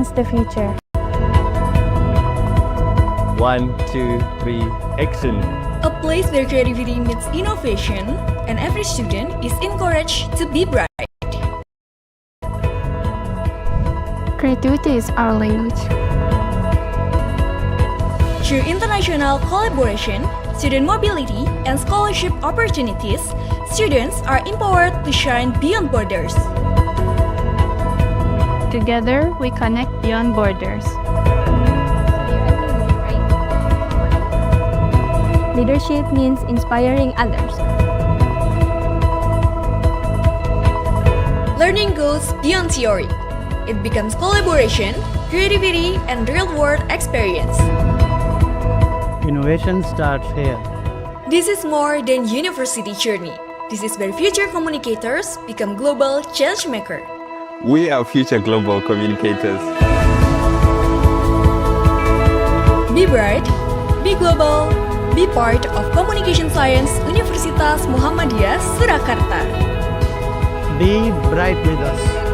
enhance the future. 1, 2, 3, action! A place where creativity meets innovation and every student is encouraged to be bright. Creativity is our language. Through international collaboration, student mobility, and scholarship opportunities, students are empowered to shine beyond borders. Together, we connect beyond borders. Leadership means inspiring others. Learning goes beyond theory. It becomes collaboration, creativity, and real-world experience. Innovation starts here. This is more than university journey. This is where future communicators become global change maker. We are future global communicators. Be bright, be global, be part of Communication Science Universitas Muhammadiyah Surakarta. Be bright with us.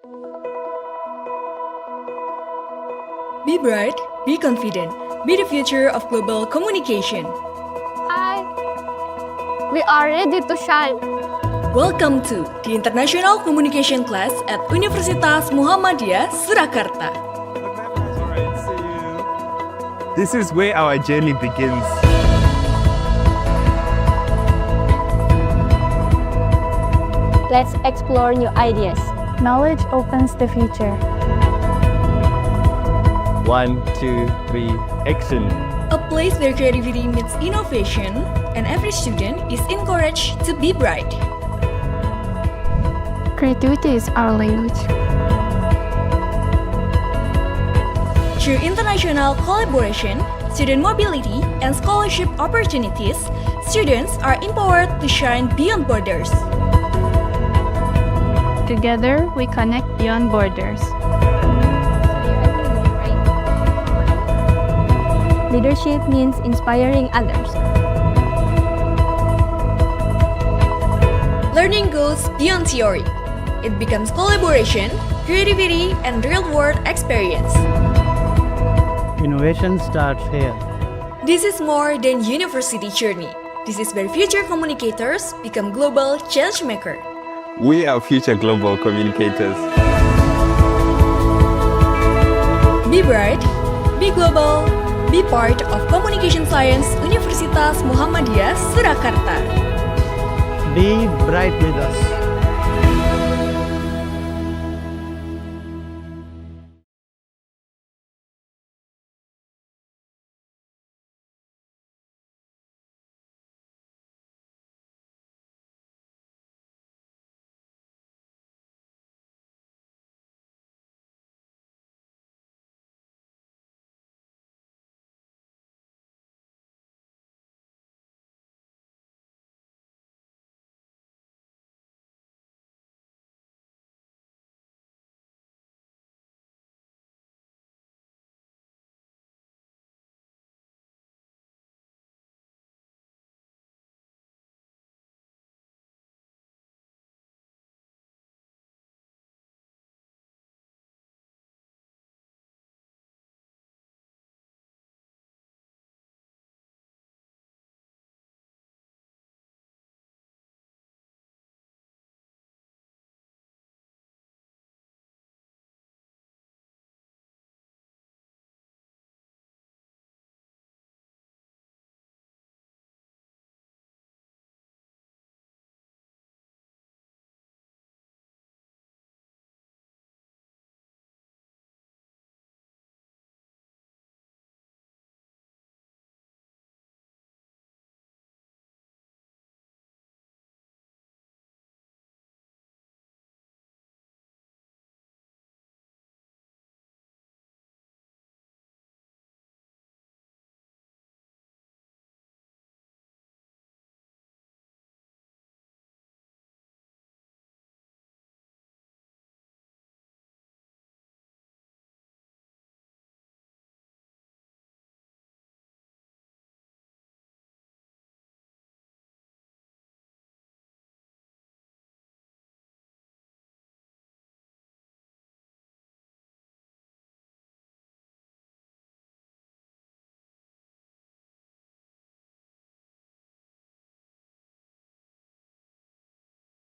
Be bright, be confident, be the future of global communication. Hi! We are ready to shine. Welcome to the International Communication class at Universitas Muhammadiyah, Surakarta. Alright, see you. This is where our journey begins. Let's explore new ideas. Knowledge opens the future. 1, 2, 3, action. A place where creativity meets innovation and every student is encouraged to be bright. Creativity is our language. Through international collaboration, student mobility, and scholarship opportunities, students are empowered to shine beyond borders. Together, we connect beyond borders. Leadership means inspiring others. Learning goes beyond theory. It becomes collaboration, creativity, and real-world experience. Innovation starts here. This is more than university journey. This is where future communicators become global change maker. We are future global communicators. Be bright, be global, be part of Communication Science Universitas Muhammadiyah, Surakarta. Be bright with us.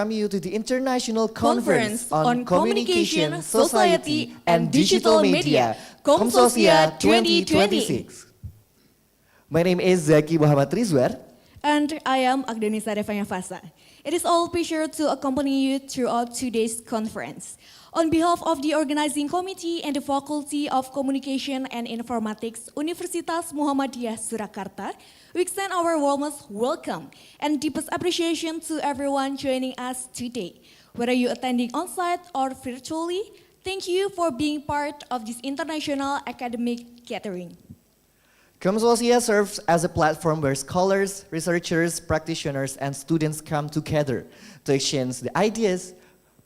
Welcome you to the International Conference Conference on Communication, Society, and Digital Media, COMSOCIA 2026. My name is Zaki Muhammad Rizwar. And I am Agdanisa Devanya Fasa. It is all pleasure to accompany you throughout today's conference. On behalf of the organizing committee and the Faculty of Communication and Informatics, Universitas Muhammadiyah Surakarta, we extend our warmest welcome and deepest appreciation to everyone joining us today. Whether you attending on-site or virtually, thank you for being part of this international academic gathering. COMSOCIA serves as a platform where scholars, researchers, practitioners, and students come together to exchange the ideas,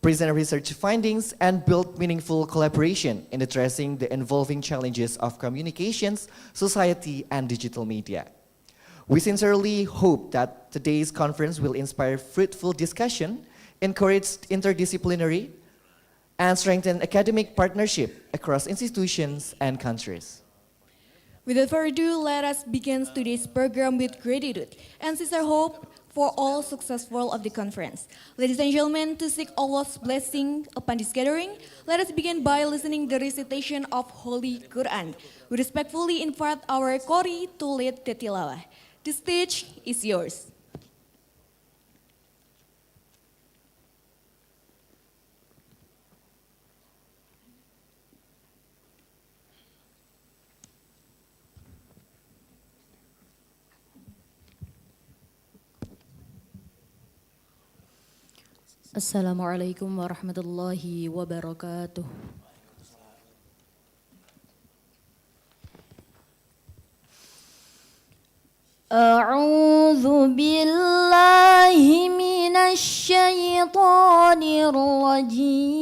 present research findings, and build meaningful collaboration in addressing the evolving challenges of communications, society, and digital media. We sincerely hope that today's conference will inspire fruitful discussion, encourage interdisciplinary and strengthen academic partnership across institutions and countries. Without further ado, let us begin today's program with gratitude and sincere hope for all successful of the conference. Ladies and gentlemen, to seek Allah's blessing upon this gathering, let us begin by listening the recitation of Holy Quran. We respectfully invite our Qari to lead the tilawah. The stage is yours. Assalamualaikum warahmatullahi wabarakatuh. A'udzu billahi minasy syaithanir rajim.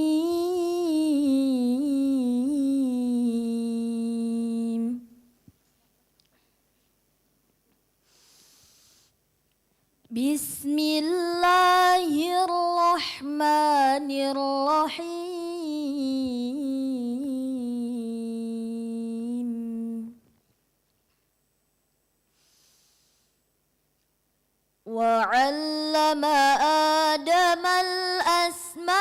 Bismillahirrahmanirrahim. Wa 'allama Adama al-asma'a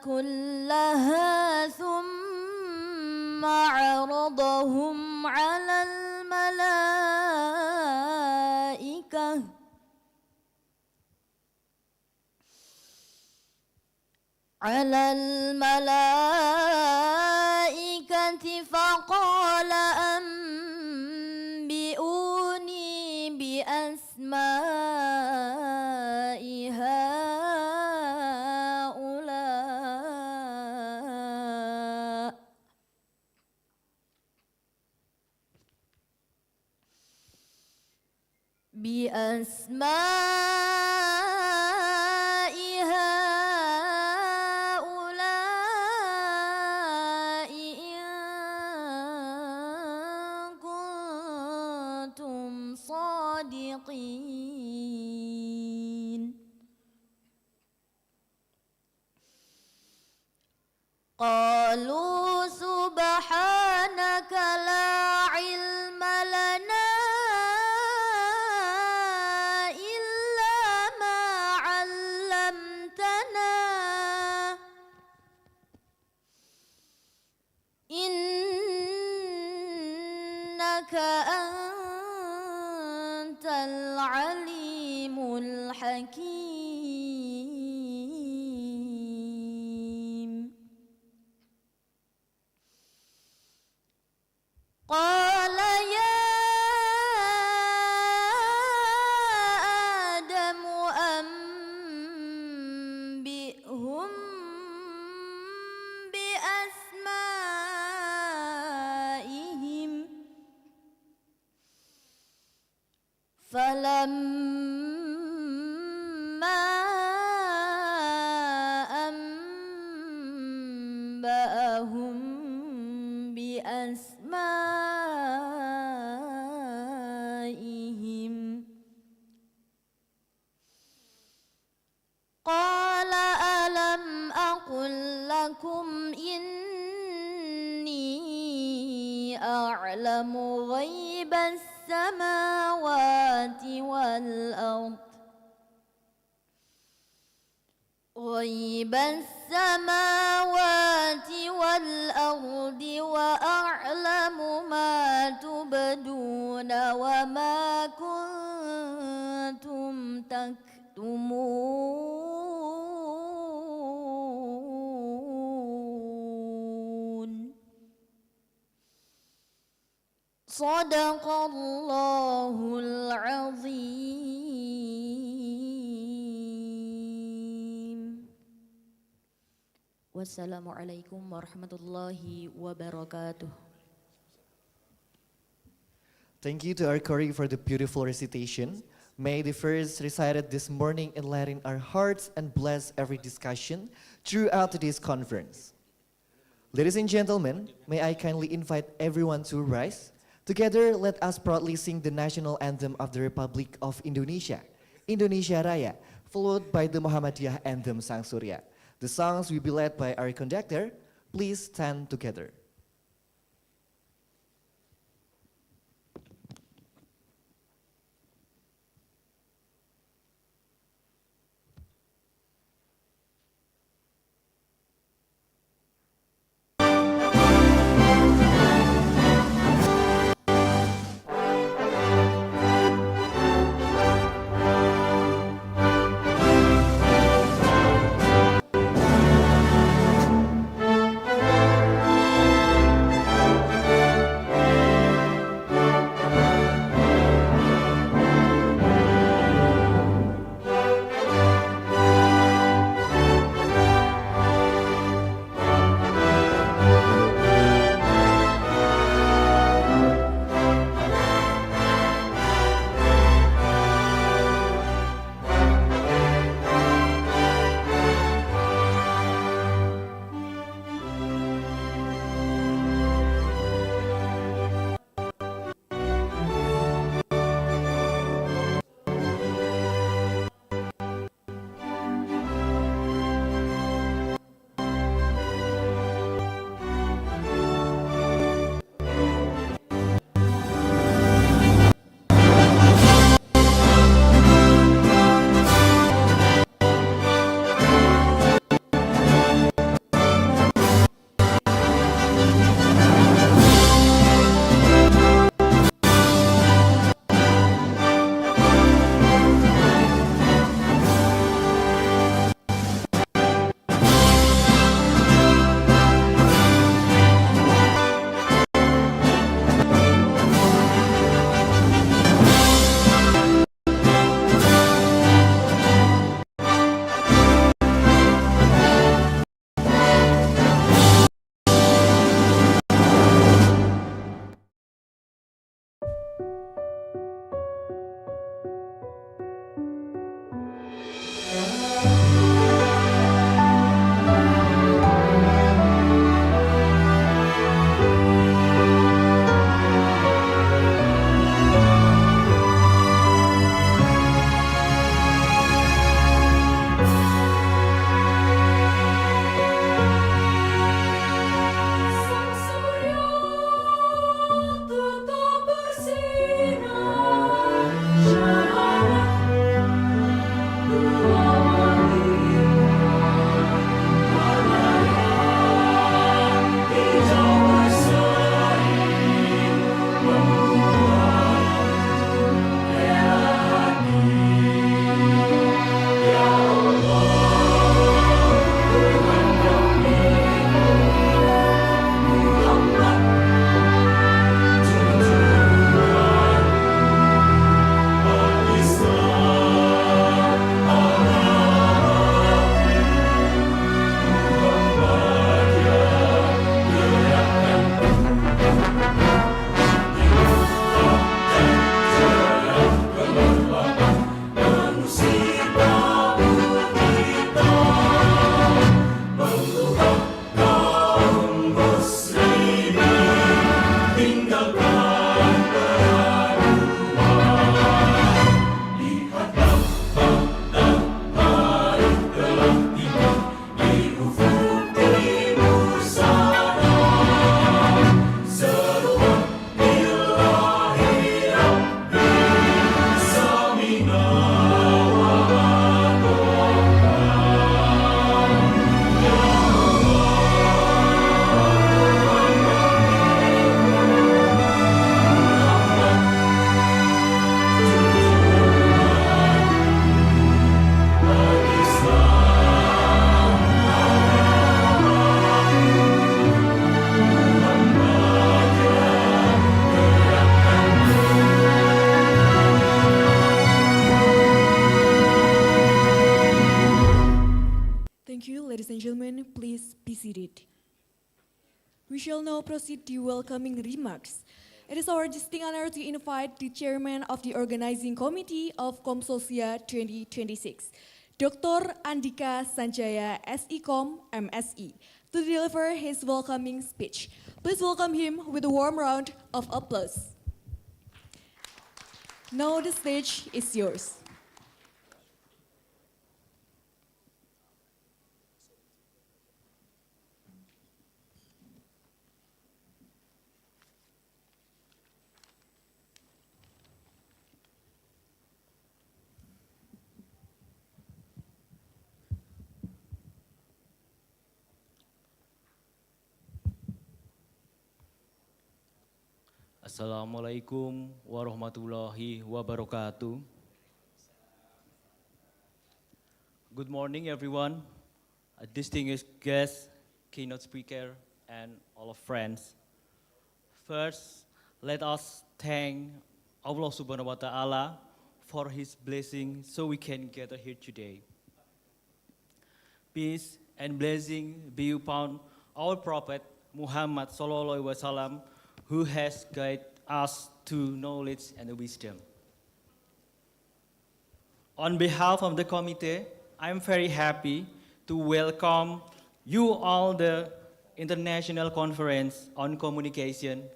kullaha thumma 'aradahum 'alal malaikah faqala anbi'uni bi asma'i haula bi asma'i haula'i in kuntum sadiqin. Qalu subhanaka la ilma lana antal alimul hakim. Qala ya Adamu anbi'hum bi asma'ihim. Falamma anba'ahum bi asma'ihim, qala alam aqul lakum inni a'lamu ghaibas samawati wal ard ghaibas samawati wal ardi wa a'lamu ma tubduna wa ma kuntum taktumun. Sadaqallahul azim. Wassalamualaikum warahmatullahi wabarakatuh. Thank you to our Qari for the beautiful recitation. May the verse recited this morning enlighten our hearts and bless every discussion throughout today's conference. Ladies and gentlemen, may I kindly invite everyone to rise. Together, let us proudly sing the national anthem of the Republic of Indonesia, Indonesia Raya, followed by the Muhammadiyah anthem Sang Surya. The songs will be led by our conductor. Please stand together. Ladies and gentlemen, please be seated. We shall now proceed to welcoming remarks. It is our distinct honor to invite the chairman of the organizing committee of COMSOCIA 2026, Dr. Andika Sanjaya, SECOM, MSE, to deliver his welcoming speech. Please welcome him with a warm round of applause. Now the stage is yours. Assalamualaikum warahmatullahi wabarakatuh. Good morning, everyone. Distinguished guests, keynote speaker, and all of friends. First, let us thank Allah Subhanahu wa Ta'ala for His blessing so we can gather here today. Peace and blessing be upon our Prophet Muhammad Sallallahu Alaihi Wasallam, who has guided us to knowledge and wisdom. On behalf of the committee, I'm very happy to welcome you all the International Conference on Communication,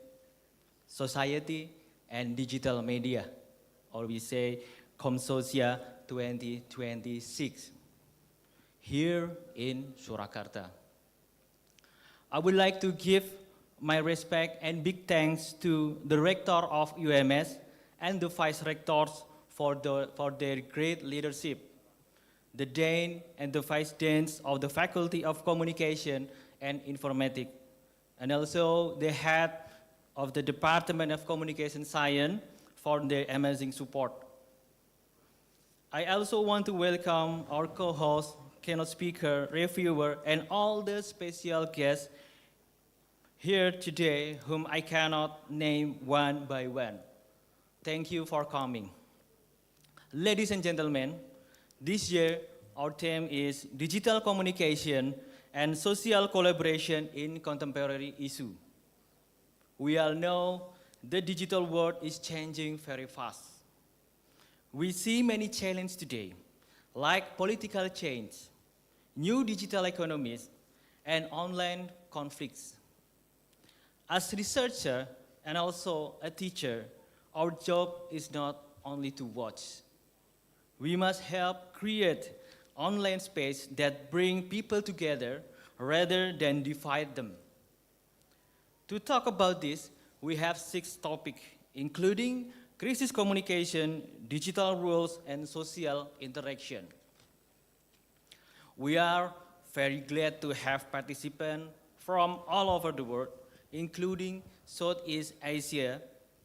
Society, and Digital Media, or we say COMSOCIA 2026, here in Surakarta. I would like to give my respect and big thanks to the rector of UMS and the vice rectors for their great leadership, the dean and the vice deans of the Faculty of Communication and Informatics, and also the head of the Department of Communication Science for their amazing support. I also want to welcome our co-host, keynote speaker, reviewer, and all the special guests here today whom I cannot name one by one. Thank you for coming. Ladies and gentlemen, this year our theme is digital communication and social collaboration in contemporary issue. We all know the digital world is changing very fast. We see many challenges today, like political change, new digital economies, and online conflicts. As researcher and also a teacher, our job is not only to watch. We must help create online space that bring people together rather than divide them. To talk about this, we have 6 topics, including crisis communication, digital rules, and social interaction. We are very glad to have participants from all over the world, including Southeast Asia,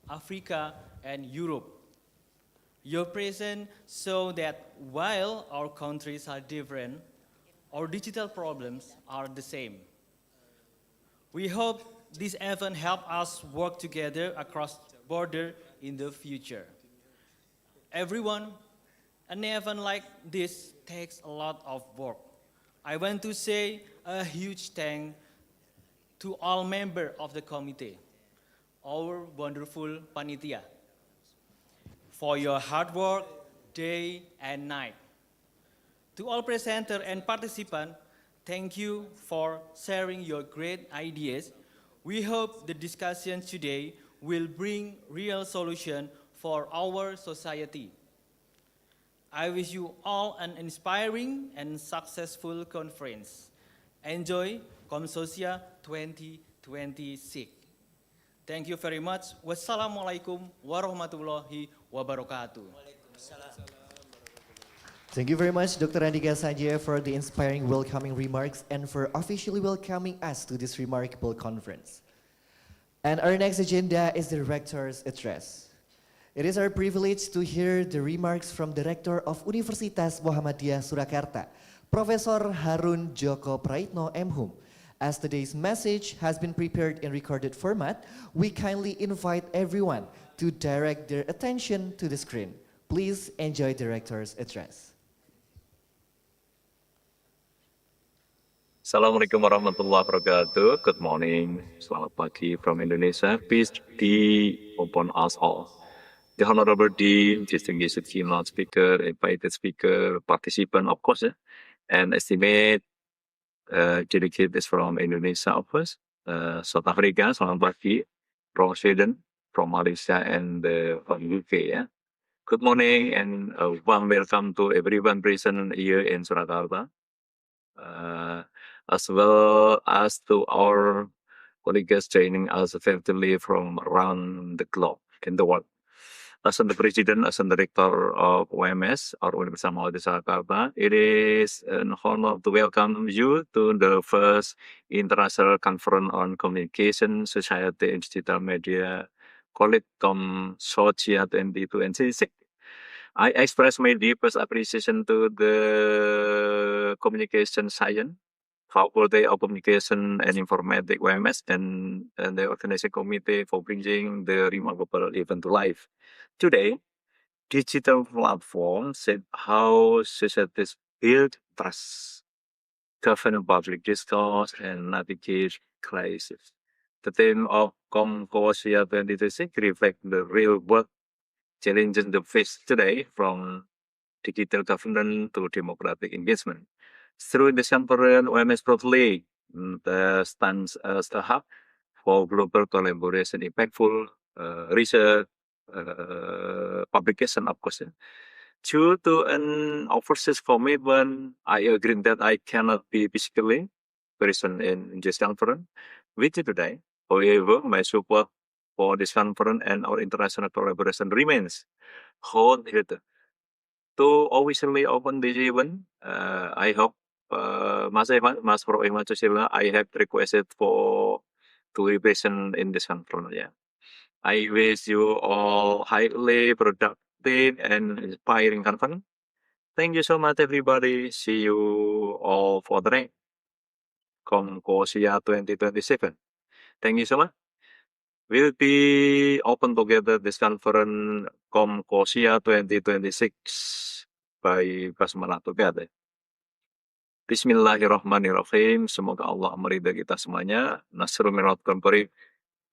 Africa, and Europe. Your presence shows that while our countries are different, our digital problems are the same. We hope this event helps us work together across borders in the future. Everyone, an event like this takes a lot of work. I want to say a huge thank to all members of the committee, our wonderful panitia, for your hard work day and night. To all presenters and participants, thank you for sharing your great ideas. We hope the discussion today will bring real solution for our society. I wish you all an inspiring and successful conference. Enjoy COMSOCIA 2026. Thank you very much. Wassalamualaikum warahmatullahi wabarakatuh. Thank you very much, Dr. Andika Sanjaya, for the inspiring welcoming remarks and for officially welcoming us to this remarkable conference. And our next agenda is the Rector's Address. It is our privilege to hear the remarks from the Rector of Universitas Muhammadiyah Surakarta, Professor Harun Joko Praitno M.Hum. As today's message has been prepared in recorded format, we kindly invite everyone to direct their attention to the screen. Please enjoy the Rector's Address. Assalamualaikum warahmatullahi wabarakatuh. Good morning. Selamat pagi from Indonesia. Peace be upon us all. The Honorable Dean, distinguished keynote speaker, invited speaker, participant, of course, and estimate delegates from Indonesia, of course, South Africa, selamat pagi, from Sweden, from Malaysia, and from UK. Yeah. Good morning and a warm welcome to everyone present here in Surakarta, as well as to our colleagues joining us effectively from around the globe in the world. As the President, as the Director of OMS, or Universitas Muhammadiyah Surakarta, it is an honor to welcome you to the first International Conference on Communication, Society, and Digital Media, call it COMSOCIA 2026. I express my deepest appreciation to the communication science, Faculty of Communication and Informatics (WMS) and the organizing committee for bringing the remarkable event to life. Today, digital platforms shape how societies build trust, govern public discourse, and navigate crisis. The theme of COMSOCIA 2026 reflects the real world challenges the face today, from digital governance to democratic engagement. Through this conference, OMS broadly stands as a hub for global collaboration, impactful research, publication, of course. Due to an overseas commitment, I agree that I cannot be physically present in this conference with you today. However, my support for this conference and our international collaboration remains wholehearted. To officially open this event, I hope Mas Evan, Mas Pro Evan Susila, I have requested for to represent in this conference. Yeah. I wish you all highly productive and inspiring conference. Thank you so much, everybody. See you all for the next COMSOCIA 2027. Thank you so much. We'll be open together this conference COMSOCIA 2026 by basmalah together. Bismillahirrahmanirrahim. Semoga Allah meridai kita semuanya. Nasrul minal qarib.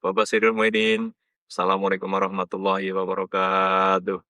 Wabashirul mu'minin. Assalamualaikum warahmatullahi wabarakatuh.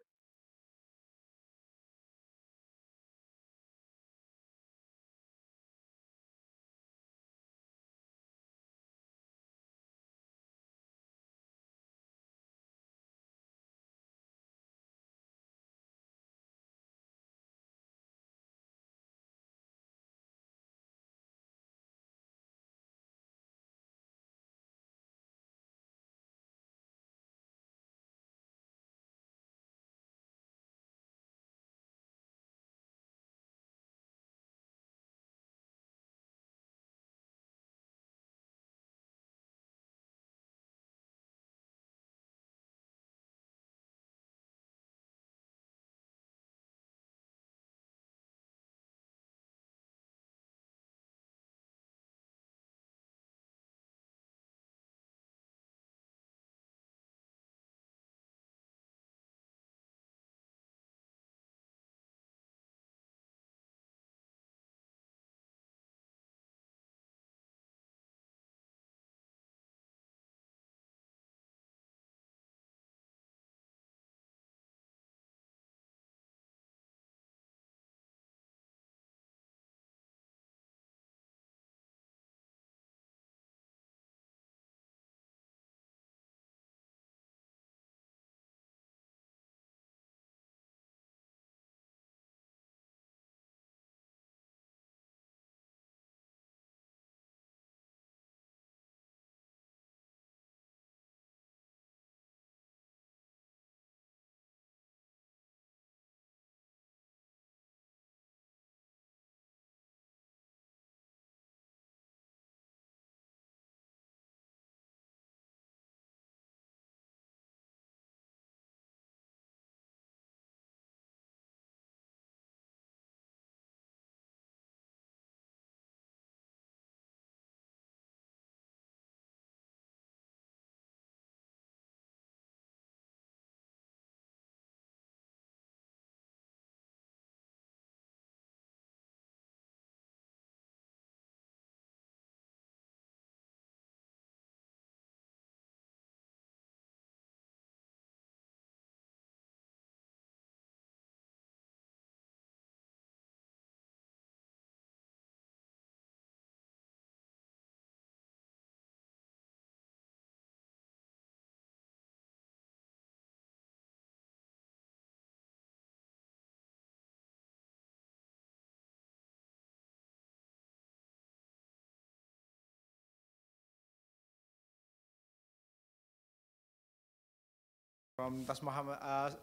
From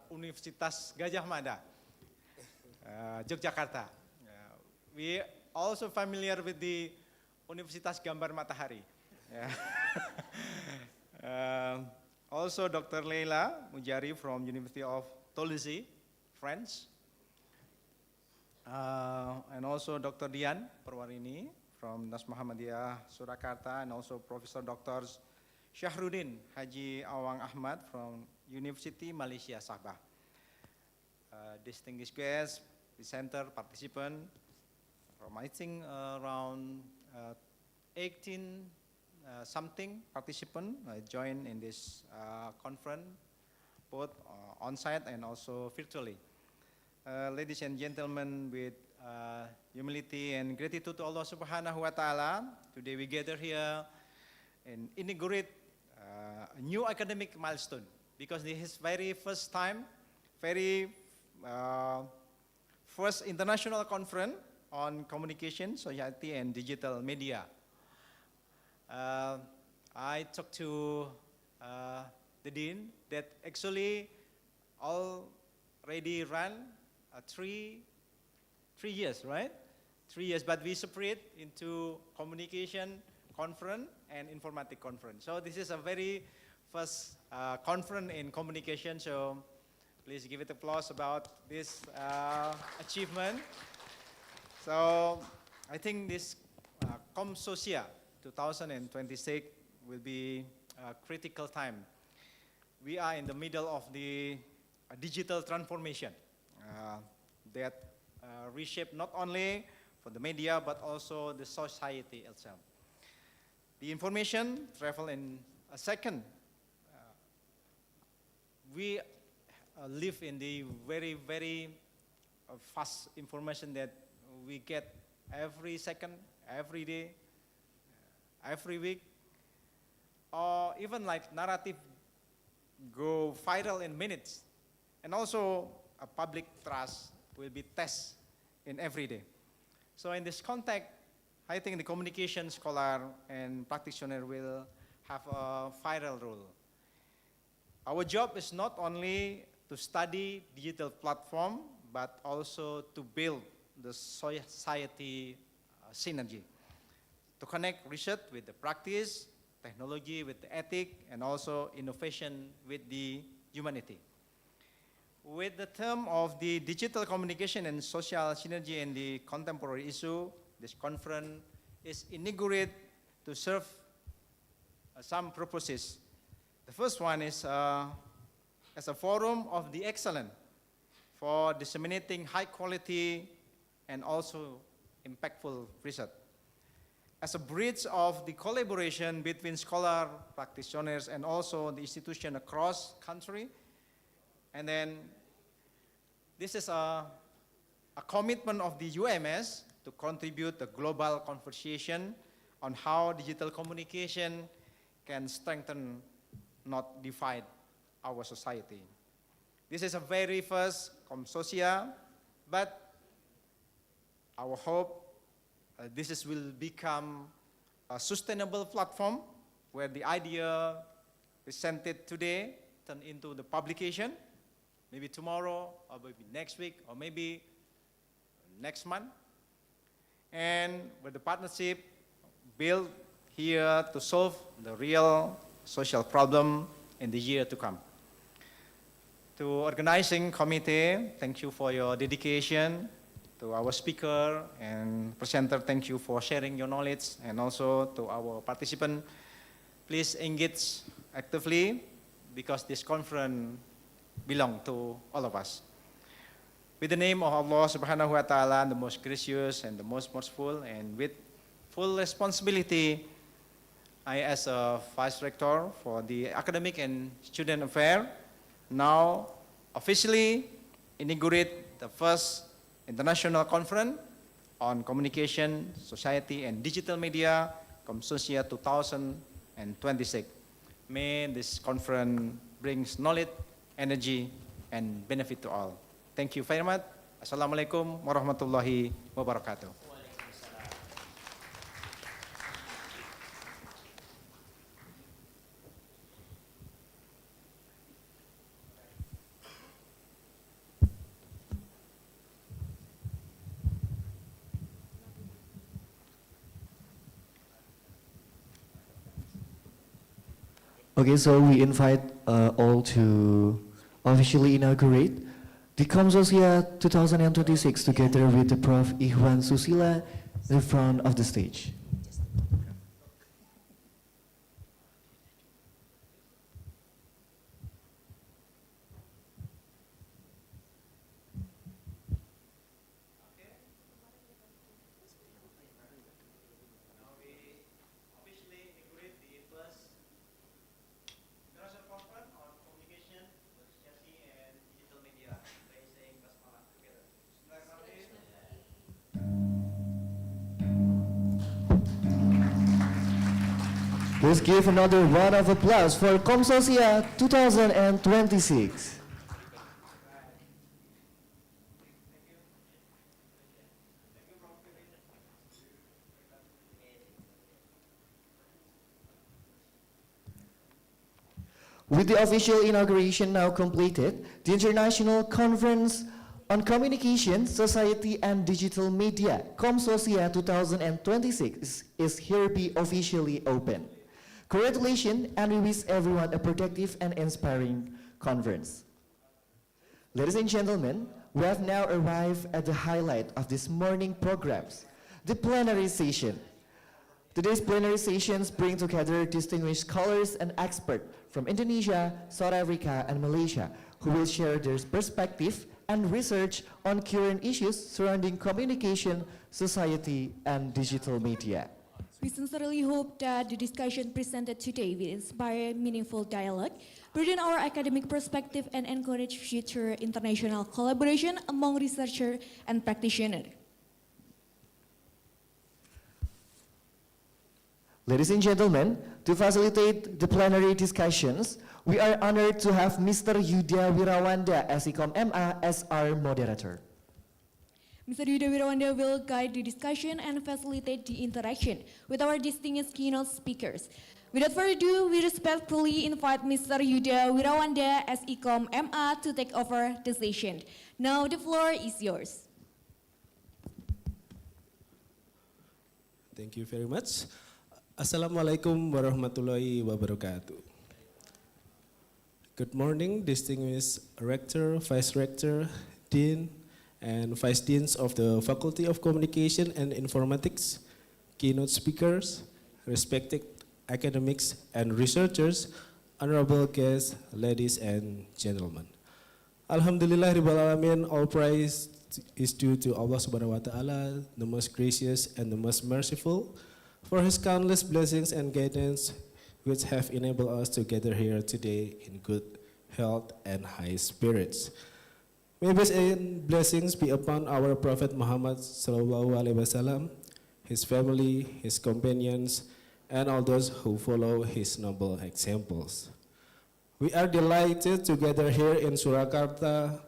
Universitas Gajah Mada, Yogyakarta. We also familiar with the Universitas Gambar Matahari. Also, Dr. Leila Mujari from University of Toulouse, France. And also Dr. Dian Perwarini from Nas Muhammadiyah Surakarta, and also Professor Dr. Syahruddin Haji Awang Ahmad from University Malaysia Sabah. Distinguished guests, presenter, participant, from I think around 18 something participant joined in this conference, both on-site and also virtually. Ladies and gentlemen, with humility and gratitude to Allah Subhanahu wa Ta'ala, today we gather here and inaugurate a new academic milestone, because this is very first time, first international conference on communication, society, and digital media. I talked to the dean that actually already ran 3 years, right? 3 years, but we separate into communication conference and informatic conference. So this is a very first conference in communication, so please give it applause about this achievement. So I think this COMSOCIA 2026 will be a critical time. We are in the middle of the digital transformation that reshape not only for the media but also the society itself. The information travel in a second. We live in the very, very fast information that we get every second, every day, every week, or even like narrative go viral in minutes. And also a public trust will be tested in every day. So in this context, I think the communication scholar and practitioner will have a vital role. Our job is not only to study digital platform, but also to build the society synergy, to connect research with the practice, technology with the ethic, and also innovation with the humanity. With the term of the digital communication and social synergy in the contemporary issue, this conference is inaugurated to serve some purposes. The first one is as a forum of the excellent for disseminating high quality and also impactful research. As a bridge of the collaboration between scholar, practitioners, and also the institution across country. And then this is a commitment of the UMS to contribute to global conversation on how digital communication can strengthen, not divide our society. This is a very first COMSOCIA, but our hope this will become a sustainable platform where the idea presented today turn into the publication, maybe tomorrow, or maybe next week, or maybe next month. And with the partnership built here to solve the real social problem in the year to come. To organizing committee, thank you for your dedication. To our speaker and presenter, thank you for sharing your knowledge. And also to our participant, please engage actively because this conference belongs to all of us. With the name of Allah Subhanahu wa Ta'ala, the most gracious and the most merciful, and with full responsibility, I, as a Vice Rector for the Academic and Student Affairs, now officially inaugurate the first International Conference on Communication, Society, and Digital Media, COMSOCIA 2026. May this conference brings knowledge, energy, and benefit to all. Thank you very much. Assalamualaikum warahmatullahi wabarakatuh. Okay, so we invite all to officially inaugurate the COMSOCIA 2026 together with the Prof. Ikhwan Susila in the front of the stage. Let's give another round of applause for COMSOCIA 2026. With the official inauguration now completed, the International Conference on Communication, Society and Digital Media, COMSOCIA 2026, is hereby officially open. Congratulations, and we wish everyone a productive and inspiring conference. Ladies and gentlemen, we have now arrived at the highlight of this morning programs, the plenary session. Today's plenary sessions bring together distinguished scholars and experts from Indonesia, South Africa, and Malaysia, who will share their perspective and research on current issues surrounding communication, society, and digital media. We sincerely hope that the discussion presented today will inspire meaningful dialogue, broaden our academic perspective, and encourage future international collaboration among researchers and practitioners. Ladies and gentlemen, to facilitate the plenary discussions, we are honored to have Mr. Yuda Wirawanda, SICOM MA, as our moderator. Mr. Yuda Wirawanda will guide the discussion and facilitate the interaction with our distinguished keynote speakers. Without further ado, we respectfully invite Mr. Yuda Wirawanda, SICOM MA, to take over the session. Now the floor is yours. Thank you very much. Assalamualaikum warahmatullahi wabarakatuh. Good morning, distinguished Rector, Vice Rector, Dean, and Vice Deans of the Faculty of Communication and Informatics, keynote speakers, respected academics and researchers, honorable guests, ladies and gentlemen. Alhamdulillah Rabbil Alamin, all praise is due to Allah Subhanahu wa Ta'ala, the most gracious and the most merciful, for his countless blessings and guidance which have enabled us to gather here today in good health and high spirits. May peace and blessings be upon our Prophet Muhammad Sallallahu Alaihi Wasallam, his family, his companions, and all those who follow his noble examples. We are delighted to gather here in Surakarta,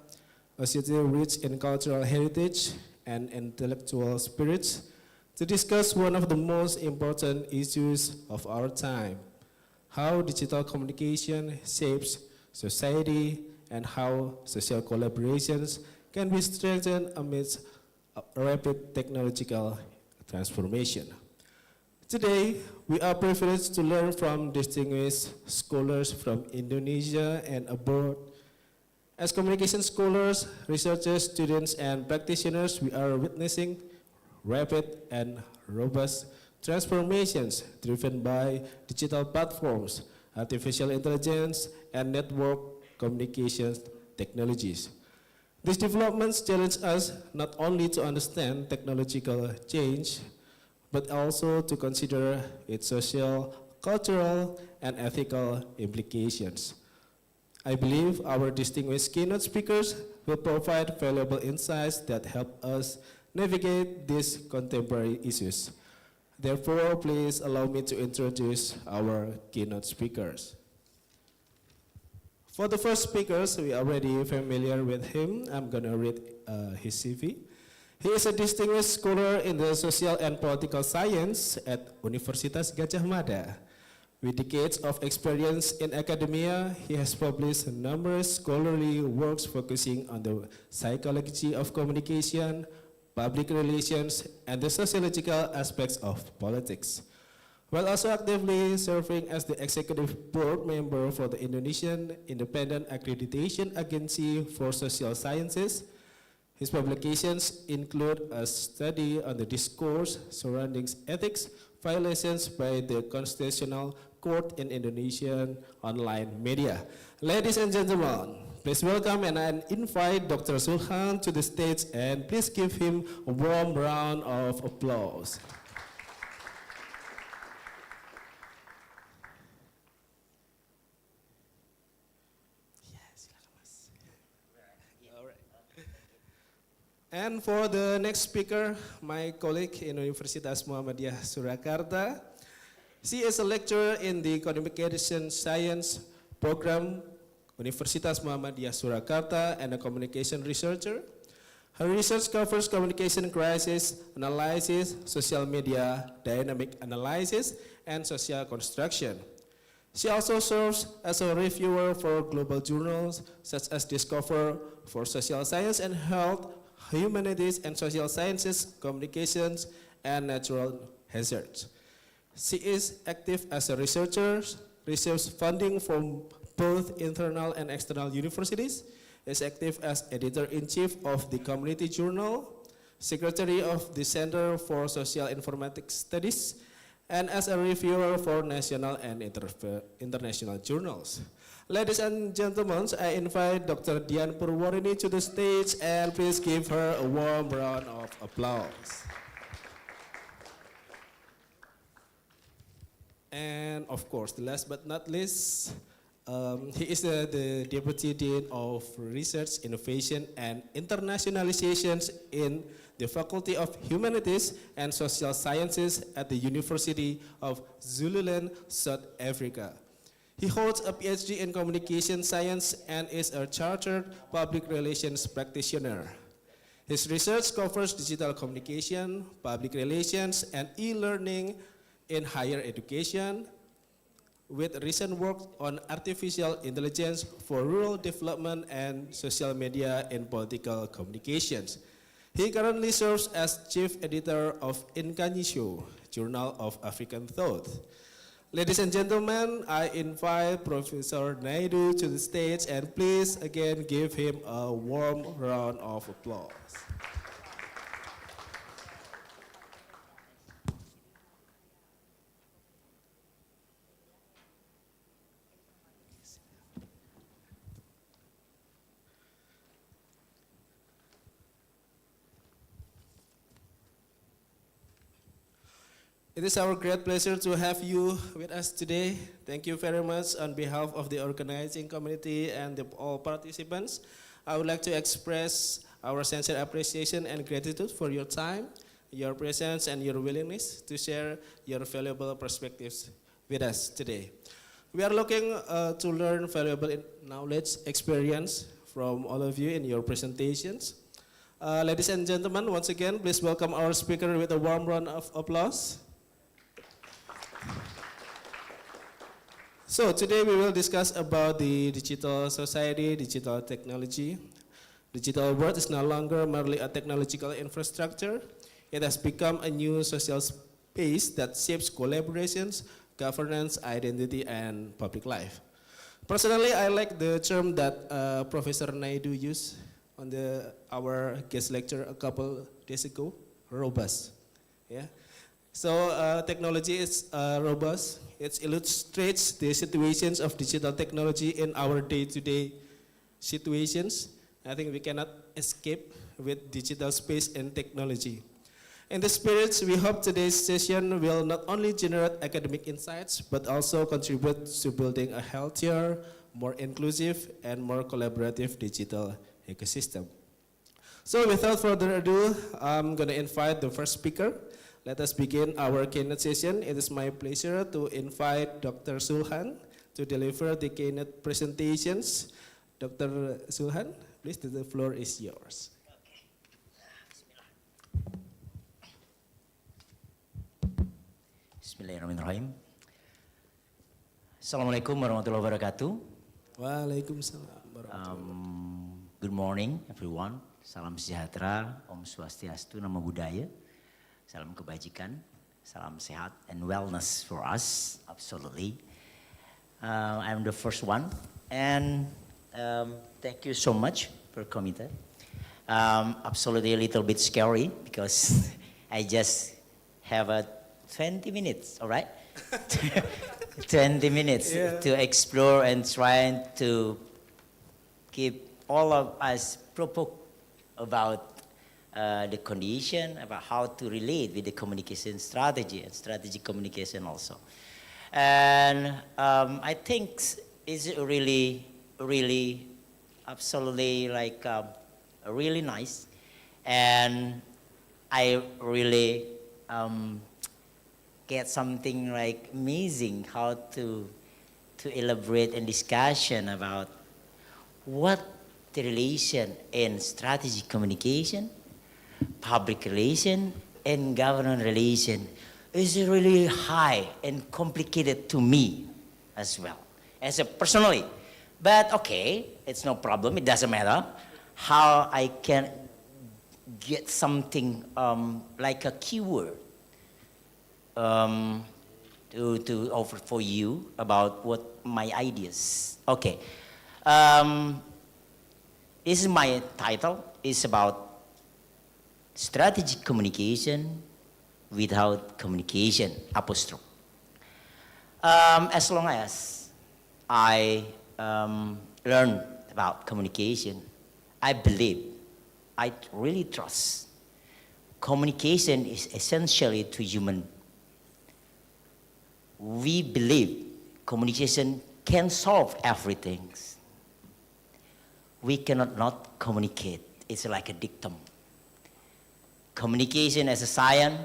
a city rich in cultural heritage and intellectual spirits, to discuss one of the most important issues of our time, how digital communication shapes society and how social collaborations can be strengthened amidst rapid technological transformation. Today, we are privileged to learn from distinguished scholars from Indonesia and abroad. As communication scholars, researchers, students, and practitioners, we are witnessing rapid and robust transformations driven by digital platforms, artificial intelligence, and network communications technologies. These developments challenge us not only to understand technological change, but also to consider its social, cultural, and ethical implications. I believe our distinguished keynote speakers will provide valuable insights that help us navigate these contemporary issues. Therefore, please allow me to introduce our keynote speakers. For the first speakers, we are already familiar with him. I'm gonna read his CV. He is a distinguished scholar in the social and political science at Universitas Gadjah Mada. With decades of experience in academia, he has published numerous scholarly works focusing on the psychology of communication, public relations, and the sociological aspects of politics. while also actively serving as the executive board member for the Indonesian Independent Accreditation Agency for Social Sciences. His publications include a study on the discourse surrounding ethics violations by the Constitutional Court in Indonesian online media. Ladies and gentlemen, please welcome and I invite Dr. Sulhan to the stage and please give him a warm round of applause. And for the next speaker, my colleague in Universitas Muhammadiyah Surakarta. She is a lecturer in the Communication Science program, Universitas Muhammadiyah Surakarta, and a communication researcher. Her research covers communication crisis analysis, social media, dynamic analysis, and social construction. She also serves as a reviewer for global journals such as Discover for Social Science and Health, Humanities and Social Sciences, Communications, and Natural Hazards. She is active as a researcher, receives funding from both internal and external universities, is active as editor-in-chief of the Community Journal, secretary of the Center for Social Informatics Studies, and as a reviewer for national and international journals. Ladies and gentlemen, I invite Dr. Dian Purwarini to the stage and please give her a warm round of applause. And of course, the last but not least, he is the Deputy Dean of Research, Innovation, and Internationalizations in the Faculty of Humanities and Social Sciences at the University of Zululand, South Africa. He holds a PhD in Communication Science and is a chartered public relations practitioner. His research covers digital communication, public relations, and e-learning in higher education, with recent work on artificial intelligence for rural development and social media in political communications. He currently serves as chief editor of Inkanisho, Journal of African Thought. Ladies and gentlemen, I invite Professor Naidu to the stage and please again give him a warm round of applause. It is our great pleasure to have you with us today. Thank you very much on behalf of the organizing committee and all participants. I would like to express our sincere appreciation and gratitude for your time, your presence, and your willingness to share your valuable perspectives with us today. We are looking to learn valuable knowledge, experience from all of you in your presentations. Ladies and gentlemen, once again, please welcome our speaker with a warm round of applause. So today we will discuss about the digital society, digital technology. Digital world is no longer merely a technological infrastructure. It has become a new social space that shapes collaborations, governance, identity, and public life. Personally, I like the term that Professor Naidu used on our guest lecture a couple days ago, robust. Yeah. So technology is robust. It illustrates the situations of digital technology in our day-to-day situations. I think we cannot escape with digital space and technology. In the spirit, we hope today's session will not only generate academic insights, but also contribute to building a healthier, more inclusive, and more collaborative digital ecosystem. So without further ado, I'm going to invite the first speaker. Let us begin our keynote session. It is my pleasure to invite Dr. Sulhan to deliver the keynote presentations. Dr. Sulhan, please, the floor is yours. Bismillahirrahmanirrahim. Assalamualaikum warahmatullahi wabarakatuh. Waalaikumsalam warahmatullahi. Good morning, everyone. Salam sejahtera, Om Swastiastu, Namo Buddhaya. Salam kebajikan. Salam sehat and wellness for us, absolutely. I'm the first one, and thank you so much for coming. Absolutely a little bit scary because I just have 20 minutes, all right? 20 minutes to explore and trying to keep all of us provoked about the condition, about how to relate with the communication strategy and strategic communication also. And I think it's really, really, absolutely like really nice. And I really get something like amazing how to elaborate and discussion about what the relation in strategic communication, public relation, and government relation is really high and complicated to me as well, as a personally. But okay, it's no problem, it doesn't matter how I can get something like a keyword to offer for you about what my ideas. Okay, this is my title, it's about strategic communication without communication, apostrophe. As long as I learn about communication, I believe, I really trust, communication is essentially to human. We believe communication can solve everything. We cannot not communicate. It's like a dictum. Communication as a science,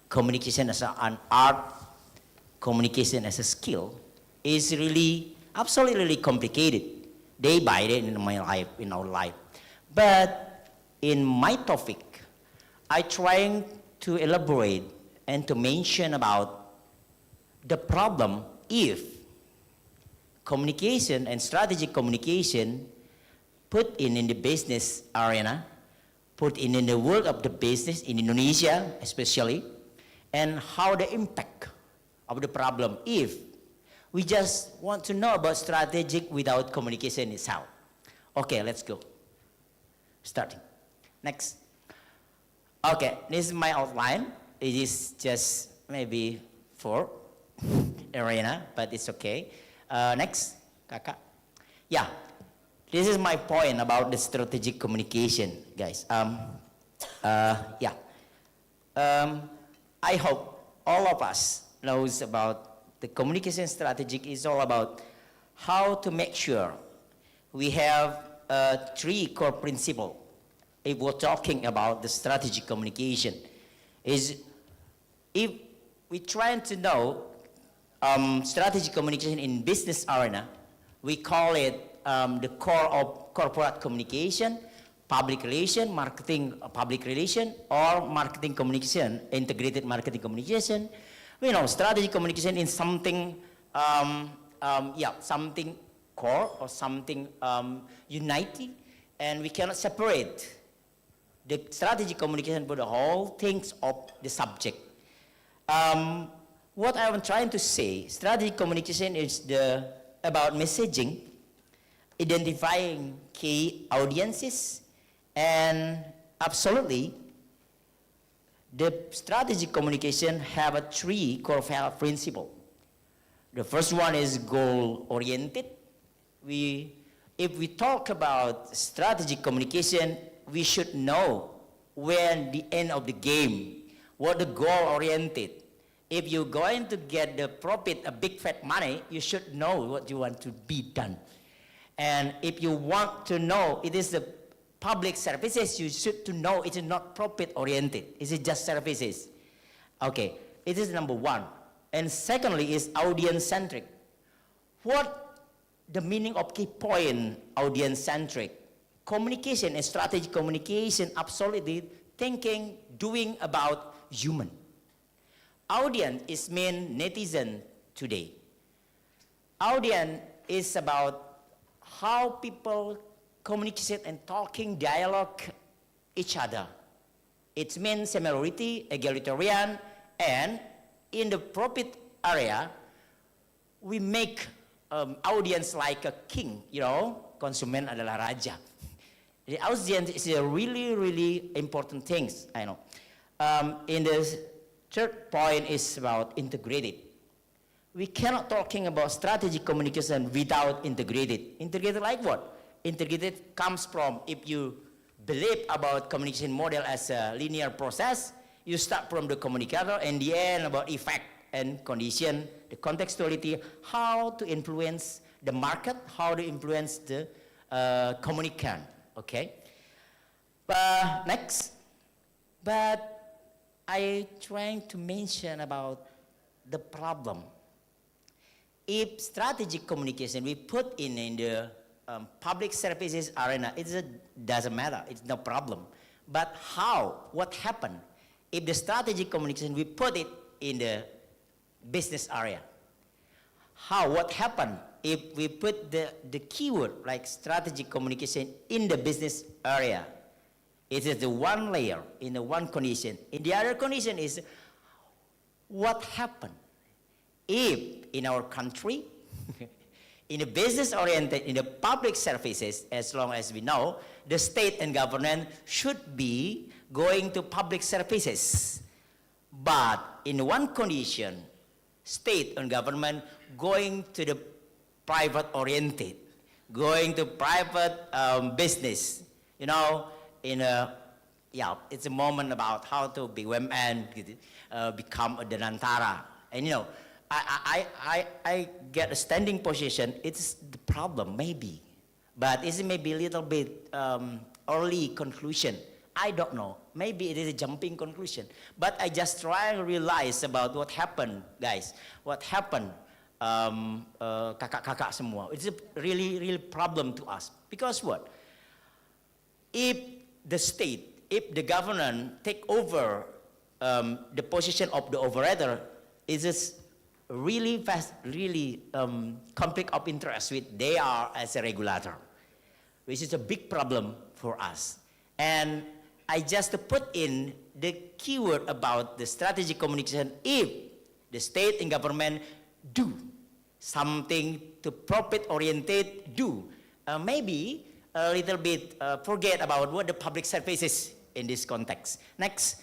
communication as an art, communication as a skill is really absolutely complicated day by day in my life, in our life. But in my topic, I trying to elaborate and to mention about the problem if communication and strategic communication put in the business arena, put in the world of the business in Indonesia especially, and how the impact of the problem if we just want to know about strategic without communication itself. Okay, let's go. Starting. Next. Okay, this is my outline. It is just maybe 4 arena, but it's okay. Next, Kakak. Yeah, this is my point about the strategic communication, guys. Yeah. I hope all of us knows about the communication strategic is all about how to make sure we have 3 core principles. If we're talking about the strategic communication, is if we're trying to know strategic communication in business arena, we call it the core of corporate communication, public relation, marketing, public relation, or marketing communication, integrated marketing communication. We know strategic communication is something, something core or something uniting, and we cannot separate the strategic communication for the whole things of the subject. What I'm trying to say, strategic communication is about messaging, identifying key audiences, and absolutely, the strategic communication have 3 core principles. The first one is goal-oriented. If we talk about strategic communication, we should know when the end of the game, what the goal-oriented. If you're going to get the profit, a big fat money, you should know what you want to be done. And if you want to know it is the public services, you should to know it is not profit-oriented. It is just services. Okay, it is number 1. And secondly is audience-centric. What the meaning of key point audience-centric? Communication and strategic communication absolutely thinking, doing about human. Audience is mean netizen today. Audience is about how people communicate and talking, dialogue each other. It means similarity, egalitarian, And in the profit area, we make audience like a king, konsumen adalah raja. The audience is a really, really important thing, I know. In the third point is about integrated. We cannot talking about strategic communication without integrated. Integrated like what? Integrated comes from, if you believe about communication model as a linear process, you start from the communicator and the end about effect and condition, the contextuality, how to influence the market, how to influence the communicant, okay? Next, but I trying to mention about the problem. If strategic communication we put in the public services arena, it doesn't matter, it's no problem. But how, what happened if the strategic communication we put it in the business area? How, what happened if we put the keyword like strategic communication in the business area? It is the one layer in the one condition. In the other condition is what happened if in our country, in the business oriented, in the public services, as long as we know, the state and government should be going to public services. But in one condition, state and government going to the private oriented, going to private business, in a, it's a moment about how to be women, become a denantara. And I get a standing position, it's the problem, maybe. But it's maybe a little bit early conclusion. I don't know. Maybe it is a jumping conclusion. But I just try to realize about what happened, guys. What happened, kakak-kakak semua. It's a really, really problem to us. Because what? If the state, if the government take over the position of the operator, it is really fast, really conflict of interest with they are as a regulator, which is a big problem for us. And I just put in the keyword about the strategic communication. If the state and government do something to profit oriented, maybe a little bit forget about what the public service is in this context. Next,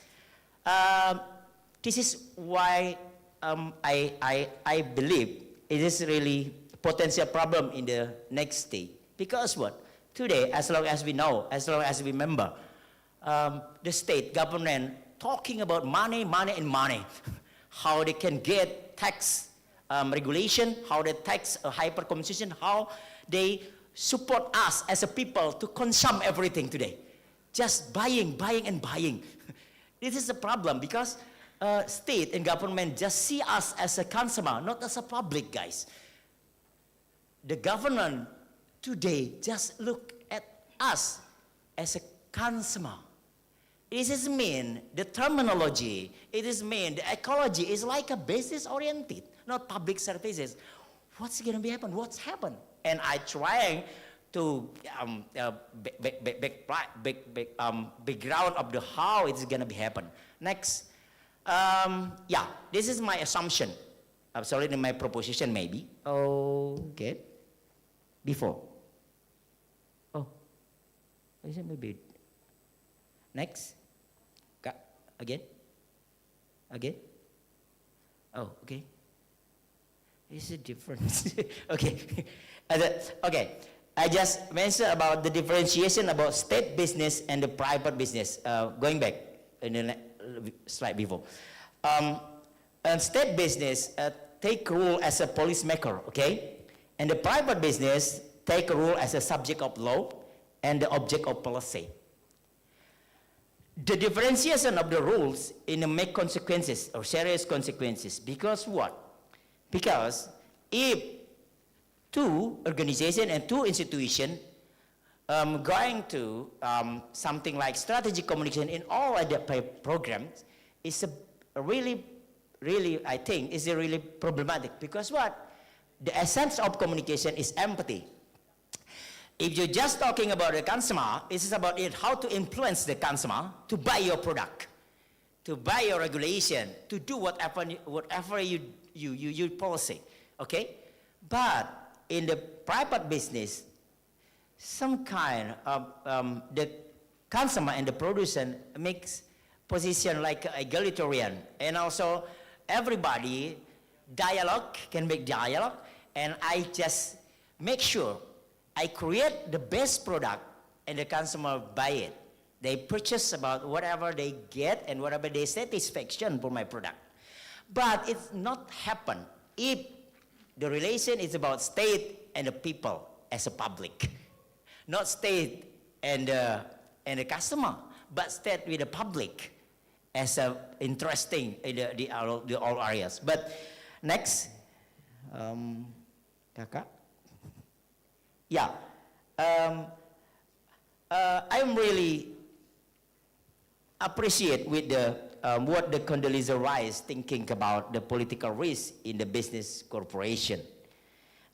this is why I believe it is really potential problem in the next state. Because what? Today, as long as we know, as long as we remember, the state government talking about money, and money. How they can get tax regulation, how they tax hyper consumption, how they support us as a people to consume everything today. Just buying, and buying. This is a problem because state and government just see us as a consumer, not as a public, guys. The government today just look at us as a consumer. It is mean the terminology, it is mean the ecology is like a business oriented, not public services. What's going to be happen? What's happened? And I trying to background of the how it's going to be happen. Next, this is my assumption. Absolutely my proposition maybe. Okay. Before. Oh, is it maybe? Next. Again. Oh, okay. It's a difference. Okay. Okay. I just mentioned about the differentiation about state business and the private business. Going back in the slide before. And state business take role as a policymaker, okay? And the private business take a role as a subject of law and the object of policy. The differentiation of the rules in the make consequences or serious consequences. Because what? Because if two organizations and two institutions going to something like strategic communication in all of the programs is a really, I think, is a really problematic. Because what? The essence of communication is empathy. If you're just talking about the consumer, it's about how to influence the consumer to buy your product, to buy your regulation, to do whatever you policy, okay? But in the private business, some kind of the consumer and the producer makes position like egalitarian, and also everybody can make dialogue, and I just make sure I create the best product and the consumer buy it. They purchase about whatever they get and whatever they satisfaction for my product. But it's not happen if the relation is about state and the people as a public, not state and the customer, but state with the public as a interesting in the all areas. But next, Kakak. Yeah, I'm really appreciate with the what the Condoleezza Rice thinking about the political risk in the business corporation.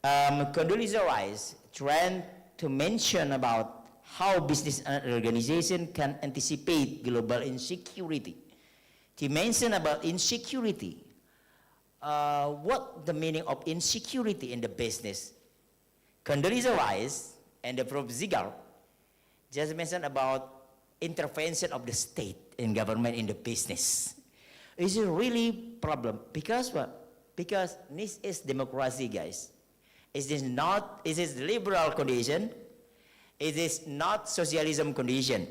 Condoleezza Rice trying to mention about how business organization can anticipate global insecurity. She mentioned about insecurity. What the meaning of insecurity in the business? Condoleezza Rice and the Prof. Ziegler just mentioned about intervention of the state and government in the business. It's a really problem because what? Because this is democracy, guys. It is liberal condition. It is not socialism condition.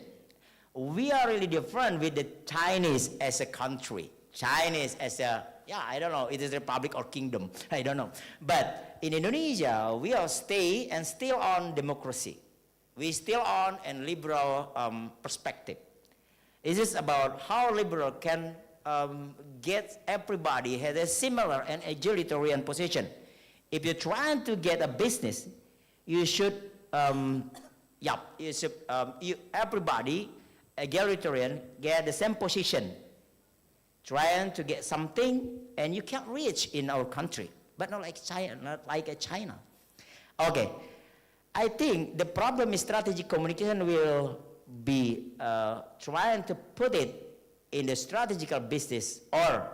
We are really different with the Chinese as a country. Chinese as a, I don't know, it is a republic or kingdom, I don't know. But in Indonesia, we are still on democracy. We still on a liberal perspective. It is about how liberal can get everybody has a similar and egalitarian position. If you're trying to get a business, you should, everybody egalitarian get the same position, trying to get something, and you can't reach in our country, but not like China. Okay, I think the problem is strategic communication will be trying to put it in the strategical business or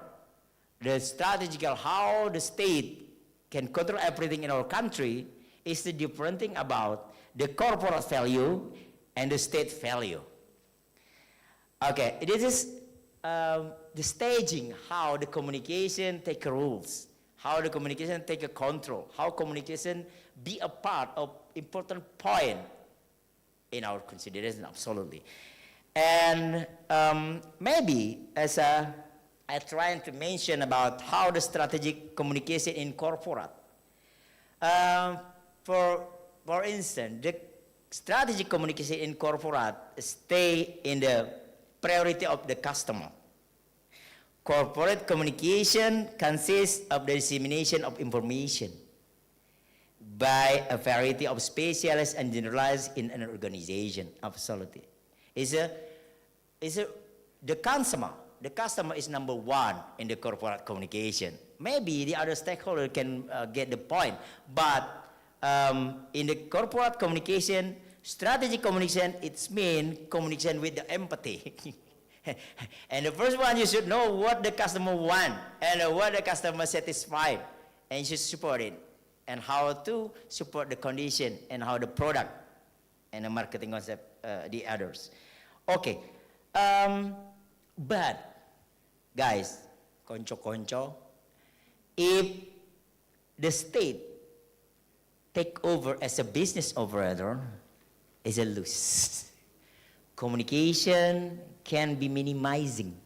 the strategical how the state can control everything in our country is the different thing about the corporate value and the state value. Okay, this is the staging, how the communication take rules, how the communication take a control, how communication be a part of important point in our consideration, absolutely. And maybe as I trying to mention about how the strategic communication in corporate. For instance, the strategic communication in corporate stay in the priority of the customer. Corporate communication consists of the dissemination of information by a variety of specialists and generalized in an organization. Absolutely. The customer is number one in the corporate communication. Maybe the other stakeholder can get the point, but in the corporate communication, strategic communication, it's mean communication with the empathy. And the first one, you should know what the customer want and what the customer satisfied, and you should support it, and how to support the condition and how the product and the marketing concept, the others. Okay, but guys, konco-konco, if the state take over as a business operator, is a lose. Communication can be minimizing.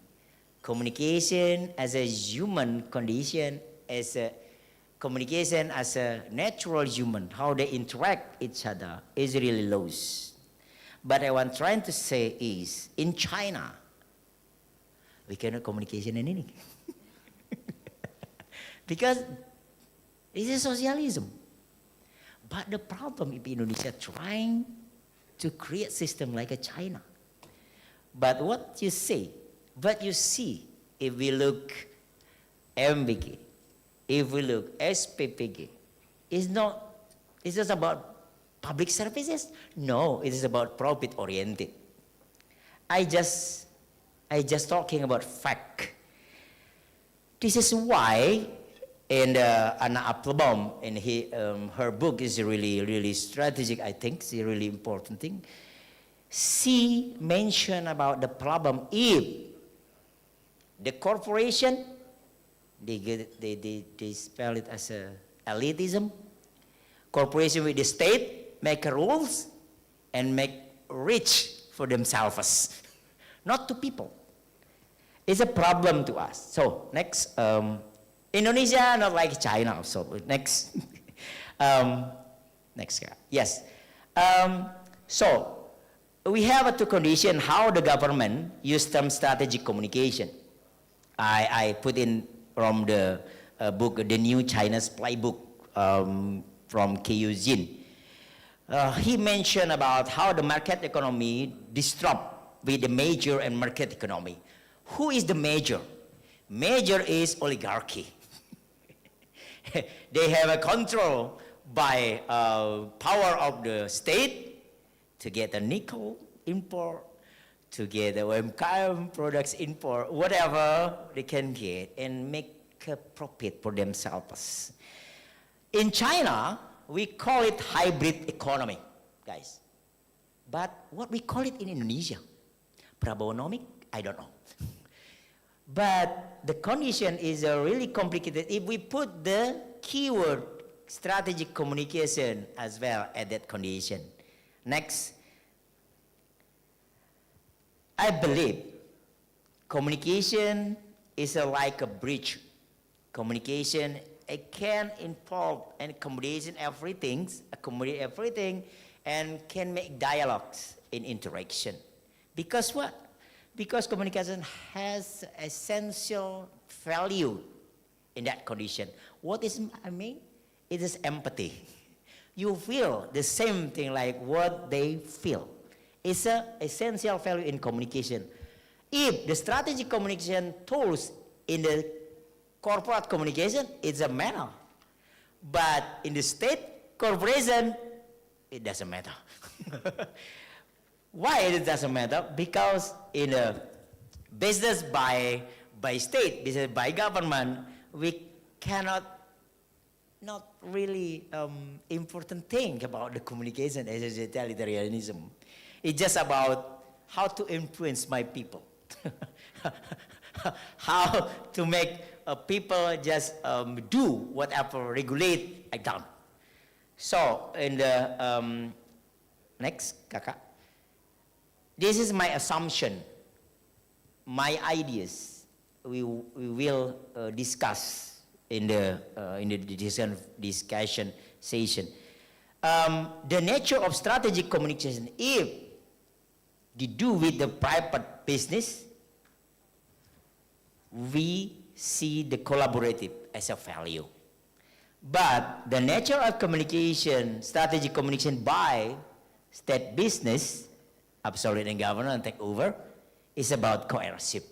Communication as a human condition, as a communication as a natural human, how they interact each other is really loose. But what I'm trying to say is, in China, we cannot communication in anything. Because it is socialism. But the problem is Indonesia trying to create system like a China. But what you see, if we look MBG, if we look SPPG, it's just about public services. No, it is about profit oriented. I just I just talking about fact. This is why in Anna Applebaum, in her book is really strategic, I think, it's a really important thing. She mentioned about the problem if the corporation, they spell it as a elitism, corporation with the state make rules and make rich for themselves, not to people. It's a problem to us. So next, Indonesia not like China. So next, next guy. Yes. So we have two conditions how the government use term strategic communication. I put in from the book, The New China's Playbook, from K.U. Jin. He mentioned about how the market economy disrupt with the major and market economy. Who is the major? Major is oligarchy. They have a control by power of the state to get a nickel import, to get a OMKM products import, whatever they can get and make a profit for themselves. In China, we call it hybrid economy, guys. But what we call it in Indonesia? Prabowonomic? I don't know. But the condition is really complicated. If we put the keyword strategic communication as well at that condition. Next. I believe communication is like a bridge. Communication, it can involve and accommodate everything, and can make dialogues in interaction. Because what? Because communication has essential value in that condition. What is, I mean? It is empathy. You feel the same thing like what they feel. It's an essential value in communication. If the strategic communication tools in the corporate communication, it's a matter. But in the state corporation, it doesn't matter. Why it doesn't matter? Because in a business by state, business by government, we cannot not really important thing about the communication as a totalitarianism. It's just about how to influence my people. How to make people just do whatever regulate I done. So in the next, Kakak. This is my assumption, my ideas. We will discuss in the discussion session. The nature of strategic communication, if they do with the private business, we see the collaborative as a value. But the nature of communication, strategic communication by state business, absolute and government take over, is about coercive.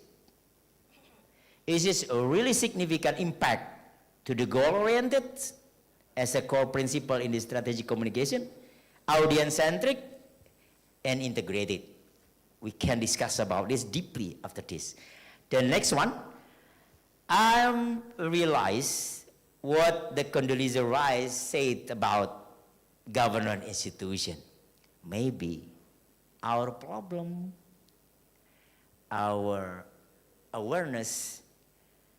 It is a really significant impact to the goal-oriented as a core principle in the strategic communication, audience-centric and integrated. We can discuss about this deeply after this. The next one, I realize what the Condoleezza Rice said about government institution. Maybe our problem, our awareness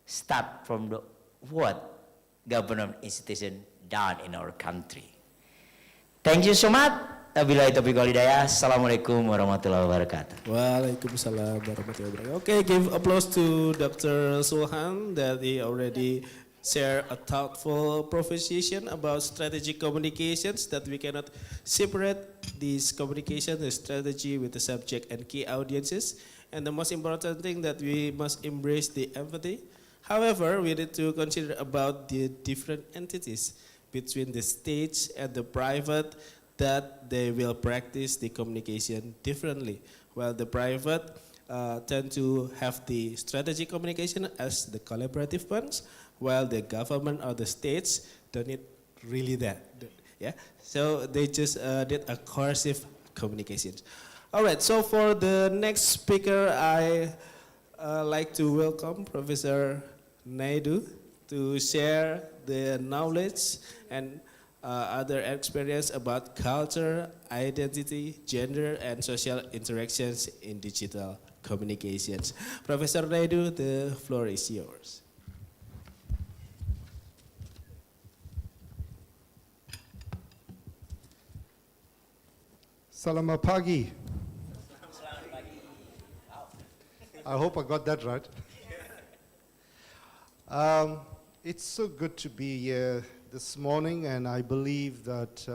start from the what government institution done in our country. Thank you so much. Wabillahi taufiq wal hidayah. Assalamualaikum warahmatullahi wabarakatuh. Waalaikumsalam warahmatullahi wabarakatuh. Okay, give applause to Dr. Sulhan that he already shared a thoughtful proposition about strategic communications, that we cannot separate this communication, the strategy with the subject and key audiences. And the most important thing that we must embrace the empathy. However, we need to consider about the different entities between the state and the private, that they will practice the communication differently. While the private tend to have the strategic communication as the collaborative ones, while the government or the states don't need really that. Yeah, so they just did a coercive communications. All right, so for the next speaker, I like to welcome Professor Naidu to share the knowledge and other experience about culture, identity, gender, and social interactions in digital communications. Professor Naidu, the floor is yours. Selamat pagi. I hope I got that right. It's so good to be here this morning, and I believe that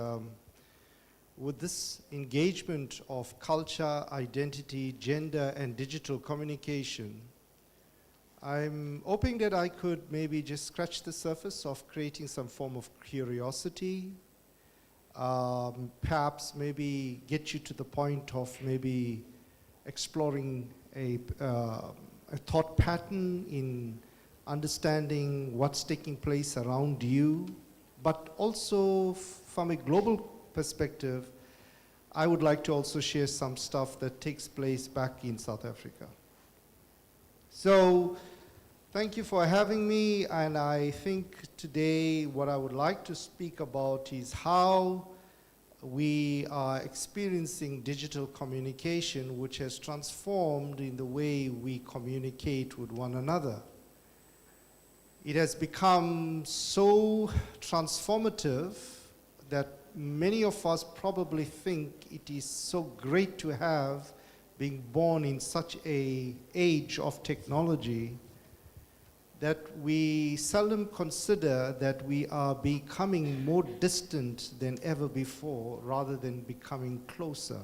with this engagement of culture, identity, gender, and digital communication, I'm hoping that I could maybe just scratch the surface of creating some form of curiosity, perhaps maybe get you to the point of maybe exploring a thought pattern in understanding what's taking place around you, but also from a global perspective, I would like to also share some stuff that takes place back in South Africa. So, thank you for having me, and I think today what I would like to speak about is how we are experiencing digital communication, which has transformed in the way we communicate with one another. It has become so transformative that many of us probably think it is so great to have being born in such an age of technology that we seldom consider that we are becoming more distant than ever before rather than becoming closer.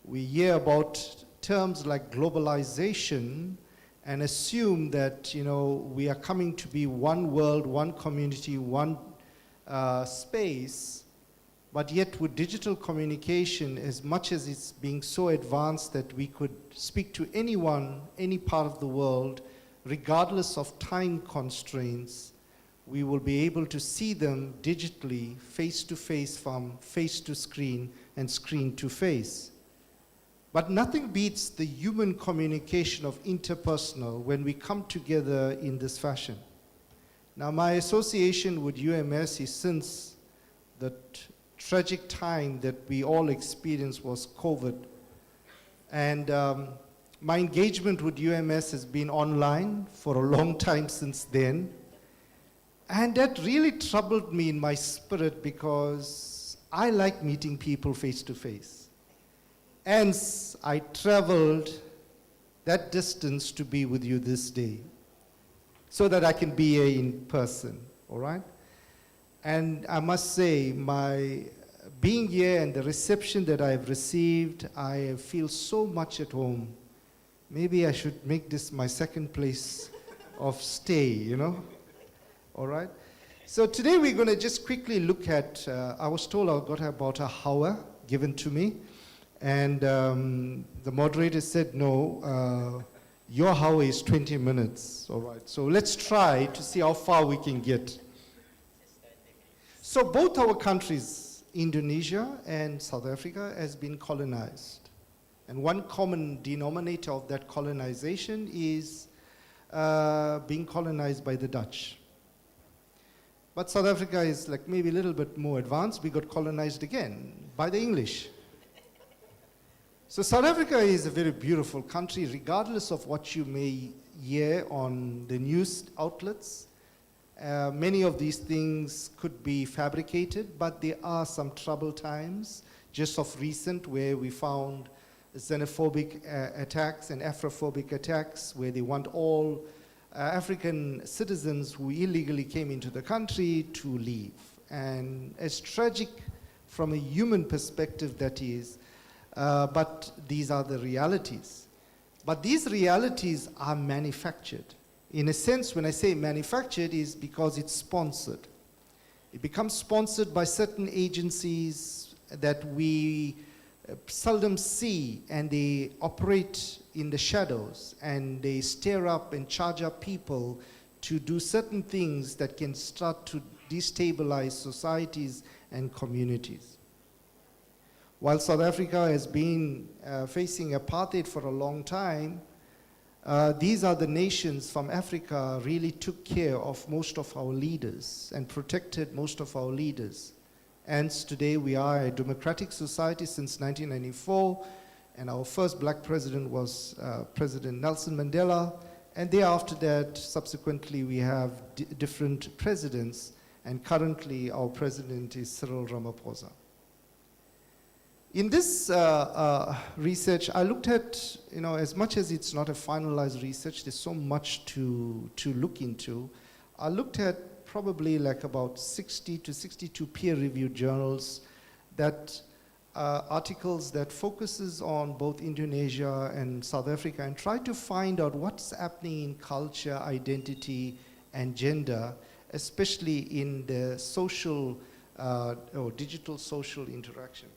We hear about terms like globalization and assume that, you know, we are coming to be one world, one community, one space, but yet with digital communication, as much as it's being so advanced that we could speak to anyone, any part of the world, regardless of time constraints, we will be able to see them digitally, face to face, from face to screen and screen to face. But nothing beats the human communication of interpersonal when we come together in this fashion. Now, my association with UMS is since the tragic time that we all experienced was COVID. And my engagement with UMS has been online for a long time since then. And that really troubled me in my spirit because I like meeting people face to face. Hence, I traveled that distance to be with you this day so that I can be here in person, all right? And I must say, my being here and the reception that I've received, I feel so much at home. Maybe I should make this my second place of stay, you know? All right? So today we're going to just quickly look at, I was told I got about an hour given to me, and the moderator said, no, your hour is 20 minutes, all right? So let's try to see how far we can get. So both our countries, Indonesia and South Africa, has been colonized. And one common denominator of that colonization is being colonized by the Dutch. But South Africa is like maybe a little bit more advanced. We got colonized again by the English. So South Africa is a very beautiful country, regardless of what you may hear on the news outlets. Many of these things could be fabricated, but there are some troubled times, just of recent, where we found xenophobic attacks and Afrophobic attacks, where they want all African citizens who illegally came into the country to leave. And as tragic from a human perspective that is, but these are the realities. But these realities are manufactured. In a sense, when I say manufactured, is because it's sponsored. It becomes sponsored by certain agencies that we seldom see, and they operate in the shadows, and they stir up and charge up people to do certain things that can start to destabilize societies and communities. While South Africa has been facing apartheid for a long time, These are the nations from Africa really took care of most of our leaders and protected most of our leaders. And today we are a democratic society since 1994, and our first black president was President Nelson Mandela, and thereafter that, subsequently, we have different presidents, and currently our president is Cyril Ramaphosa. In this research, I looked at, as much as it's not a finalized research, there's so much to look into. I looked at probably like about 60 to 62 peer-reviewed journals that articles that focuses on both Indonesia and South Africa and try to find out what's happening in culture, identity, and gender, especially in the social or digital social interaction.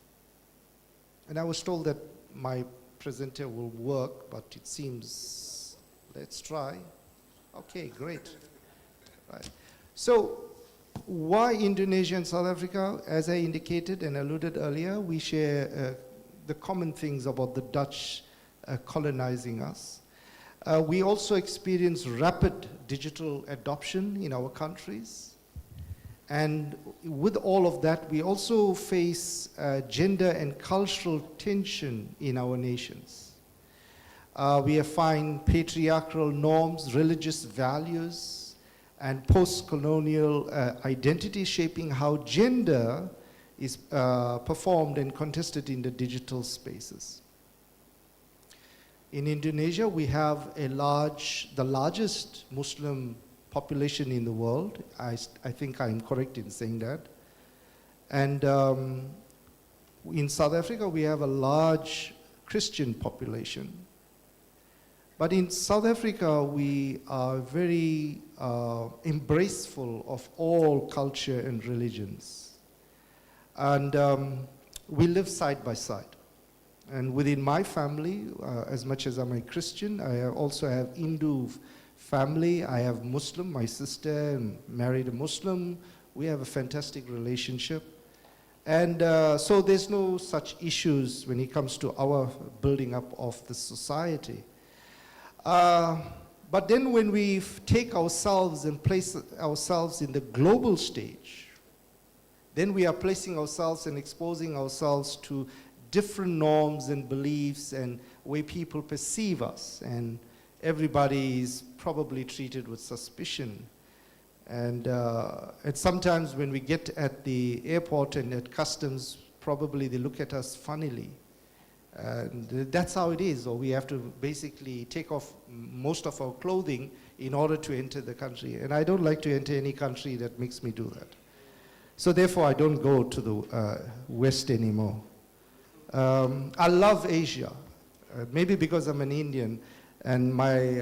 And I was told that my presenter will work, but it seems, let's try. Okay, great. Right. So, why Indonesia and South Africa? As I indicated and alluded earlier, we share the common things about the Dutch colonizing us. We also experience rapid digital adoption in our countries. And with all of that, we also face gender and cultural tension in our nations. We find patriarchal norms, religious values, and post-colonial identity shaping how gender is performed and contested in the digital spaces. In Indonesia, we have the largest Muslim population in the world. I think I'm correct in saying that. And in South Africa, we have a large Christian population. But in South Africa, we are very embraceful of all culture and religions. And we live side by side. And within my family, as much as I'm a Christian, I also have Hindu family. I have Muslim, my sister married a Muslim. We have a fantastic relationship. And so there's no such issues when it comes to our building up of the society. But then when we take ourselves and place ourselves in the global stage, then we are placing ourselves and exposing ourselves to different norms and beliefs and way people perceive us. And everybody is probably treated with suspicion. And sometimes when we get at the airport and at customs, probably they look at us funnily. And that's how it is, or we have to basically take off most of our clothing in order to enter the country. And I don't like to enter any country that makes me do that. So therefore, I don't go to the West anymore. I love Asia, maybe because I'm an Indian, and my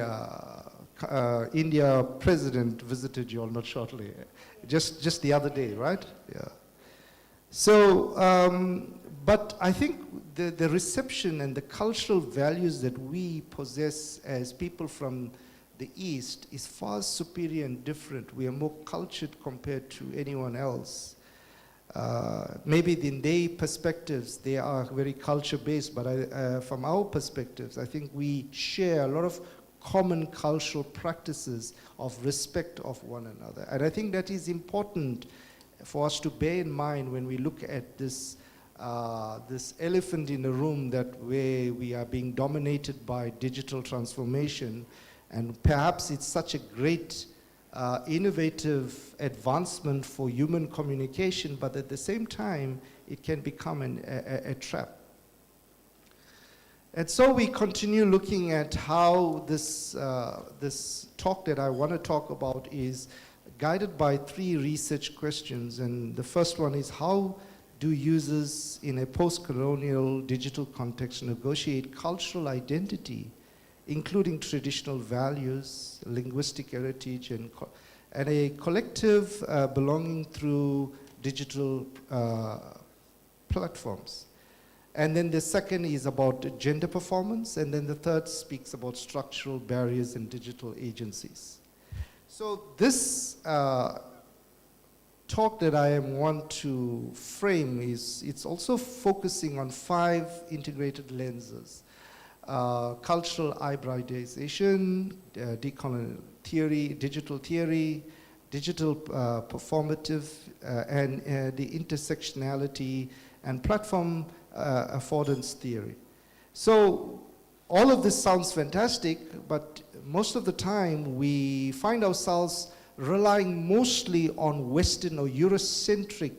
India president visited you all not shortly, just the other day, right? Yeah. So, but I think the reception and the cultural values that we possess as people from the East is far superior and different. We are more cultured compared to anyone else. Maybe in their perspectives, they are very culture-based, but from our perspectives, I think we share a lot of common cultural practices of respect of one another. And I think that is important for us to bear in mind when we look at this this elephant in the room that where we are being dominated by digital transformation, and perhaps it's such a great innovative advancement for human communication, but at the same time it can become a trap. And so we continue looking at how this talk that I want to talk about is guided by 3 research questions. And the first one is, how do users in a post-colonial digital context negotiate cultural identity, including traditional values, linguistic heritage, and a collective belonging through digital platforms? And then the second is about gender performance, and then the third speaks about structural barriers and digital agencies. So this talk that I want to frame it's also focusing on 5 integrated lenses. cultural hybridization, decolonial theory, digital performative, and the intersectionality and platform affordance theory. So all of this sounds fantastic, but most of the time we find ourselves relying mostly on Western or Eurocentric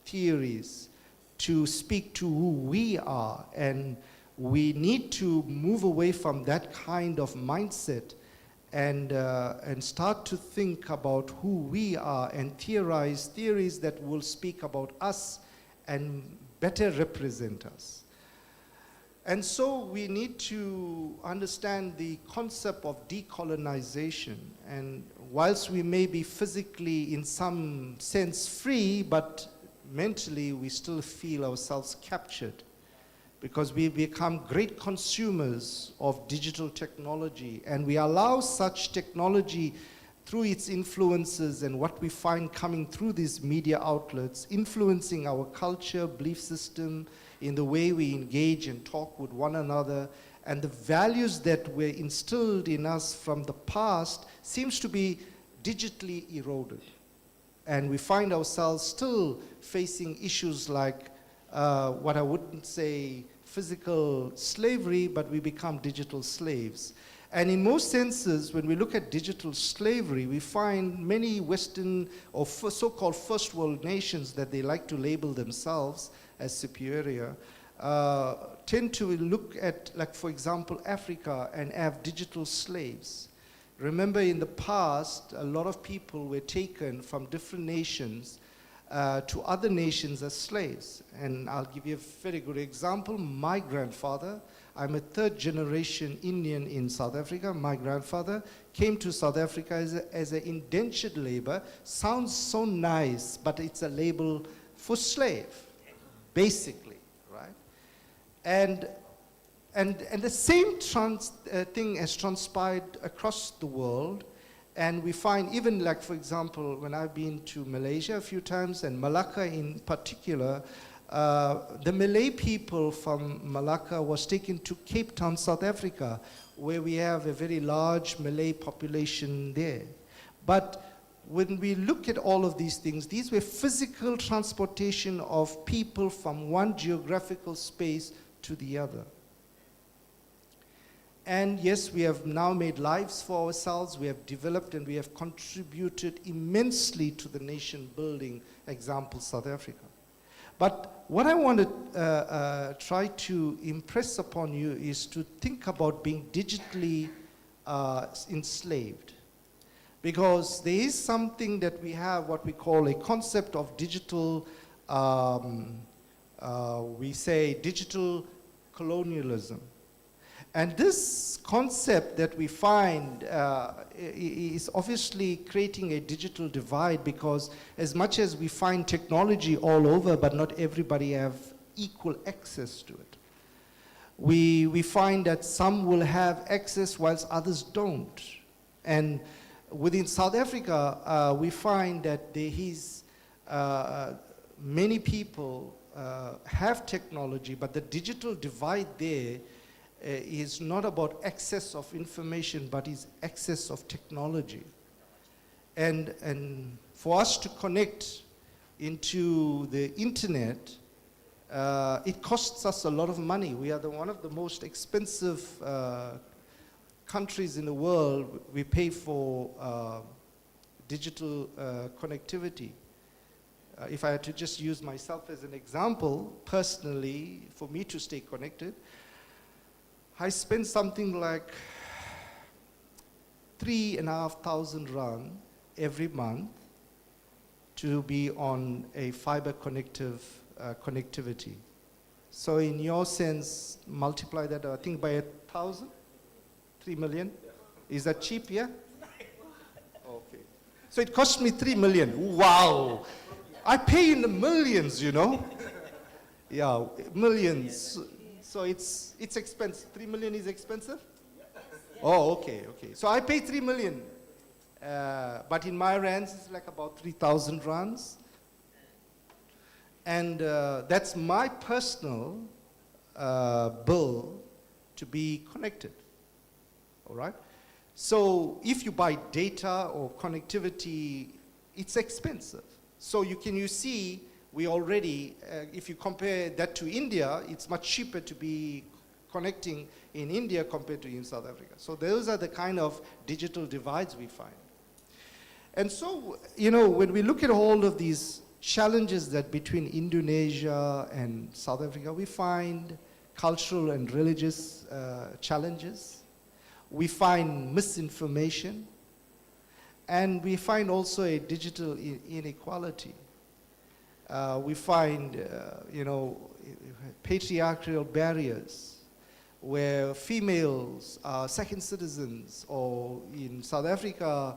theories to speak to who we are, and we need to move away from that kind of mindset and start to think about who we are and theorize theories that will speak about us and better represent us. And so we need to understand the concept of decolonization. And whilst we may be physically in some sense free, but mentally we still feel ourselves captured, because we become great consumers of digital technology, and we allow such technology through its influences and what we find coming through these media outlets, influencing our culture, belief system, in the way we engage and talk with one another, and the values that were instilled in us from the past seems to be digitally eroded. And we find ourselves still facing issues like what I wouldn't say physical slavery, but we become digital slaves. And in most senses, when we look at digital slavery, we find many Western or so-called first world nations that they like to label themselves as superior, tend to look at, like for example, Africa and have digital slaves. Remember, in the past, a lot of people were taken from different nations to other nations as slaves. And I'll give you a very good example. My grandfather, I'm a third generation Indian in South Africa. My grandfather came to South Africa as an indentured labor. Sounds so nice, but it's a label for slave, basically, right? And the same thing has transpired across the world. And we find even, like, for example, when I've been to Malaysia a few times, and Malacca in particular, the Malay people from Malacca was taken to Cape Town, South Africa, where we have a very large Malay population there. But when we look at all of these things, these were physical transportation of people from one geographical space to the other. And yes, we have now made lives for ourselves, we have developed and we have contributed immensely to the nation building, example, South Africa. But what I want to try to impress upon you is to think about being digitally enslaved. Because there is something that we have, what we call a concept of digital, we say digital colonialism. And this concept that we find is obviously creating a digital divide, because as much as we find technology all over, but not everybody have equal access to it. We find that some will have access whilst others don't. And within South Africa, we find that there is many people have technology, but the digital divide there is not about access of information, but is access of technology. And for us to connect into the internet, it costs us a lot of money. We are one of the most expensive countries in the world. We pay for digital connectivity. If I had to just use myself as an example, personally, for me to stay connected, I spend something like 3,500 rand every month to be on a fiber connectivity. So in your sense, multiply that, I think, by 1,000, 3 million. Is that cheap, yeah? Okay. So it cost me 3 million. Wow. I pay in the millions, you know. Yeah, millions. So it's expensive. 3 million is expensive? Oh, okay. So I pay 3 million. But in my rands, it's like about 3,000 rands. And that's my personal bill to be connected. All right? So if you buy data or connectivity, it's expensive. So you see, we already, if you compare that to India, it's much cheaper to be connecting in India compared to in South Africa. So those are the kind of digital divides we find. And so, when we look at all of these challenges that between Indonesia and South Africa, we find cultural and religious challenges. We find misinformation. And we find also a digital inequality. We find, patriarchal barriers where females are second citizens, or in South Africa,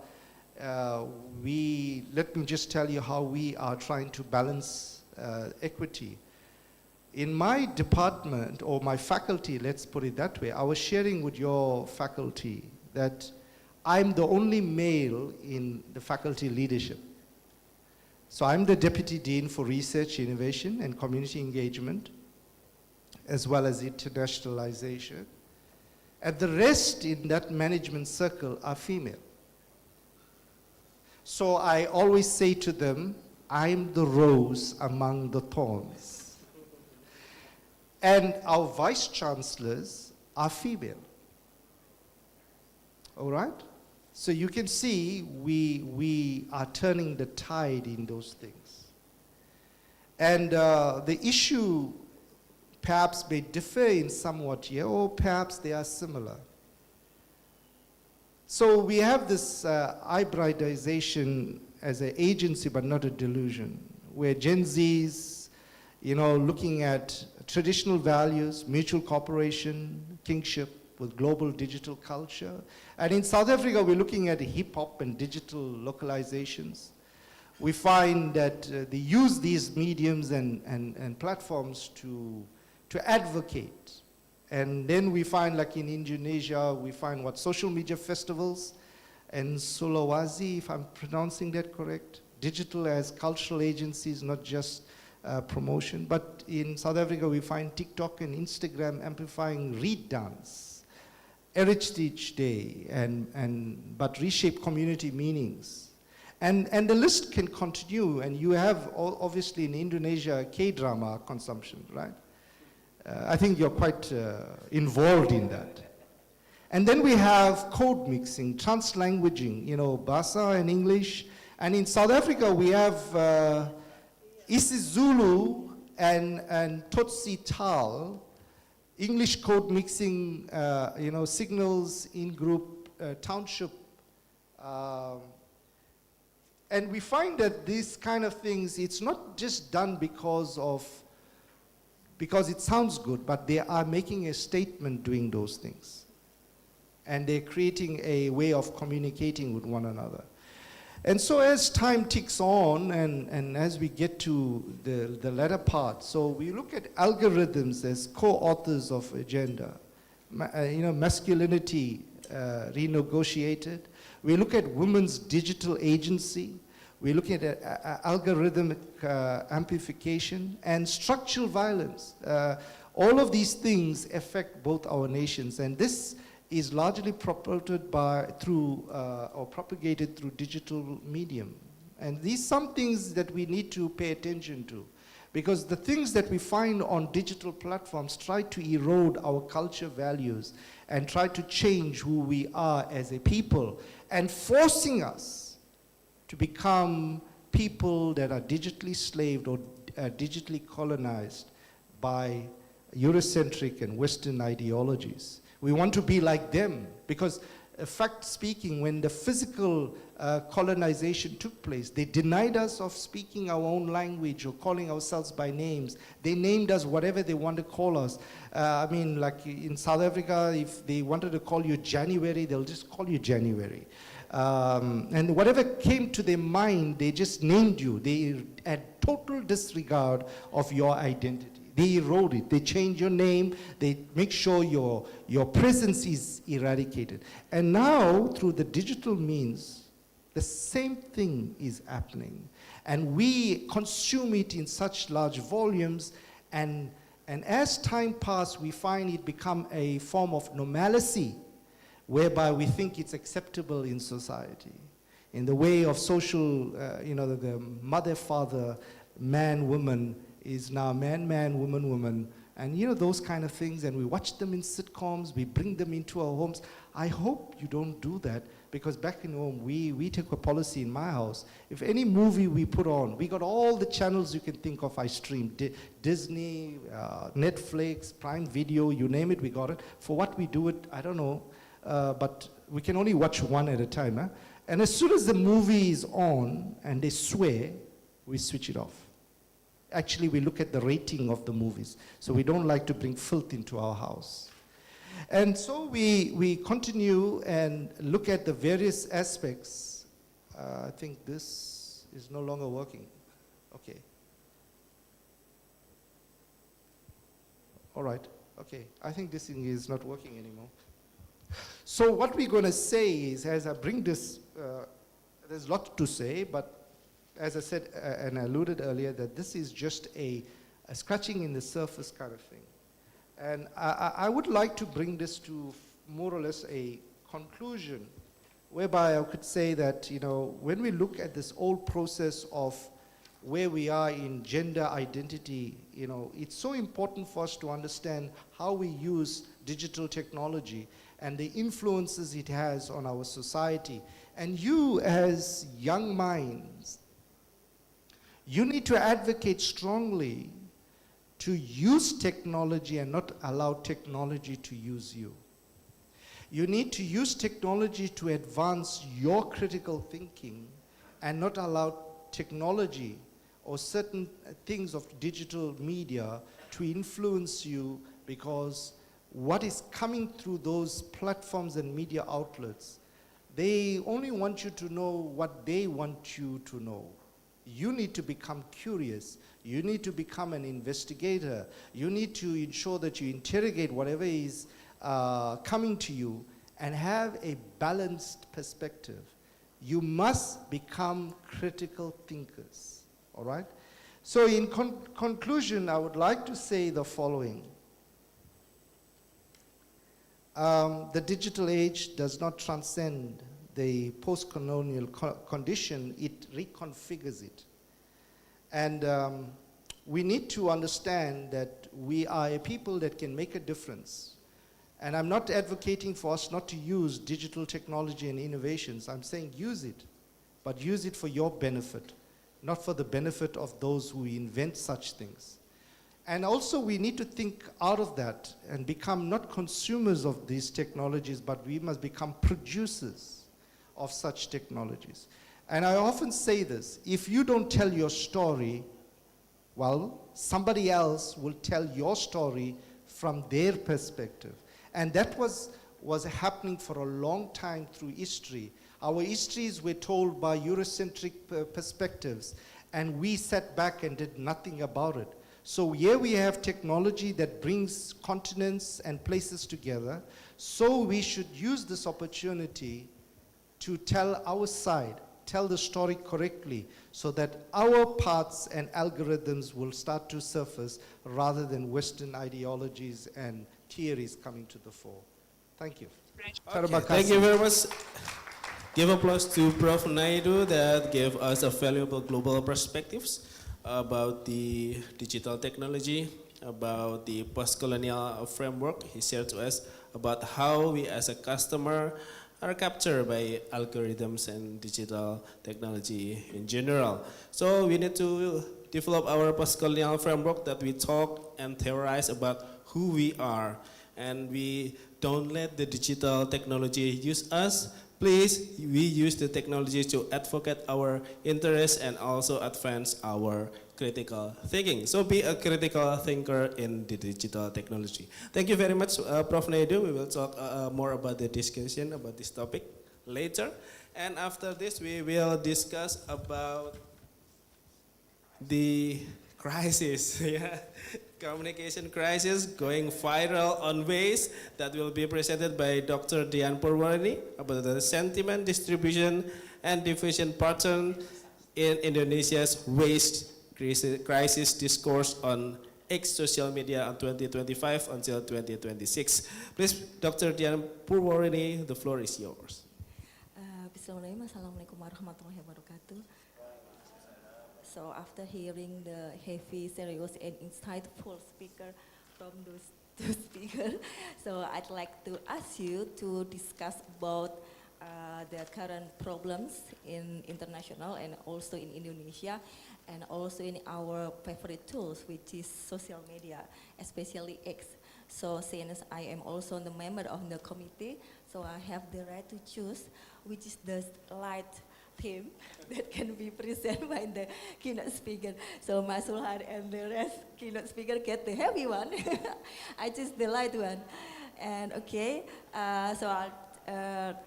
let me just tell you how we are trying to balance equity. In my department, or my faculty, let's put it that way, I was sharing with your faculty that I'm the only male in the faculty leadership. So I'm the Deputy Dean for Research, Innovation, and Community Engagement, as well as internationalization. And the rest in that management circle are female. So I always say to them, I'm the rose among the thorns. And our vice chancellors are female. All right? So you can see we are turning the tide in those things. And the issue perhaps may differ in somewhat here, or perhaps they are similar. So we have this hybridization as an agency, but not a delusion, where Gen Zs, looking at traditional values, mutual cooperation, kingship with global digital culture. And in South Africa, we're looking at hip-hop and digital localizations. We find that they use these mediums and platforms to advocate. And then we find, like in Indonesia, we find social media festivals, and Sulawesi, if I'm pronouncing that correct, digital as cultural agencies, not just promotion. But in South Africa, we find TikTok and Instagram amplifying reed dance, Heritage Day, but reshape community meanings. And the list can continue, and you have, obviously in Indonesia, K-drama consumption, right? I think you're quite involved in that. And then we have code mixing, translanguaging, Bahasa and English. And in South Africa, we have isiZulu and Tutsi Tal, English code mixing, signals in group, township. And we find that these kind of things, it's not just done because it sounds good, but they are making a statement doing those things. And they're creating a way of communicating with one another. And so as time ticks on, and as we get to the latter part, so we look at algorithms as co-authors of agenda. Masculinity renegotiated. We look at women's digital agency. We're looking at algorithmic amplification and structural violence. All of these things affect both our nations, and this is largely propagated through digital medium. And these are some things that we need to pay attention to, because the things that we find on digital platforms try to erode our culture values and try to change who we are as a people, and forcing us to become people that are digitally slaved or digitally colonized by Eurocentric and Western ideologies. We want to be like them, because fact speaking, when the physical colonization took place, they denied us of speaking our own language or calling ourselves by names. They named us whatever they want to call us. Like in South Africa, if they wanted to call you January, they'll just call you January. And whatever came to their mind, they just named you. They had total disregard of your identity. They erode it. They change your name. They make sure your presence is eradicated. And now, through the digital means, the same thing is happening. And we consume it in such large volumes, and And as time passes, we find it become a form of normalcy, whereby we think it's acceptable in society. In the way of social, the mother, father, man, woman is now man, man, woman, woman. And those kind of things, and we watch them in sitcoms, we bring them into our homes. I hope you don't do that, because back in home, we took a policy in my house. If any movie we put on, we got all the channels you can think of, I stream. Disney, Netflix, Prime Video, you name it, we got it. For what we do it, I don't know, but we can only watch one at a time. Huh? And as soon as the movie is on and they swear, we switch it off. Actually, we look at the rating of the movies. So we don't like to bring filth into our house. And so we continue and look at the various aspects. I think this is no longer working. Okay. All right. Okay. I think this thing is not working anymore. So what we're going to say is, as I bring this, there's a lot to say, but as I said and I alluded earlier, that this is just a scratching in the surface kind of thing. And I would like to bring this to more or less a conclusion, whereby I could say that, when we look at this whole process of where we are in gender identity, it's so important for us to understand how we use digital technology and the influences it has on our society. And you, as young minds, you need to advocate strongly to use technology and not allow technology to use you. You need to use technology to advance your critical thinking and not allow technology or certain things of digital media to influence you, because what is coming through those platforms and media outlets, they only want you to know what they want you to know. You need to become curious. You need to become an investigator. You need to ensure that you interrogate whatever is coming to you and have a balanced perspective. You must become critical thinkers, all right? So in conclusion, I would like to say the following. The digital age does not transcend the post-colonial condition, it reconfigures it. And we need to understand that we are a people that can make a difference. And I'm not advocating for us not to use digital technology and innovations. I'm saying use it, but use it for your benefit, not for the benefit of those who invent such things. And also we need to think out of that and become not consumers of these technologies, but we must become producers of such technologies. And I often say this, if you don't tell your story, well, somebody else will tell your story from their perspective. And that was happening for a long time through history. Our histories were told by Eurocentric perspectives, and we sat back and did nothing about it. So here we have technology that brings continents and places together. So we should use this opportunity to tell our side, tell the story correctly, so that our paths and algorithms will start to surface rather than Western ideologies and theories coming to the fore. Thank you. Okay, thank you very much. Give applause to Prof. Naidu that gave us a valuable global perspectives about the digital technology, about the post-colonial framework. He shared to us about how we as a customer are captured by algorithms and digital technology in general. So we need to develop our post-colonial framework that we talk and theorize about who we are, and we don't let the digital technology use us. Please, we use the technology to advocate our interests and also advance our critical thinking. So be a critical thinker in the digital technology. Thank you very much, Prof. Naidu. We will talk more about the discussion about this topic later. And after this, we will discuss about the crisis, yeah. Communication crisis going viral on ways that will be presented by Dr. Dian Purwani about the sentiment distribution and diffusion pattern in Indonesia's waste crisis discourse on X social media on 2025 until 2026. Please, Dr. Dian Purwarini, the floor is yours. Bismillahirrahmanirrahim. Assalamualaikum warahmatullahi wabarakatuh. So after hearing the heavy, serious, and insightful speaker from those two speakers, so I'd like to ask you to discuss about the current problems in international and also in Indonesia, and also in our favorite tools, which is social media, especially X. So since I am also the member of the committee, so I have the right to choose which is the light theme that can be presented by the keynote speaker. So Mas Sulhan and the rest keynote speaker get the heavy one. I choose the light one. And okay, so I'll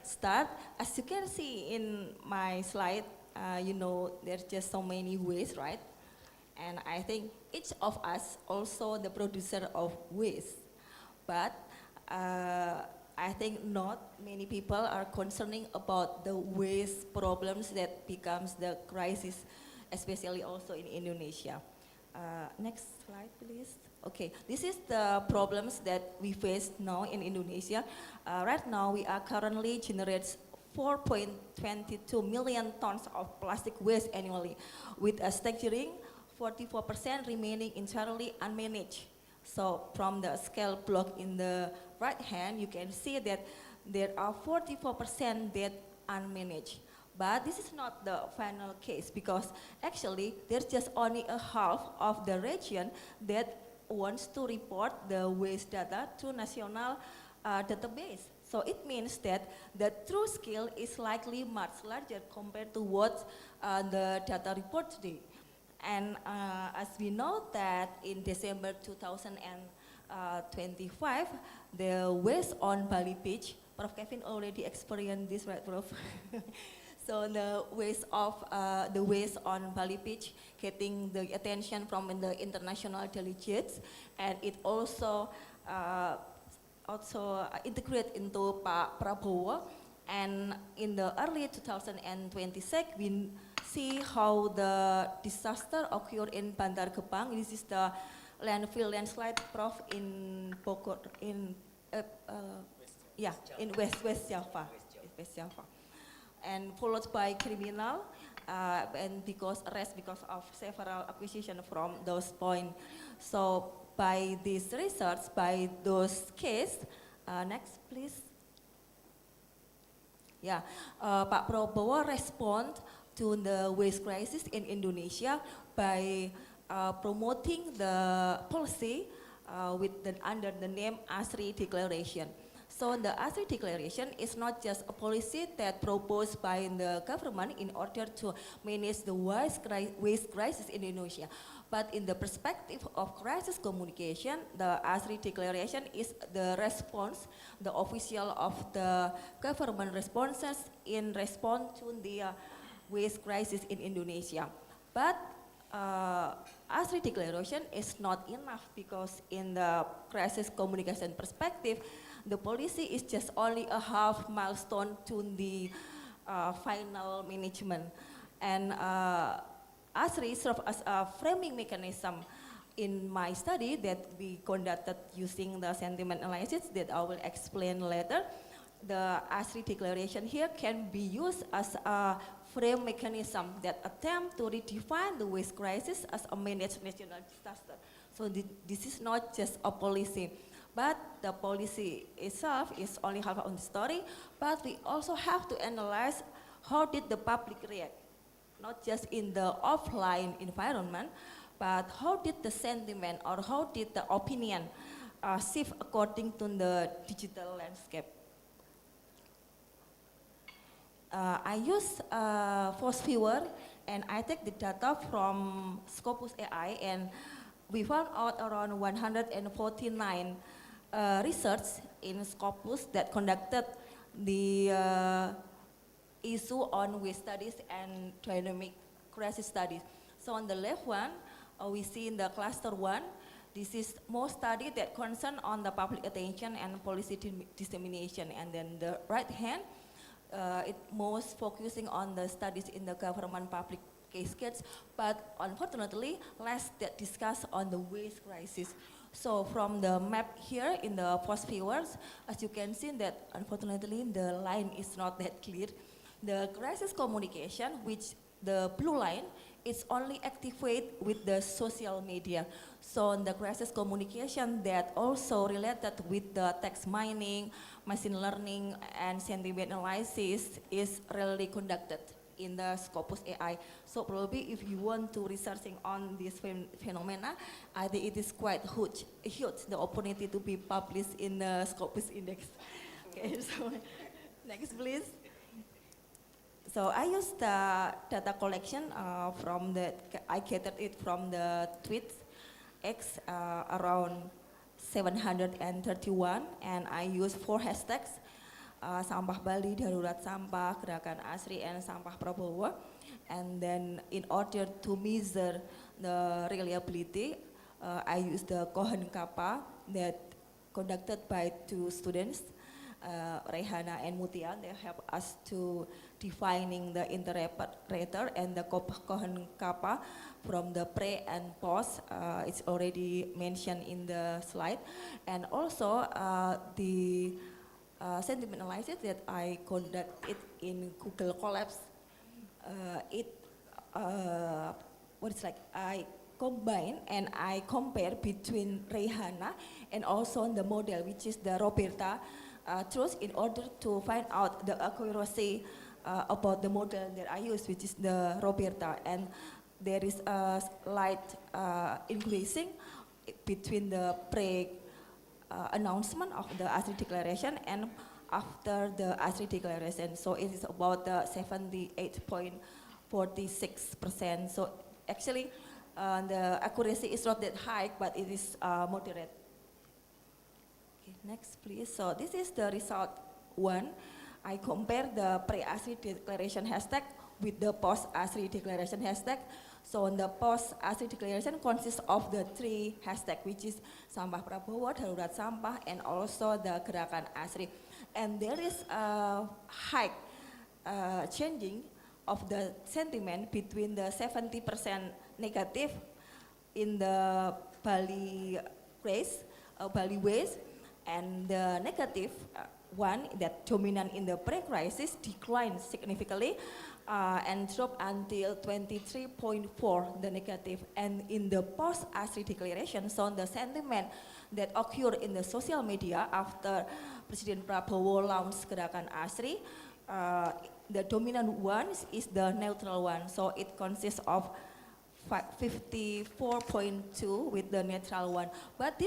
start. As you can see in my slide, you know, there's just so many ways, right? And I think each of us also the producer of waste. But I think not many people are concerning about the waste problems that becomes the crisis, especially also in Indonesia. Next slide, please. Okay, this is the problems that we face now in Indonesia. Right now, we are currently generates 4.22 million tons of plastic waste annually, with a staggering 44% remaining entirely unmanaged. So from the scale block in the right hand, you can see that there are 44% that unmanaged. But this is not the final case, because actually there's just only a half of the region that wants to report the waste data to national database. So it means that the true scale is likely much larger compared to what the data report today. And as we know that in December 2025, the waste on Bali Beach, Prof. Kevin already experienced this, right, Prof? So the waste on Bali Beach getting the attention from the international delegates, and it also integrate into Pak Prabowo. And in the early 2026, we see how the disaster occurred in Bandar Gebang. This is the landfill landslide, Prof, in Bogor, in West Java. And followed by criminal, and because of several acquisition from those points. So by this research, by those case, next please. Yeah, Pak Prabowo respond to the waste crisis in Indonesia by promoting the policy under the name ASRI Declaration. So the ASRI Declaration is not just a policy that proposed by the government in order to manage the waste crisis in Indonesia, but in the perspective of crisis communication, the ASRI Declaration is the response, the official of the government responses in response to the waste crisis in Indonesia. But ASRI Declaration is not enough, because in the crisis communication perspective, the policy is just only a half milestone to the final management. And ASRI serves as a framing mechanism in my study that we conducted using the sentiment analysis that I will explain later. The ASRI Declaration here can be used as a frame mechanism that attempt to redefine the waste crisis as a managed national disaster. So this is not just a policy, but the policy itself is only half of the story, but we also have to analyze how did the public react, not just in the offline environment, but how did the sentiment or how did the opinion shift according to the digital landscape. I use Force Viewer, and I take the data from Scopus AI, and we found out around 149 research in Scopus that conducted the issue on waste studies and dynamic crisis studies. So on the left one, we see in the cluster one, this is more study that concern on the public attention and policy dissemination, and then the right hand, it most focusing on the studies in the government public cascades, but unfortunately, less that discussed on the waste crisis. So from the map here in the post viewers, as you can see that unfortunately the line is not that clear. The crisis communication, which the blue line, is only activate with the social media. So the crisis communication that also related with the text mining, machine learning, and sentiment analysis is really conducted in the Scopus AI. So probably if you want to researching on this phenomena, I think it is quite huge the opportunity to be published in the Scopus Index. Okay, so next please. So I used the data collection I gathered it from the tweets X around 731, and I used 4 hashtags, Sampah Bali, Darurat Sampah, Gerakan Asri, and Sampah Prabowo. And then in order to measure the reliability, I used the Cohen Kappa that conducted by 2 students, Rehana and Mutia. They help us to defining the interpreter and the Cohen Kappa from the pre and post. It's already mentioned in the slide. And also the sentiment analysis that I conducted in Google Colabs, I combine and I compare between Rehana and also the model, which is the Roberta truth, in order to find out the accuracy about the model that I use, which is the Roberta. And there is a slight increasing between the announcement of the ASRI declaration and after the ASRI declaration. So it is about 78.46%. So actually the accuracy is not that high, but it is moderate. Okay, next please. So this is the result 1. I compare the pre-ASRI declaration hashtag with the post-ASRI declaration hashtag. So the post-ASRI declaration consists of the 3 hashtags, which is Sampah Prabowo, Darurat Sampah, and also the Gerakan ASRI. And there is a high changing of the sentiment between the 70% negative in the Bali waste, and the negative one that dominant in the pre-crisis declined significantly and dropped until 23.4 the negative. And in the post-ASRI declaration, so the sentiment that occurred in the social media after President Prabowo launched Gerakan ASRI, the dominant one is the neutral one. So it consists of 54.2 with the neutral one. But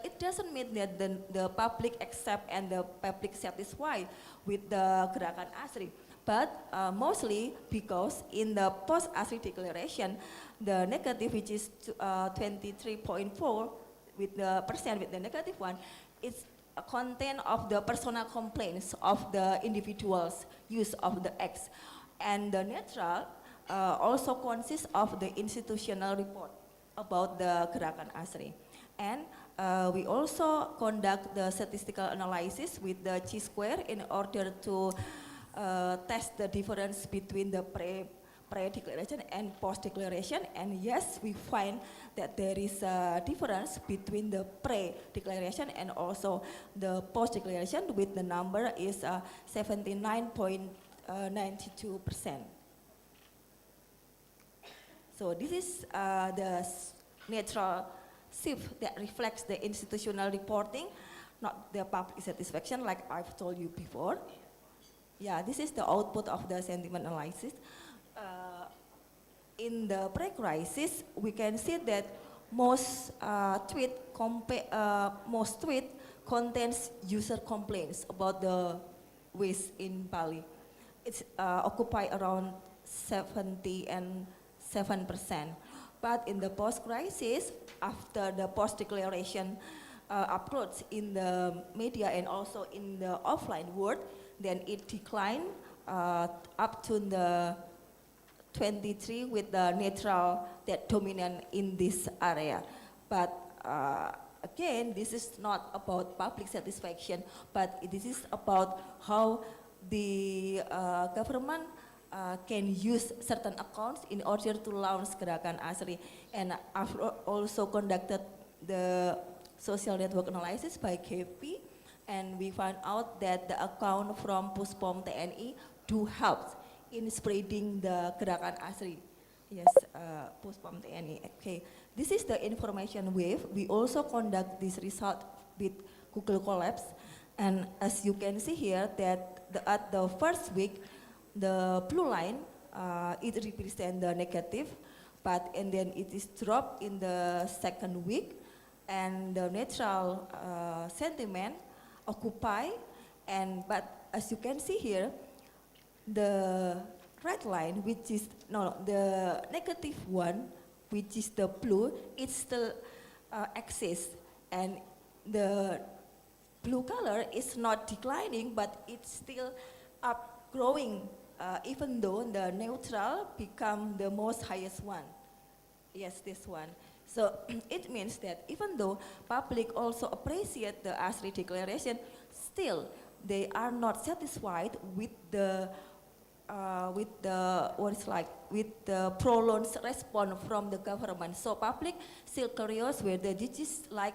it doesn't mean that the public accept and the public satisfied with the Gerakan ASRI. But mostly because in the post-ASRI declaration, the negative, which is 23.4 with the percent with the negative one, it's a content of the personal complaints of the individuals' use of the X. And the neutral also consists of the institutional report about the Gerakan ASRI. And we also conduct the statistical analysis with the chi-square in order to test the difference between the pre-declaration and post-declaration. And yes, we find that there is a difference between the pre-declaration and also the post-declaration, with the number is 79.92%. So this is the neutral shift that reflects the institutional reporting, not the public satisfaction, like I've told you before. Yeah, this is the output of the sentiment analysis. In the pre-crisis, we can see that most tweet contains user complaints about the waste in Bali. It's occupy around 77%. But in the post-crisis, after the post-declaration uploads in the media and also in the offline world, then it declined up to the 23 with the neutral that dominant in this area. But again, this is not about public satisfaction, but this is about how the government can use certain accounts in order to launch Gerakan Asri. And I've also conducted the social network analysis by KP, and we find out that the account from Puspom TNI do help in spreading the Gerakan Asri. Yes, Puspom TNI. Okay, this is the information wave. We also conduct this result with Google Collabs, and as you can see here, that at the first week, the blue line it represents the negative, and then it is dropped in the second week, and the neutral sentiment occupy, but as you can see here, the red line, which is the negative one, which is the blue, it still exists, and the blue color is not declining, but it's still up growing, even though the neutral become the most highest one. Yes, this one. So it means that even though public also appreciate the ASRI declaration, still they are not satisfied with the prolonged response from the government. So public still curious whether this is like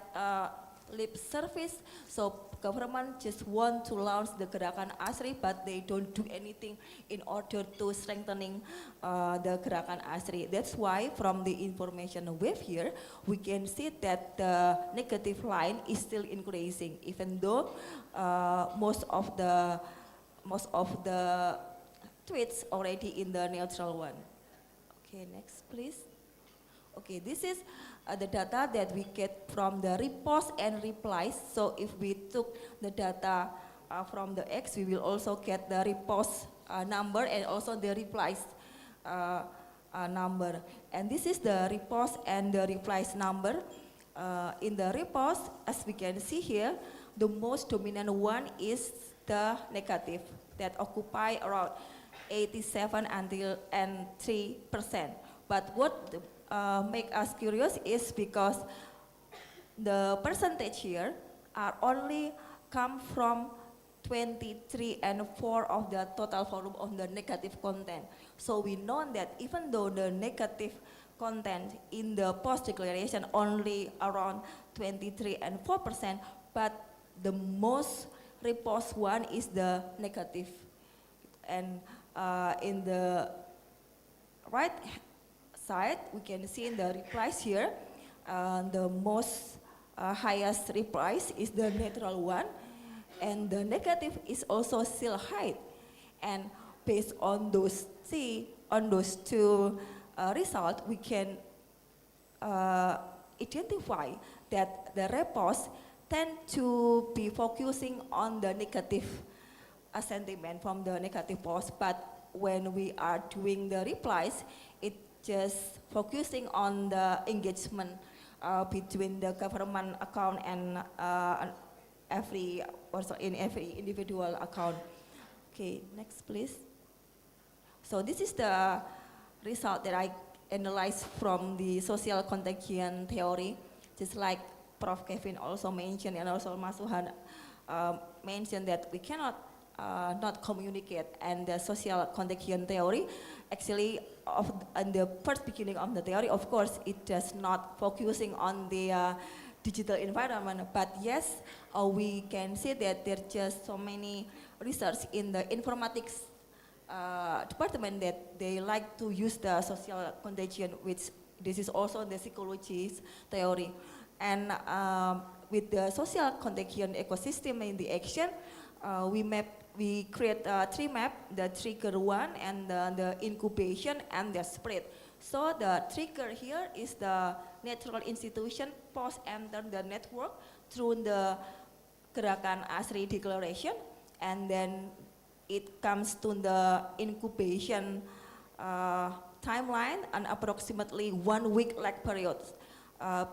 lip service. So government just want to launch the Gerakan Asri, but they don't do anything in order to strengthening the Gerakan Asri. That's why from the information wave here, we can see that the negative line is still increasing, even though most of the tweets already in the neutral one. Okay, next please. Okay, this is the data that we get from the repost and replies. So if we took the data from the X, we will also get the repost number and also the replies number. And this is the repost and the replies number. In the repost, as we can see here, the most dominant one is the negative that occupy around 87 and 3%. But what make us curious is because the percentage here are only come from 23 and 4 of the total volume of the negative content. So we know that even though the negative content in the post declaration only around 23 and 4%, but the most repost one is the negative. And in the right side, we can see in the replies here, the most highest replies is the neutral one, and the negative is also still high. And based on those two results, we can identify that the reposts tend to be focusing on the negative sentiment from the negative post, but when we are doing the replies, it just focusing on the engagement between the government account and in every individual account. Okay, next please. So this is the result that I analyzed from the social contagion theory, just like Prof. Kevin also mentioned, and also Mas Suhan mentioned that we cannot not communicate, and the social contagion theory actually in the first beginning of the theory, of course, it does not focusing on the digital environment, but yes, we can see that there are just so many research in the informatics department that they like to use the social contagion, which this is also the psychology theory. And with the social contagion ecosystem in the action, we create three maps, the trigger one, and the incubation and the spread. So the trigger here is the natural institution post enter the network through the Gerakan Asri declaration, and then it comes to the incubation timeline and approximately 1 week lag period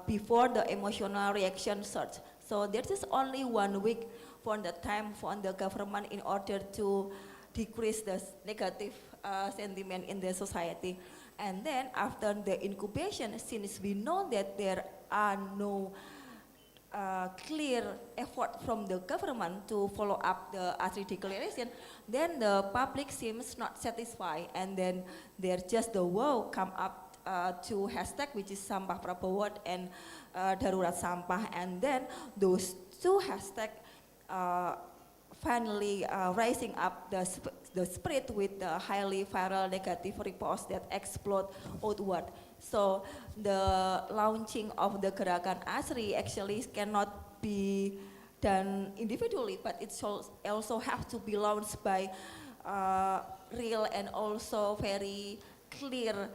before the emotional reaction surge. So there is only 1 week for the time for the government in order to decrease the negative sentiment in the society. And then after the incubation, since we know that there are no clear effort from the government to follow up the ASRI declaration, then the public seems not satisfied, and then there's just the wow come up to hashtag, which is Sampah Prabowo and Darurat Sampah, and then those two hashtags finally rising up the spirit with the highly viral negative reposts that explode outward. So the launching of the Gerakan ASRI actually cannot be done individually, but it also have to be launched by real and also very clear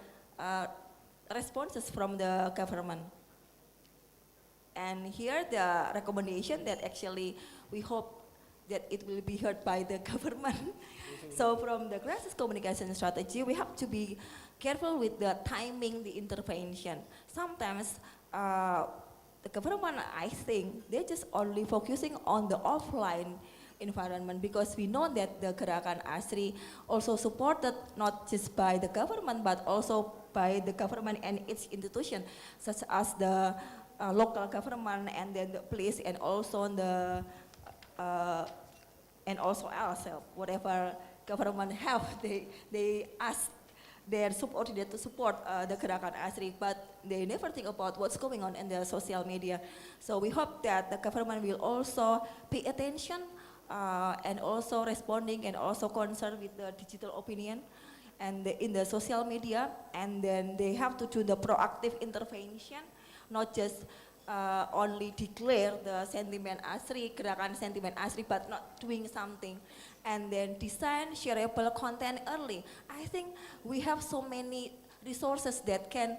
responses from the government. And here the recommendation that actually we hope that it will be heard by the government. So from the crisis communication strategy, we have to be careful with the timing, the intervention. Sometimes the government, I think, they're just only focusing on the offline environment, because we know that the Gerakan ASRI also supported not just by the government but also by the government and its institution, such as the local government and then the police and also the and also ourselves, whatever government have, they ask their subordinate to support the Gerakan ASRI, but they never think about what's going on in the social media. So we hope that the government will also pay attention and also responding and also concerned with the digital opinion and in the social media, and then they have to do the proactive intervention, not just only declare the sentiment ASRI, Gerakan sentiment ASRI, but not doing something. And then design shareable content early. I think we have so many resources that can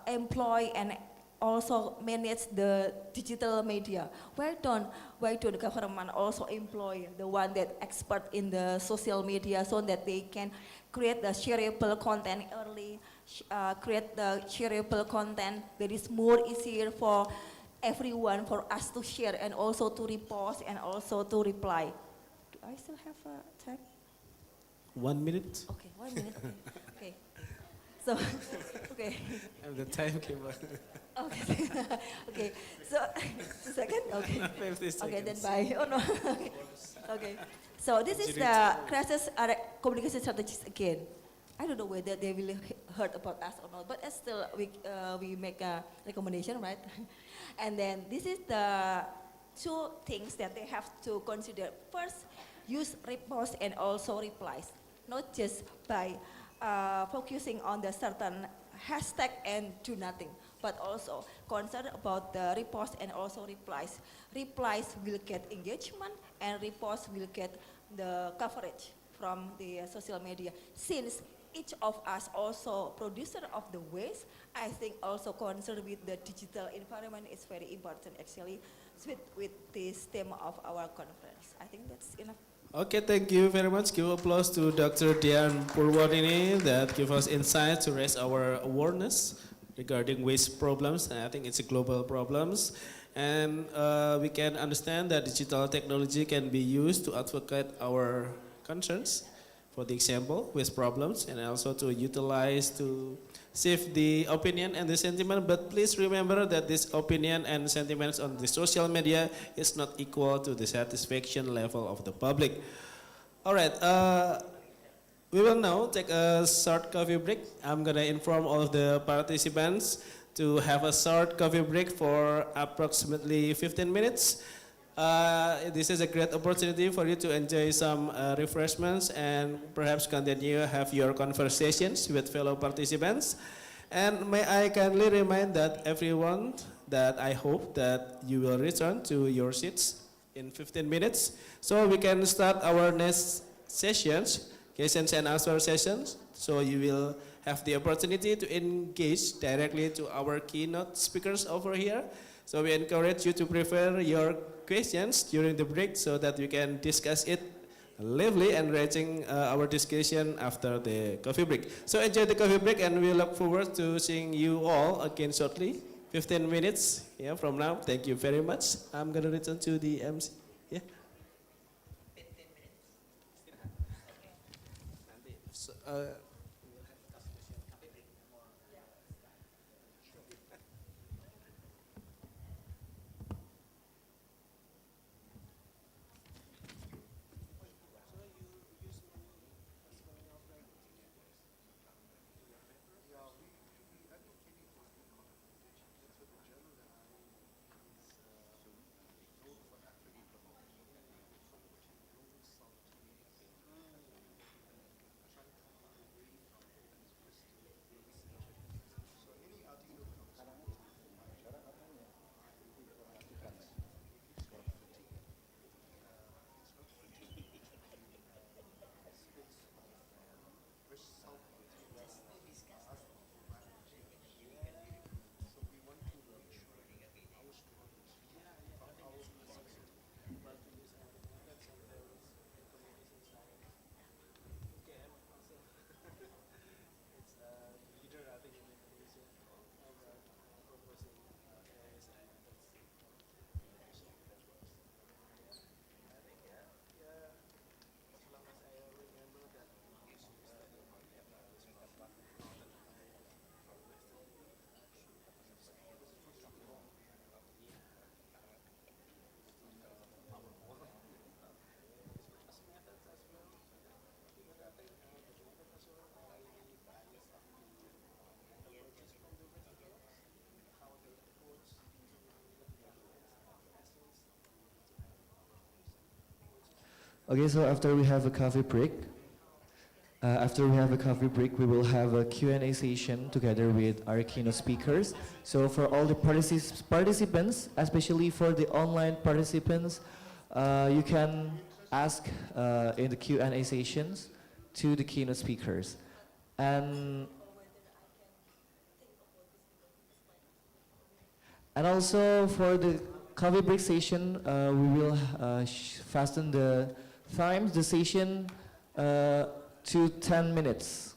employ and also manage the digital media. Why don't the government also employ the one that expert in the social media so that they can create the shareable content early, create the shareable content that is more easier for everyone, for us to share and also to repost and also to reply. Do I still have time? 1 minute. Okay, 1 minute. Okay. So, okay. And the timekeeper. Okay. Okay. So, 2 seconds. Okay. 50 seconds. Okay, then bye. Oh no. Okay. Okay. So this is the crisis communication strategies again. I don't know whether they will heard about us or not, but still we make a recommendation, right? And then this is the 2 things that they have to consider. First, use repost and also replies, not just by focusing on the certain hashtag and do nothing, but also concern about the repost and also replies. Replies will get engagement and repost will get the coverage from the social media. Since each of us also producer of the waste, I think also concern with the digital environment is very important actually with this theme of our conference. I think that's enough. Okay, thank you very much. Give applause to Dr. Dian Purwadini that give us insight to raise our awareness regarding waste problems. And I think it's a global problems. And we can understand that digital technology can be used to advocate our concerns. For the example, waste problems, and also to utilize to save the opinion and the sentiment. But please remember that this opinion and sentiments on the social media is not equal to the satisfaction level of the public. All right, we will now take a short coffee break. I'm gonna inform all of the participants to have a short coffee break for approximately 15 minutes. This is a great opportunity for you to enjoy some refreshments and perhaps continue have your conversations with fellow participants. And may I kindly remind that everyone that I hope that you will return to your seats in 15 minutes so we can start our next sessions, questions and answer sessions. So you will have the opportunity to engage directly to our keynote speakers over here. So we encourage you to prepare your questions during the break so that we can discuss it lively and enriching our discussion after the coffee break. So enjoy the coffee break and we look forward to seeing you all again shortly. 15 minutes from now. Thank you very much. I'm going to return to the MC. Yeah. 15 minutes. So, Okay, so after we have a coffee break, we will have a Q&A session together with our keynote speakers. So for all the participants, especially for the online participants, you can ask in the Q&A sessions to the keynote speakers. And also for the coffee break session, we will fasten the times, the session to 10 minutes.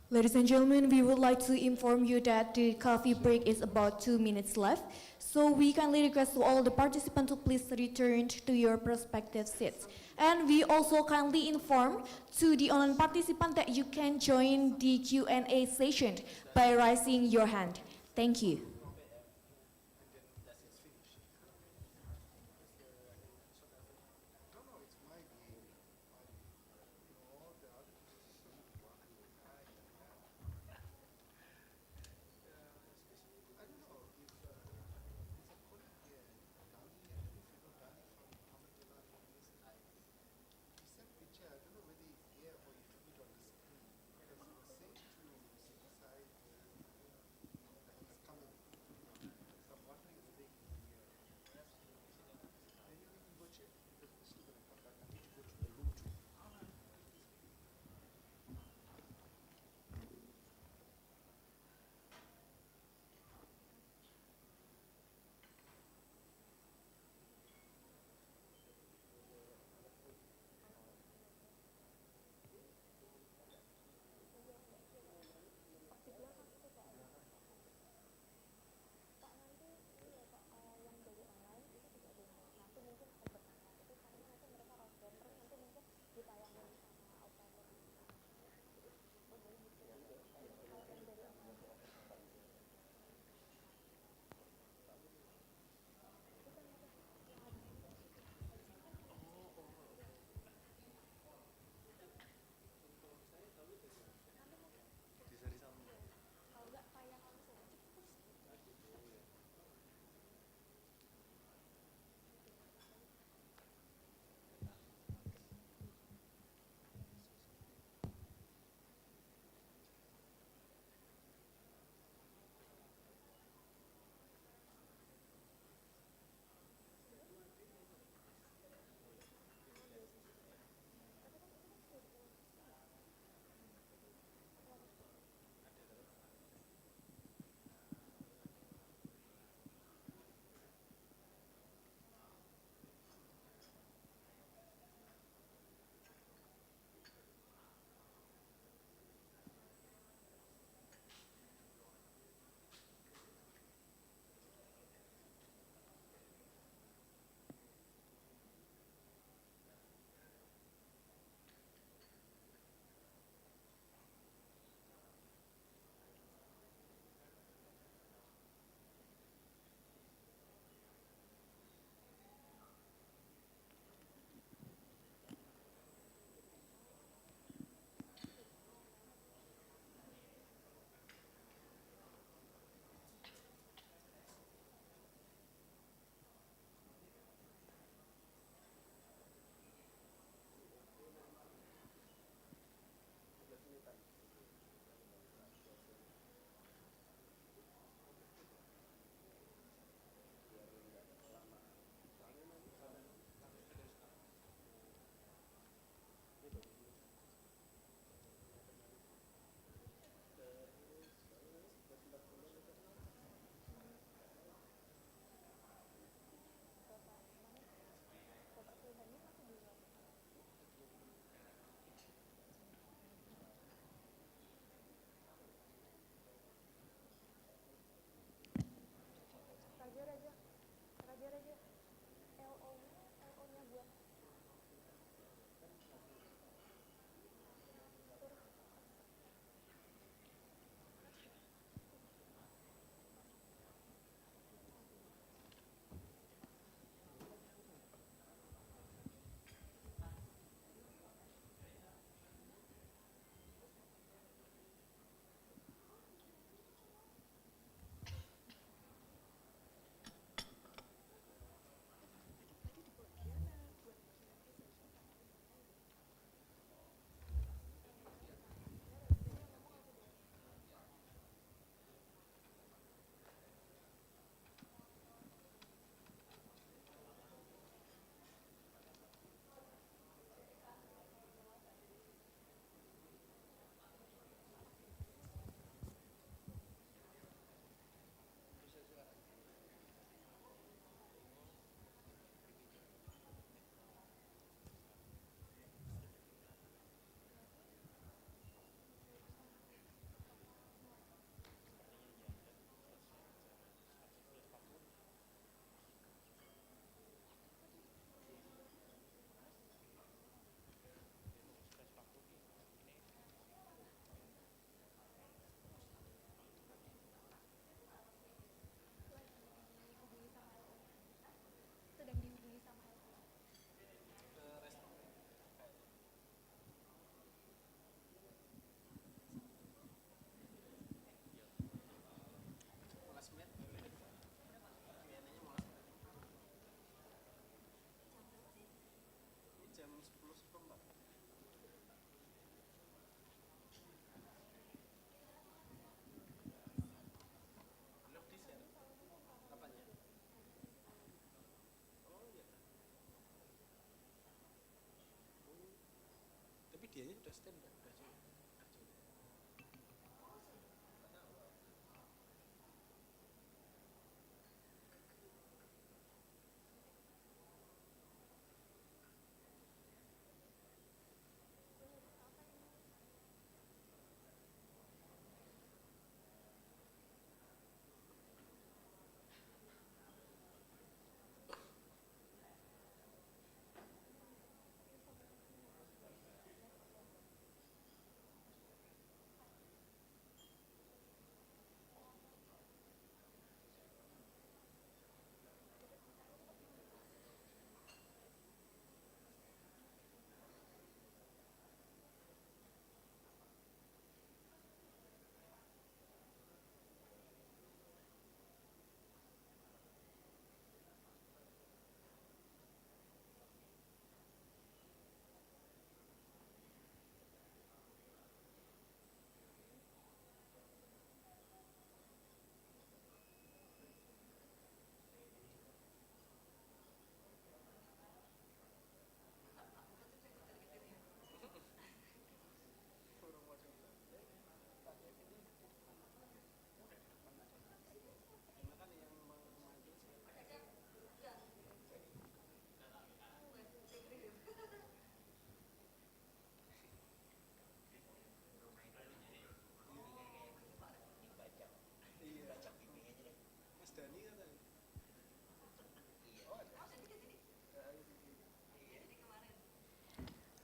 Ladies and gentlemen, we would like to inform you that the coffee break is about 2 minutes left. So we kindly request to all the participants to please return to your prospective seats. And we also kindly inform to the online participant that you can join the Q&A session by raising your hand. Thank you.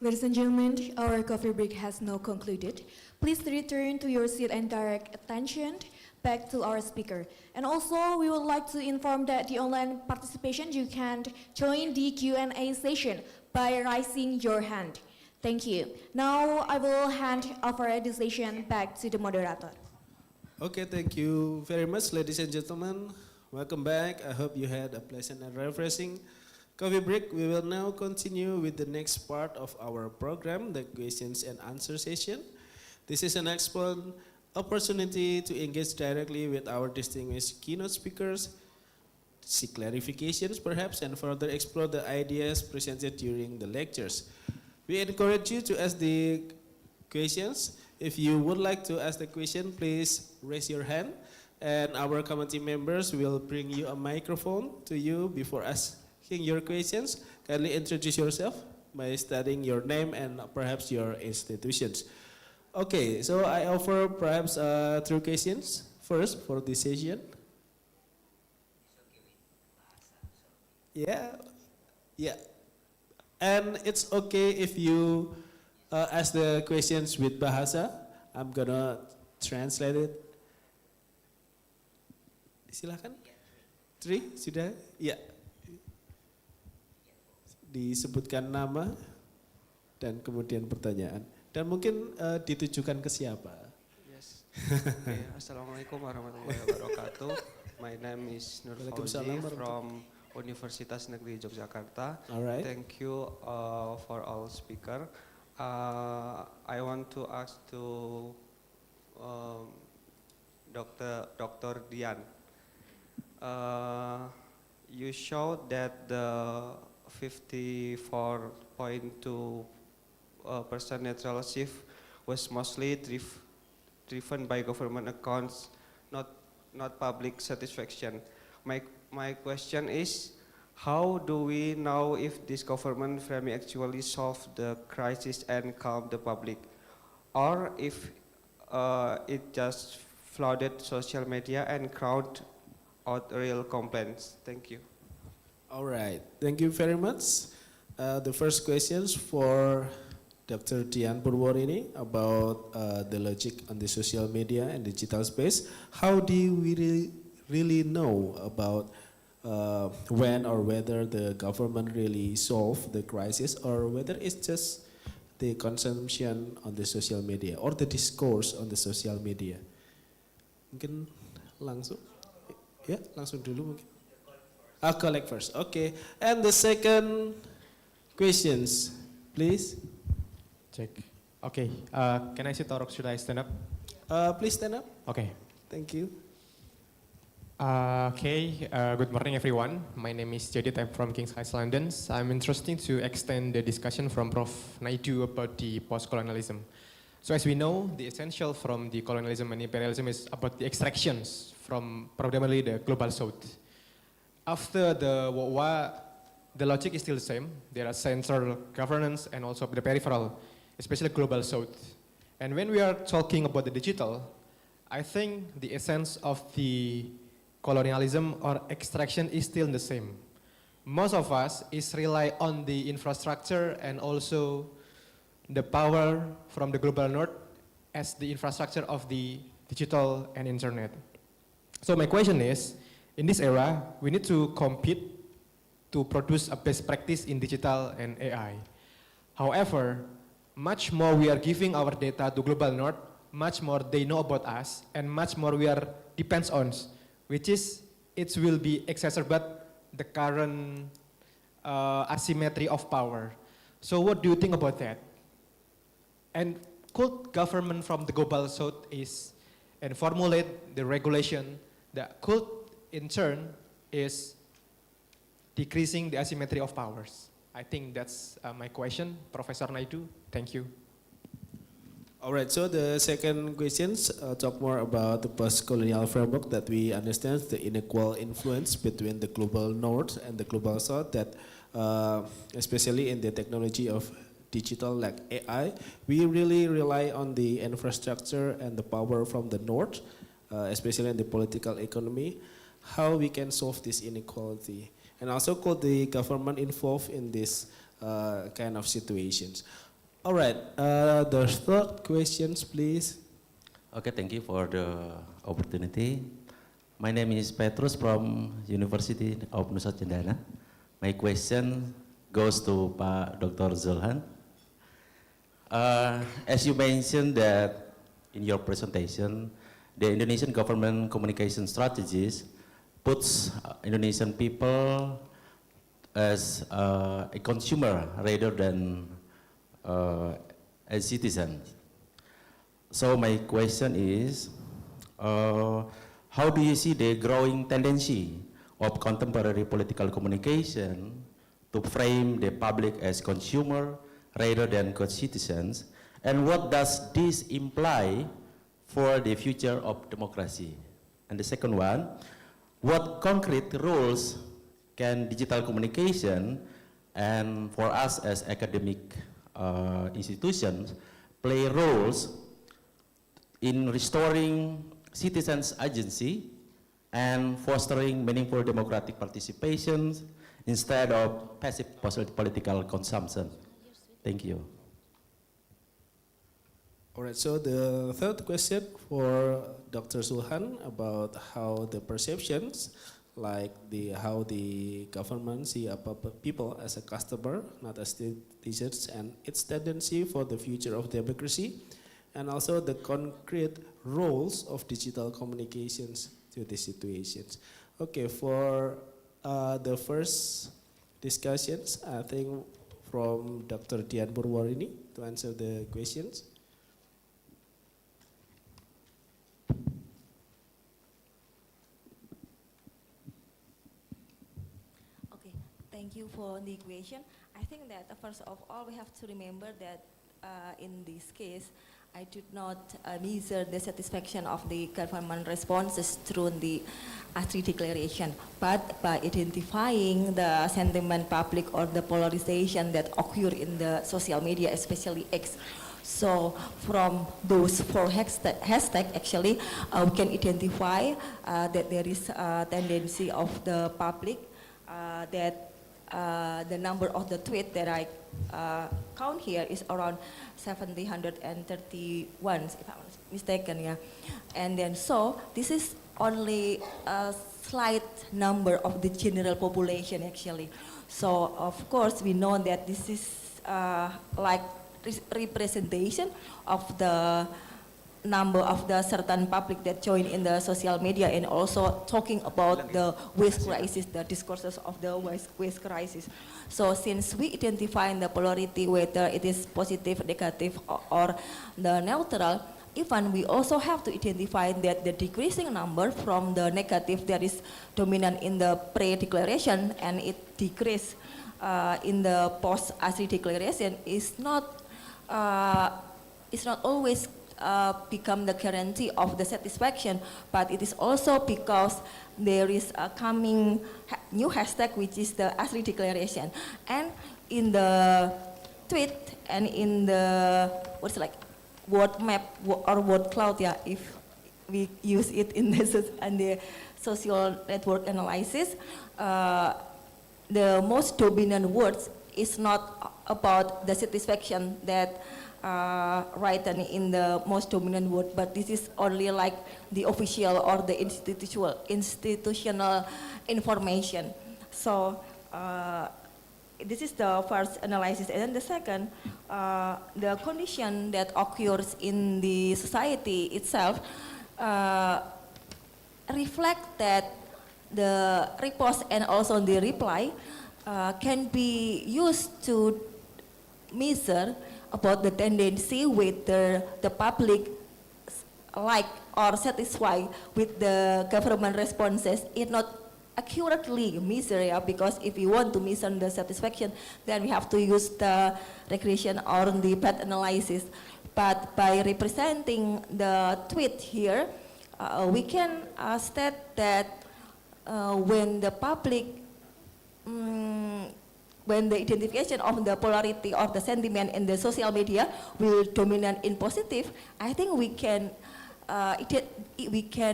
Ladies and gentlemen, our coffee break has now concluded. Please return to your seat and direct attention back to our speaker. And also, we would like to inform that the online participation, you can join the Q&A session by raising your hand. Thank you. Now, I will hand over the session back to the moderator. Okay, thank you very much, ladies and gentlemen. Welcome back. I hope you had a pleasant and refreshing coffee break. We will now continue with the next part of our program, the questions and answer session. This is an excellent opportunity to engage directly with our distinguished keynote speakers, seek clarifications perhaps, and further explore the ideas presented during the lectures. We encourage you to ask the questions. If you would like to ask the question, please raise your hand, and our committee members will bring you a microphone to you before asking your questions. Kindly introduce yourself by stating your name and perhaps your institutions. Okay, so I offer perhaps 3 questions first for this session. Yeah, yeah. And it's okay if you ask the questions with bahasa. I'm gonna translate it. Silakan. 3, sudah? Ya. Disebutkan nama dan kemudian pertanyaan. Dan mungkin ditujukan ke siapa? Yes. Okay. Assalamualaikum warahmatullahi wabarakatuh. My name is Nur Fauzi from Universitas Negeri Yogyakarta. Alright. Thank you for all speaker. I want to ask to Dr. Dian. You showed that the 54.2% natural shift was mostly driven by government accounts, not public satisfaction. My question is, how do we know if this government framing actually solve the crisis and calm the public, or if it just flooded social media and crowd out real complaints? Thank you. All right, thank you very much. The first questions for Dr. Dian Purworini about the logic on the social media and digital space. How do we really know about when or whether the government really solve the crisis, or whether it's just the consumption on the social media or the discourse on the social media? Mungkin langsung, ya langsung dulu mungkin. I'll collect first. Okay. And the second questions, please. Check. Okay. Can I sit or should I stand up? Please stand up. Okay. Thank you. Good morning, everyone. My name is Jadid. I'm from King's College London. I'm interested to extend the discussion from Prof. Naidu about the post-colonialism. So as we know, the essential from the colonialism and imperialism is about the extractions from predominantly the global south. After the World War, the logic is still the same. There are central governance and also the peripheral, especially global south. And when we are talking about the digital, I think the essence of the colonialism or extraction is still the same. Most of us is rely on the infrastructure and also the power from the global north as the infrastructure of the digital and internet. So my question is, in this era, we need to compete to produce a best practice in digital and AI. However, much more we are giving our data to global north, much more they know about us, and much more we are depends on, which is it will be exacerbate the current asymmetry of power. So what do you think about that? And could government from the global south is and formulate the regulation that could in turn is decreasing the asymmetry of powers? I think that's my question, Professor Naidu. Thank you. All right, so the second questions talk more about the post-colonial framework that we understand the unequal influence between the global north and the global south that especially in the technology of digital like AI, we really rely on the infrastructure and the power from the north, especially in the political economy, how we can solve this inequality. And also could the government involve in this kind of situations. All right, the third questions, please. Okay, thank you for the opportunity. My name is Petrus from University of Nusa Cendana. My question goes to Pak Dr. Zulhan. As you mentioned that in your presentation, the Indonesian government communication strategies puts Indonesian people as a consumer rather than as citizens. So my question is, how do you see the growing tendency of contemporary political communication to frame the public as consumer rather than good citizens? And what does this imply for the future of democracy? And the second one, what concrete roles can digital communication and for us as academic institutions play roles in restoring citizens' agency and fostering meaningful democratic participation instead of passive political consumption? Thank you. All right, so the third question for Dr. Zulhan about how the perceptions, like how the government see people as a customer, not as citizens, and its tendency for the future of democracy, and also the concrete roles of digital communications to these situations. Okay, for the first discussions, I think from Dr. Dian Purwarini to answer the questions. Okay, thank you for the question. I think that first of all, we have to remember that in this case, I did not measure the satisfaction of the government responses through the ASRI declaration, but by identifying the sentiment public or the polarization that occur in the social media, especially X. So from those four hashtags, actually, we can identify that there is a tendency of the public that the number of the tweet that I count here is around 731, if I'm not mistaken, yeah. And then so this is only a slight number of the general population actually. So of course we know that this is like representation of the number of the certain public that join in the social media, and also talking about the waste crisis, the discourses of the waste crisis. So since we identify the polarity, whether it is positive, negative, or the neutral, even we also have to identify that the decreasing number from the negative that is dominant in the pre-declaration and it decrease in the post-ASRI declaration is not always become the guarantee of the satisfaction, but it is also because there is a coming new hashtag which is the ASRI declaration, and in the tweet and in the what's like word map or word cloud, yeah, if we use it in the social network analysis, the most dominant words is not about the satisfaction that written in the most dominant word, but this is only like the official or the institutional information. So this is the first analysis, and then the second, the condition that occurs in the society itself reflect that the repost and also the reply can be used to measure about the tendency whether the public like or satisfied with the government responses. It not accurately measure, yeah, because if you want to measure the satisfaction, then we have to use the regression or the path analysis. But by representing the tweet here, we can state that when the public when the identification of the polarity of the sentiment in the social media will dominate in positive, I think we can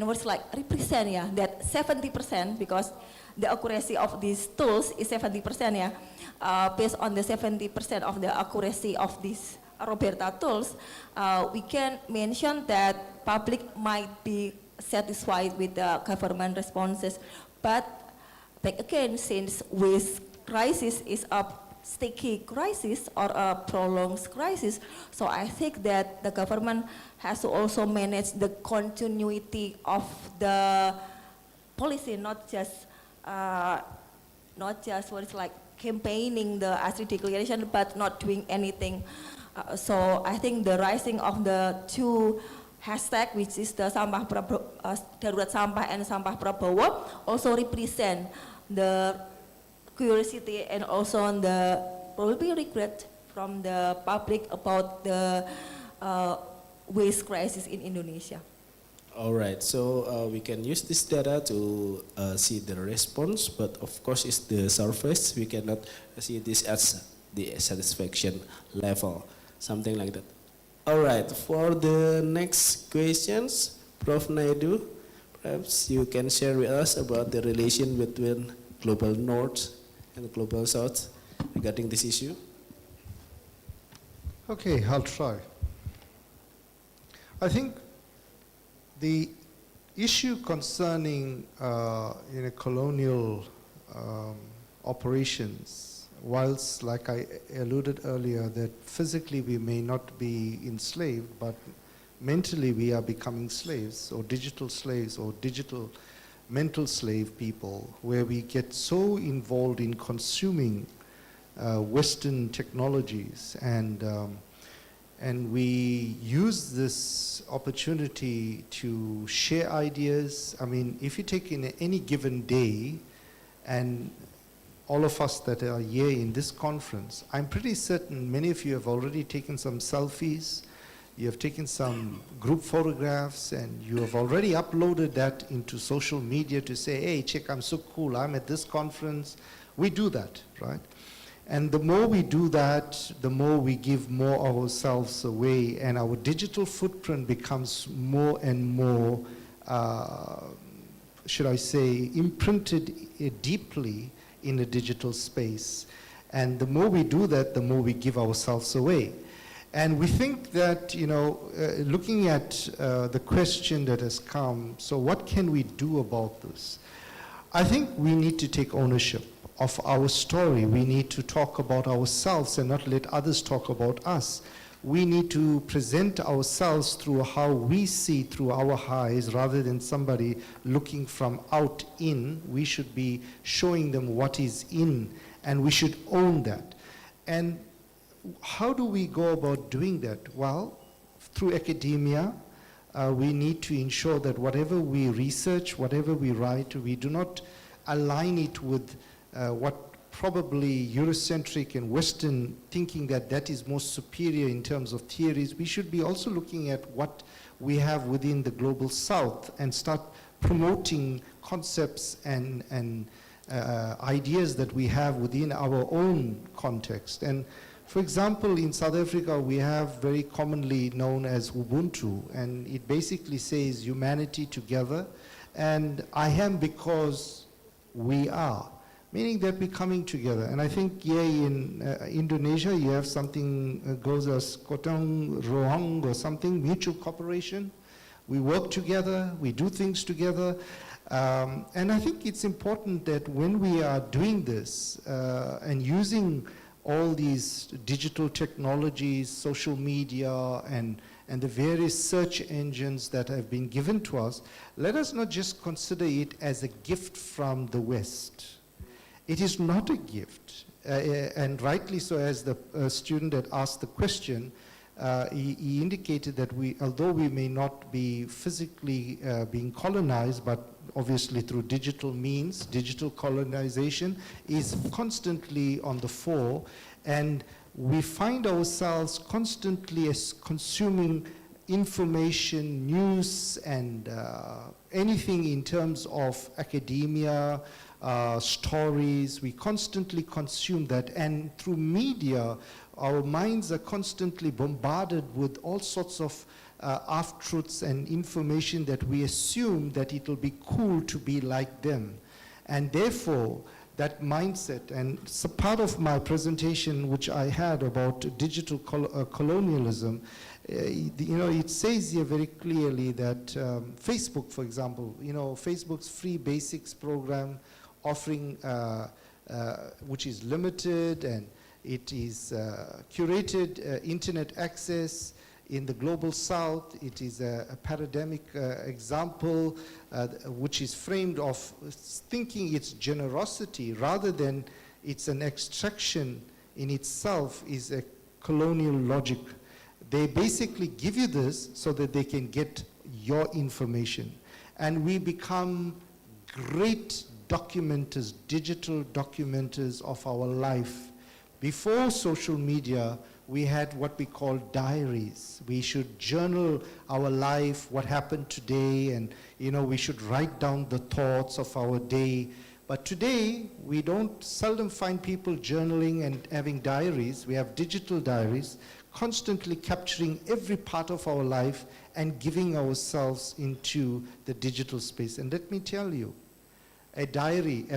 what's like represent, yeah, that 70%, because the accuracy of these tools is 70%, yeah. Based on the 70% of the accuracy of these Roberta tools, we can mention that public might be satisfied with the government responses. But back again, since waste crisis is a sticky crisis or a prolonged crisis, so I think that the government has to also manage the continuity of the policy, not just what is like campaigning the ASRI declaration but not doing anything. So I think the rising of the two hashtag, which is the Darurat Sampah and Sampah Prabowo, also represent the curiosity and also the probably regret from the public about the waste crisis in Indonesia. All right, so we can use this data to see the response, but of course it's the surface. We cannot see this as the satisfaction level, something like that. All right, for the next questions, Prof. Naidu, perhaps you can share with us about the relation between Global North and Global South regarding this issue. Okay, I'll try. I think the issue concerning colonial operations, whilst like I alluded earlier that physically we may not be enslaved, but mentally we are becoming slaves or digital mental slave people, where we get so involved in consuming Western technologies and we use this opportunity to share ideas. I mean, if you take in any given day, and all of us that are here in this conference, I'm pretty certain many of you have already taken some selfies, you have taken some group photographs, and you have already uploaded that into social media to say, hey, check, I'm so cool, I'm at this conference. We do that, right? And the more we do that, the more we give more ourselves away, and our digital footprint becomes more and more, should I say, imprinted deeply in a digital space. And the more we do that, the more we give ourselves away. And we think that, looking at the question that has come, so what can we do about this? I think we need to take ownership of our story. We need to talk about ourselves and not let others talk about us. We need to present ourselves through how we see through our eyes rather than somebody looking from out in. We should be showing them what is in, and we should own that. And how do we go about doing that? Well, through academia, we need to ensure that whatever we research, whatever we write, we do not align it with what probably Eurocentric and Western thinking that is most superior in terms of theories. We should be also looking at what we have within the global South and start promoting concepts and ideas that we have within our own context. And for example, in South Africa, we have very commonly known as Ubuntu, and it basically says humanity together, and I am because we are, meaning that we're coming together. And I think here in Indonesia, you have something goes as Gotong Royong or something, mutual cooperation. We work together, we do things together. And I think it's important that when we are doing this and using all these digital technologies, social media, and the various search engines that have been given to us, let us not just consider it as a gift from the West. It is not a gift. And rightly so, as the student that asked the question, he indicated that although we may not be physically being colonized, but obviously through digital means, digital colonization is constantly on the fore, and we find ourselves constantly as consuming information, news, and anything in terms of academia, stories. We constantly consume that, and through media, our minds are constantly bombarded with all sorts of half-truths and information that we assume that it will be cool to be like them. And therefore, that mindset, and so part of my presentation which I had about digital colonialism, it says here very clearly that Facebook, for example, Facebook's free basics program offering, which is limited, and it is curated internet access in the global South. It is a paradigmic example which is framed of thinking its generosity rather than it's an extraction in itself is a colonial logic. They basically give you this so that they can get your information. And we become great documenters, digital documenters of our life. Before social media, we had what we call diaries. We should journal our life, what happened today, and we should write down the thoughts of our day. But today, we don't seldom find people journaling and having diaries. We have digital diaries, constantly capturing every part of our life and giving ourselves into the digital space. And let me tell you, a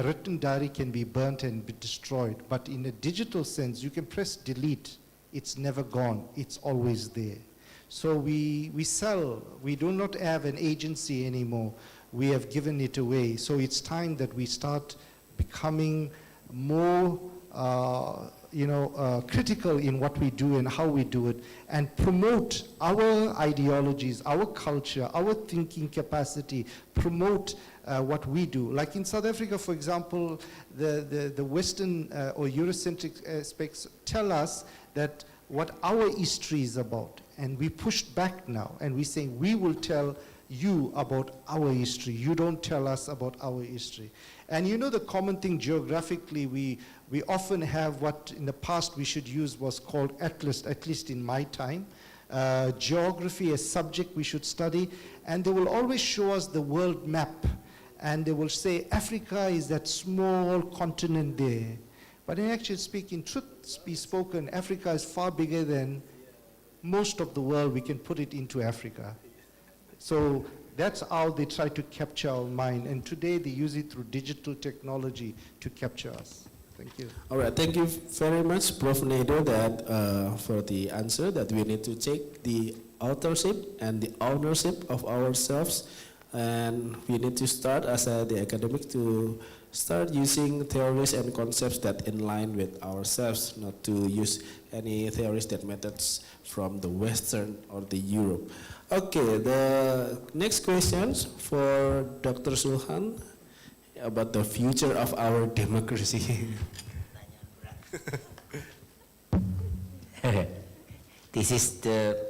written diary can be burnt and be destroyed, but in a digital sense, you can press delete. It's never gone, it's always there. So we sell, we do not have an agency anymore. We have given it away. So it's time that we start becoming more critical in what we do and how we do it, and promote our ideologies, our culture, our thinking capacity, promote what we do. Like in South Africa, for example, the Western or Eurocentric aspects tell us that what our history is about, and we pushed back now, and we say we will tell you about our history. You don't tell us about our history. And the common thing geographically, we often have what in the past we should use was called atlas, at least in my time. Geography, a subject we should study, and they will always show us the world map, and they will say Africa is that small continent there. But in actual speaking, truth be spoken, Africa is far bigger than most of the world. We can put it into Africa. So that's how they try to capture our mind. And today they use it through digital technology to capture us. Thank you. All right, thank you very much, Prof. Nedo, for the answer that we need to take the authorship and the ownership of ourselves. And we need to start as the academic to start using theories and concepts that in line with ourselves, not to use any theories that methods from the Western or the Europe. Okay, the next questions for Dr. Sulhan about the future of our democracy. This is the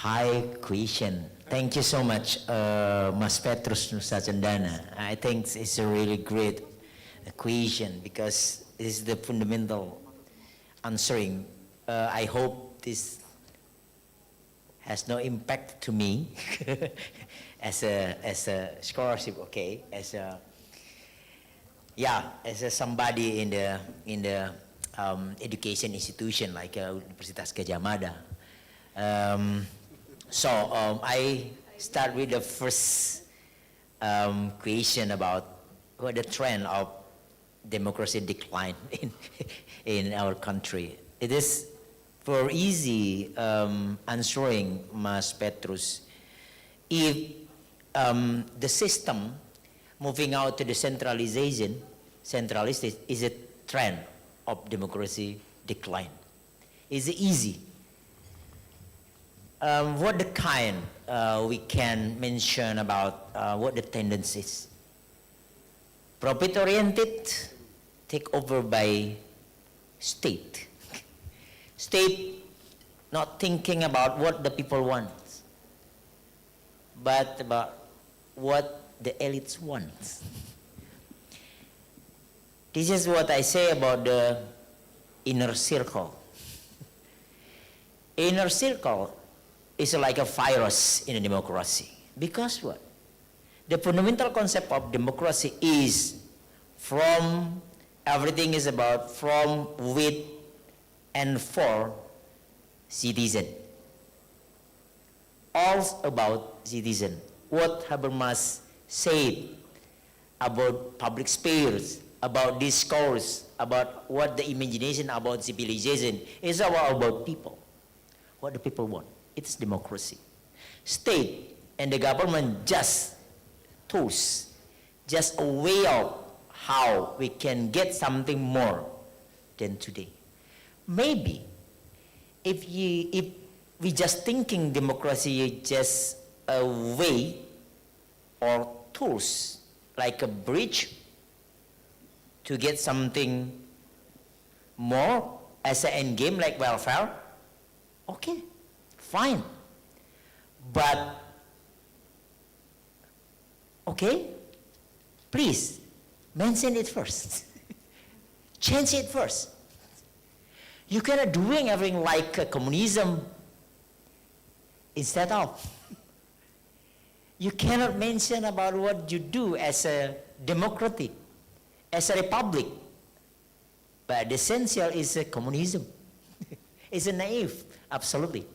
High question. Thank you so much, Mas Petrus Nusa Cendana. I think it's a really great question because this is the fundamental answering. I hope this has no impact to me as a scholarship, okay? As a somebody in the education institution like Universitas Gadjah Mada. I start with the first question about what the trend of democracy decline in our country. It is for easy answering, Mas Petrus. If the system moving out to the centralization is a trend of democracy decline. Is it easy? What the kind we can mention about what the tendencies? Profit-oriented, take over by state. State not thinking about what the people want, but about what the elites want. This is what I say about the inner circle. Inner circle is like a virus in a democracy. Because what? The fundamental concept of democracy is everything is about from, with, and for citizen. All about citizen. What Habermas said about public spheres, about discourse, about what the imagination about civilization is about people. What the people want. It's democracy. State and the government just tools, just a way of how we can get something more than today. Maybe if we just thinking democracy is just a way or tools like a bridge to get something more as an end game like welfare, okay, fine. But, okay, please mention it first. Change it first. You cannot doing everything like communism instead of. You cannot mention about what you do as a democratic, as a republic. But the essential is a communism. It's a naive, absolutely.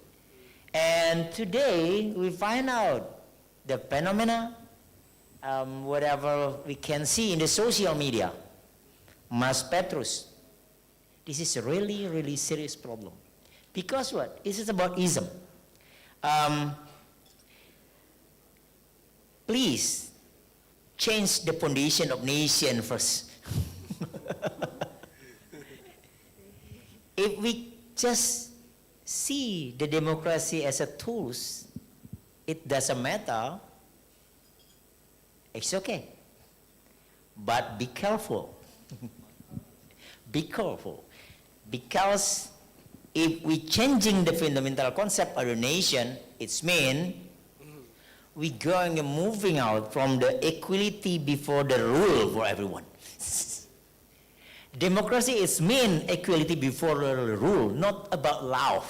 And today we find out the phenomena, whatever we can see in the social media. Mas Petrus, this is a really, really serious problem. Because what? This is about ism. Please change the foundation of nation first. If we just see the democracy as a tool, it doesn't matter, it's okay. But be careful. Be careful. Because if we changing the fundamental concept of the nation, it's mean we're going to moving out from the equality before the rule for everyone. Democracy is mean equality before the rule, not about law.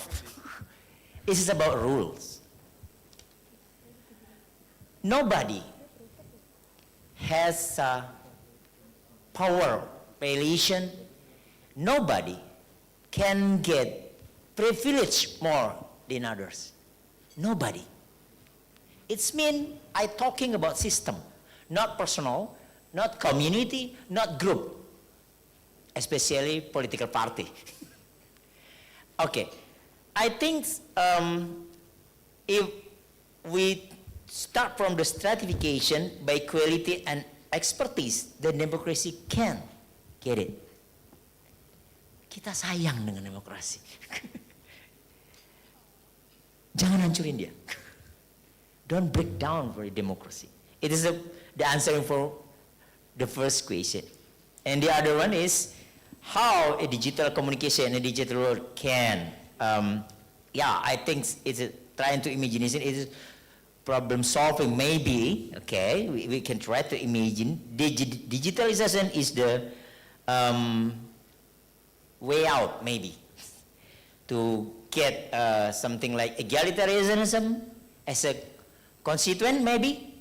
It is about rules. Nobody has power relation. Nobody can get privilege more than others. Nobody. It's mean I talking about system, not personal, not community, not group, especially political party. Okay, I think if we start from the stratification by quality and expertise, the democracy can get it. Kita sayang dengan demokrasi. Jangan hancurin dia. Don't break down for democracy. It is the answer for the first question. And the other one is how a digital communication and a digital world can yeah, I think it's trying to imagination. It is problem solving, maybe. Okay, we can try to imagine. Digitalization is the way out, maybe, to get something like egalitarianism as a constituent, maybe.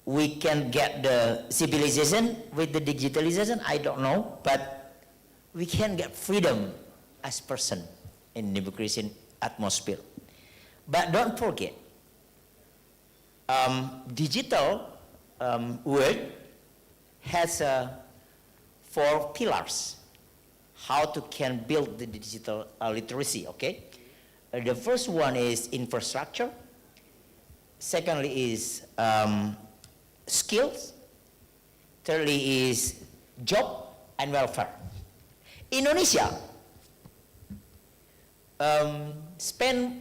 We can get the civilization with the digitalization, I don't know, but we can get freedom as person in democracy atmosphere. But don't forget, digital world has 4 pillars how to can build the digital literacy, okay? The first one is infrastructure. Secondly is skills. Thirdly is job and welfare. Indonesia spend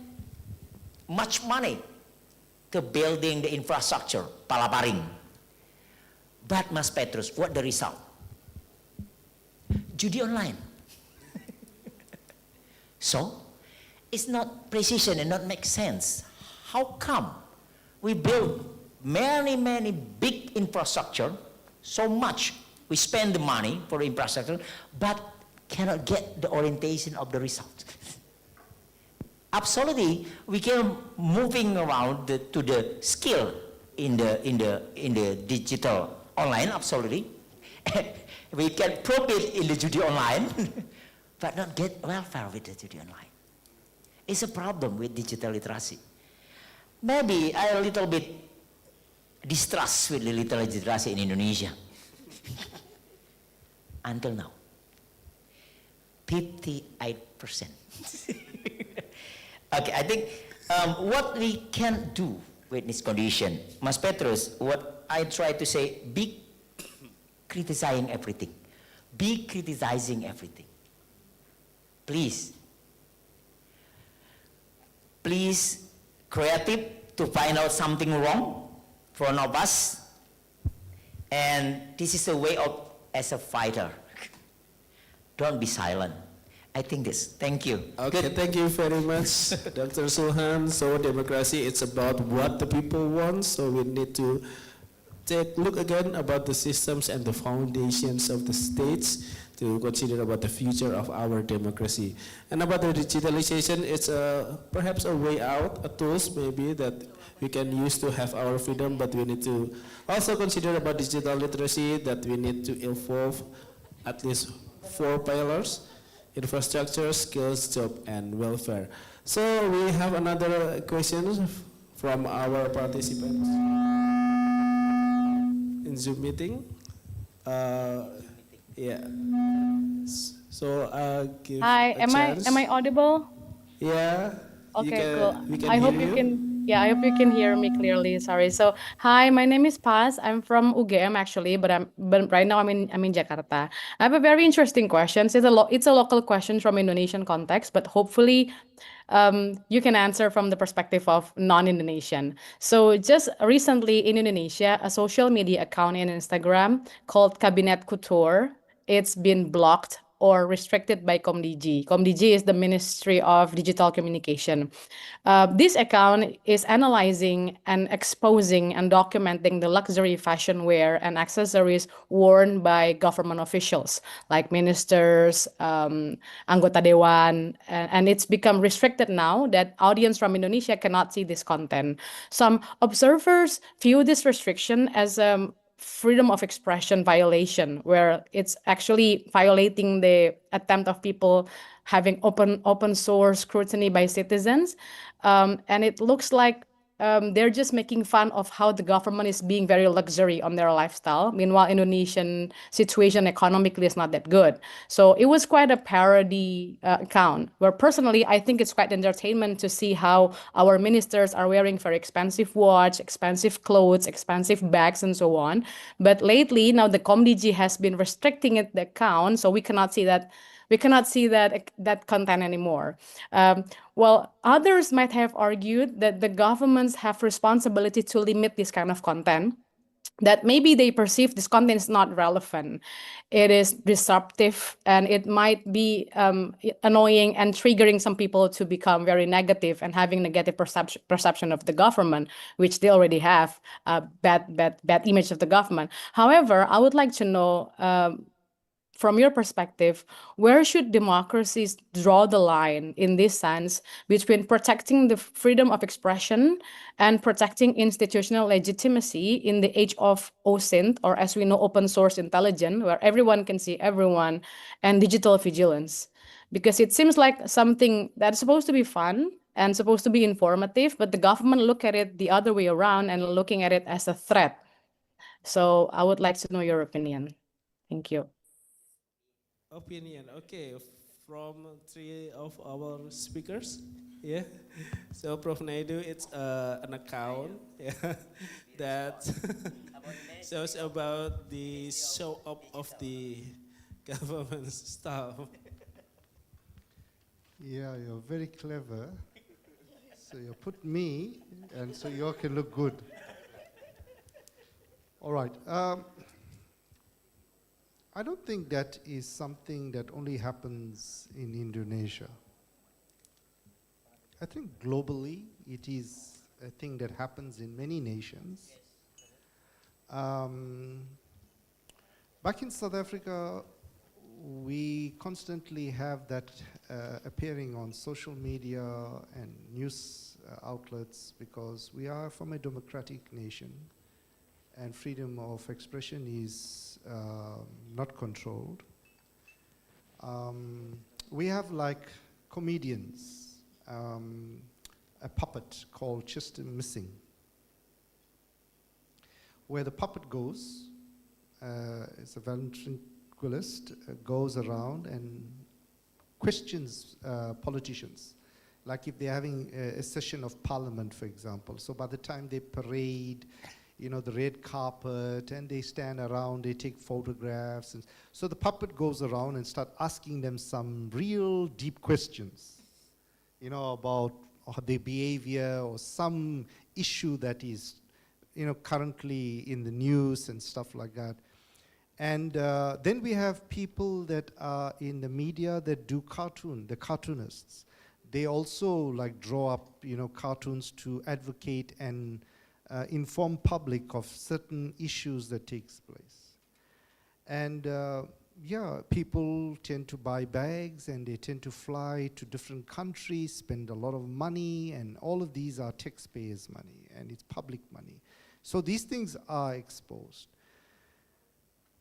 much money to building the infrastructure, palaparing. But Mas Petrus, what the result? Judi online. So, it's not precision and not make sense. How come we build many big infrastructure, so much, we spend the money for infrastructure, but cannot get the orientation of the result? Absolutely, we can moving around to the skill in the digital online, absolutely. We can probe it in the judi online, but not get welfare with the judi online. It's a problem with digital literacy. Maybe I a little bit distrust with the literacy in Indonesia. Until now, 58%. Okay, I think what we can do with this condition, Mas Petrus, what I try to say, be criticizing everything. Be criticizing everything. Please. Please, creative to find out something wrong for one of us. And this is a way of, as a fighter, don't be silent. I think this. Thank you. Okay, Good. thank you very much, Dr. Sulhan. So democracy, it's about what the people want. So we need to take a look again about the systems and the foundations of the states to consider about the future of our democracy. And about the digitalization, it's perhaps a way out, a tools maybe that we can use to have our freedom, but we need to also consider about digital literacy that we need to evolve at least 4 pillars: infrastructure, skills, job, and welfare. So we have another question from our participants in Zoom meeting. Yeah. So give Hi, a chance. am I audible? Yeah. Okay, cool. We can I hope hear you can. Yeah, I hope you can hear me clearly. Sorry. So, hi, my name is Paz. I'm from UGM actually, but right now I'm in Jakarta. I have a very interesting question. It's a local question from Indonesian context, but hopefully you can answer from the perspective of non-Indonesian. So just recently in Indonesia, a social media account in Instagram called Kabinet Couture, it's been blocked or restricted by Komdigi. Komdigi is the Ministry of Digital Communication. This account is analyzing and exposing and documenting the luxury fashion wear and accessories worn by government officials like ministers, anggota dewan, and it's become restricted now that audience from Indonesia cannot see this content. Some observers view this restriction as freedom of expression violation, where it's actually violating the attempt of people having open source scrutiny by citizens. And it looks like they're just making fun of how the government is being very luxury on their lifestyle. Meanwhile, Indonesian situation economically is not that good. So it was quite a parody account where personally, I think it's quite entertainment to see how our ministers are wearing very expensive watch, expensive clothes, expensive bags, and so on. But lately, now the Komdigi has been restricting the account, so we cannot see that that content anymore. Well, others might have argued that the governments have responsibility to limit this kind of content that maybe they perceive this content is not relevant. It is disruptive and it might be annoying and triggering some people to become very negative and having negative perception of the government, which they already have a bad image of the government. However, I would like to know, from your perspective, where should democracies draw the line in this sense between protecting the freedom of expression and protecting institutional legitimacy in the age of OSINT, or as we know, open source intelligence, where everyone can see everyone, and digital vigilance? Because it seems like something that's supposed to be fun and supposed to be informative, but the government look at it the other way around and looking at it as a threat. So I would like to know your opinion. Thank you. Opinion, okay, from three of our speakers, yeah. So Prof. Naidu, it's an account, yeah, that shows about the show up of the government staff. Yeah, you're very clever. So you put me, and so you all can look good. All right. I don't think that is something that only happens in Indonesia. I think globally it is a thing that happens in many nations. Back in South Africa, we constantly have that appearing on social media and news outlets because we are from a democratic nation and freedom of expression is not controlled. We have like comedians, a puppet called Chester Missing, where the puppet goes, it's a ventriloquist, goes around and questions politicians, like if they're having a session of parliament, for example. So by the time they parade, you know, the red carpet, and they stand around, they take photographs. And so the puppet goes around and start asking them some real deep questions, you know, about their behavior or some issue that is, you know, currently in the news and stuff like that. And then we have people that are in the media that do the cartoonists. They also like draw up, you know, cartoons to advocate and inform public of certain issues that takes place. And yeah, people tend to buy bags and they tend to fly to different countries, spend a lot of money, and all of these are taxpayers' money and it's public money. So these things are exposed.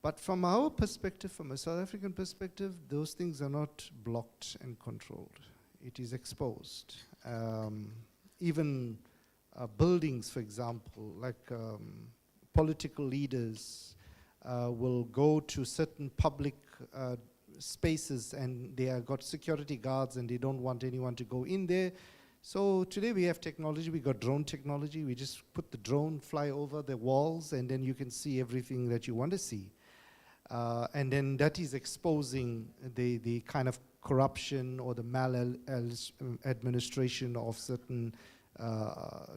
But from our perspective, from a South African perspective, those things are not blocked and controlled. It is exposed. Even buildings, for example, like political leaders will go to certain public spaces and they have got security guards and they don't want anyone to go in there. So today we have technology, we got drone technology, we just put the drone, fly over the walls, and then you can see everything that you want to see. And then that is exposing the kind of corruption or the maladministration of certain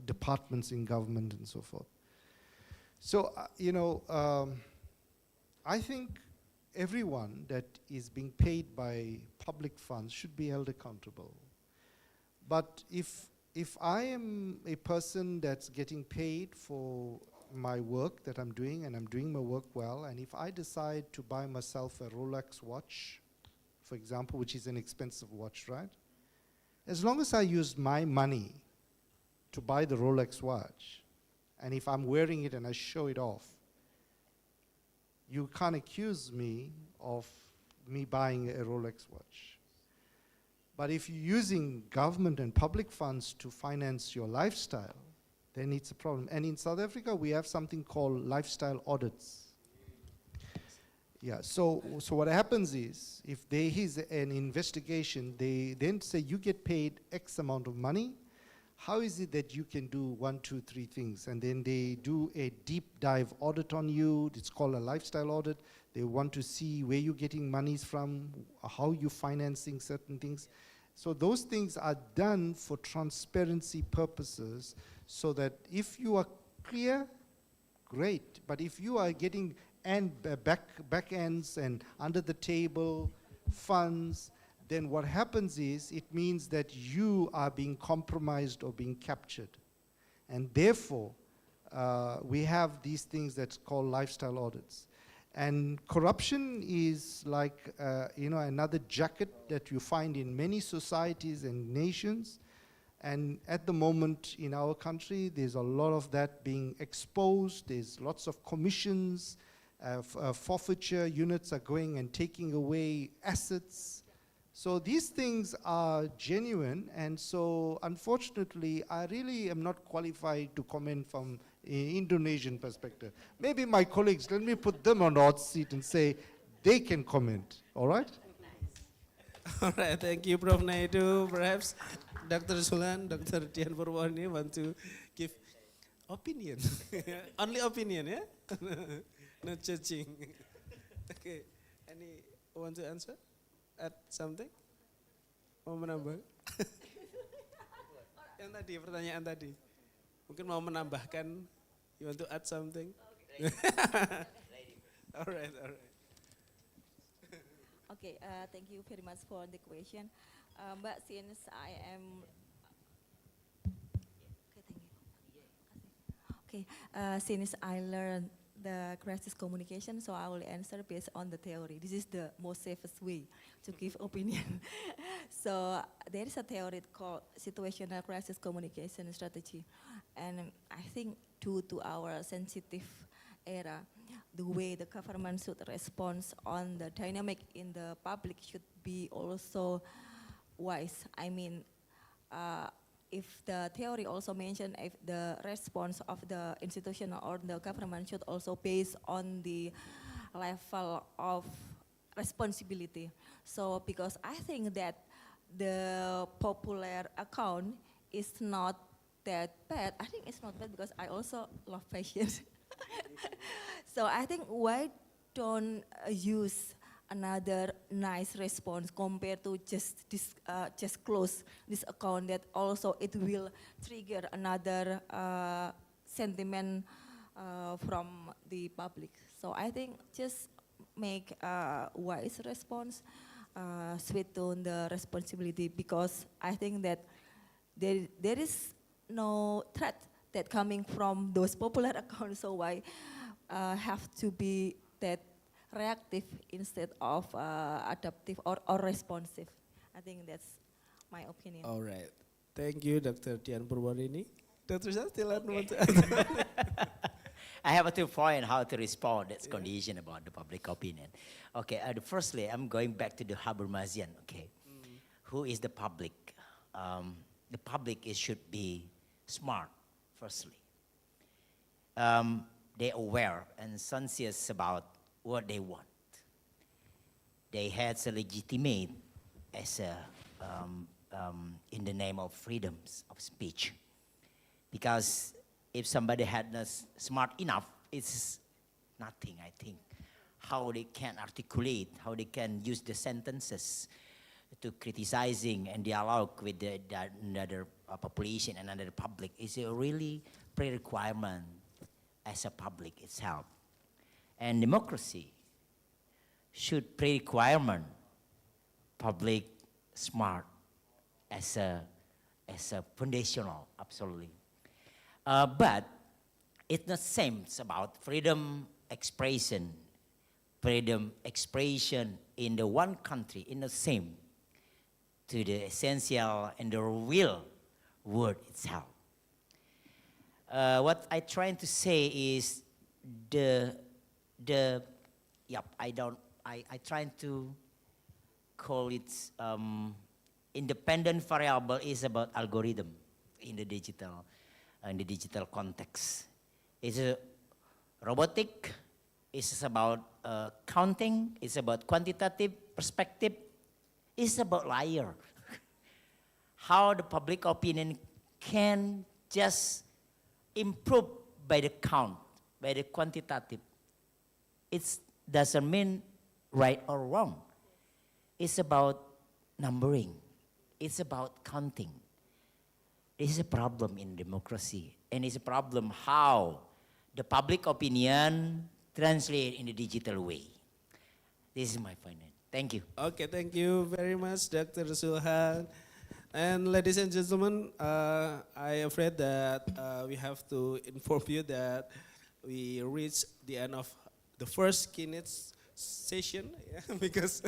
departments in government and so forth. So, you know, I think everyone that is being paid by public funds should be held accountable. But if I am a person that's getting paid for my work that I'm doing and I'm doing my work well, and if I decide to buy myself a Rolex watch, for example, which is an expensive watch, right? As long as I use my money to buy the Rolex watch, and if I'm wearing it and I show it off, you can't accuse me of me buying a Rolex watch. But if you're using government and public funds to finance your lifestyle, then it's a problem. And in South Africa, we have something called lifestyle audits. Yeah, so what happens is, if there is an investigation, they then say you get paid X amount of money. How is it that you can do 1, 2, 3 things? And then they do a deep dive audit on you. It's called a lifestyle audit. They want to see where you're getting monies from, how you're financing certain things. So those things are done for transparency purposes, so that if you are clear, great. But if you are getting back ends and under the table funds, then what happens is it means that you are being compromised or being captured. And therefore, we have these things that's called lifestyle audits. And corruption is like another jacket that you find in many societies and nations. And at the moment in our country, there's a lot of that being exposed. There's lots of commissions, forfeiture units are going and taking away assets. So these things are genuine, and so unfortunately, I really am not qualified to comment from an Indonesian perspective. Maybe my colleagues, let me put them on the hot seat and say they can comment, all right? All right, thank you, Prof. Naidu. Perhaps Dr. Sulan, Dr. Dian Purwani want to give opinion. Only opinion, yeah? Not judging. Okay, any want to answer? Add something? Mau menambah? Yang tadi, pertanyaan tadi. Mungkin mau menambahkan, you want to add something? All right. Okay, thank you very much for the question. But since I am, since I learned the crisis communication, so I will answer based on the theory. This is the most safest way to give opinion. So there is a theory called situational crisis communication strategy. And I think due to our sensitive era, the way the government should respond on the dynamic in the public should be also wise. I mean, if the theory also mentioned if the response of the institution or the government should also based on the level of responsibility. So because I think that the popular account is not that bad. I think it's not bad because I also love fashion. So I think why don't use another nice response compared to just close this account that also it will trigger another sentiment from the public. So I think just make a wise response, sweet tone the responsibility, because I think that there is no threat that coming from those popular accounts, so why have to be that reactive instead of adaptive or responsive. I think that's my opinion. All right. Thank you, Dr. Dian Purwarini. Dr. Shah, still want to answer? I have a 2 point how to respond. That's condition about the public opinion. Okay, firstly, I'm going back to the Habermasian. Okay, who is the public? The public should be smart. Firstly, they're aware and conscious about what they want. They had to legitimate as in the name of freedoms of speech. Because if somebody had not smart enough, it's nothing, I think. How they can articulate, how they can use the sentences to criticizing and dialogue with another population and another public is a really pre-requirement as a public itself. And democracy should pre-requirement public smart as a foundational, absolutely. But it's not same about freedom expression in the one in the same to the essential and the real word itself. What I trying to say is I trying to call it independent variable is about algorithm in the digital context. It's a robotic, it's about counting, it's about quantitative perspective, it's about liar. How the public opinion can just improve by the count, by the quantitative. It doesn't mean right or wrong. It's about numbering. It's about counting. This is a problem in democracy, and it's a problem how the public opinion translate in the digital way. This is my point. Thank you. Okay, thank you very much, Dr. Sulhan. And ladies and gentlemen, I afraid that we have to inform you that we reached the end of the first keynote session because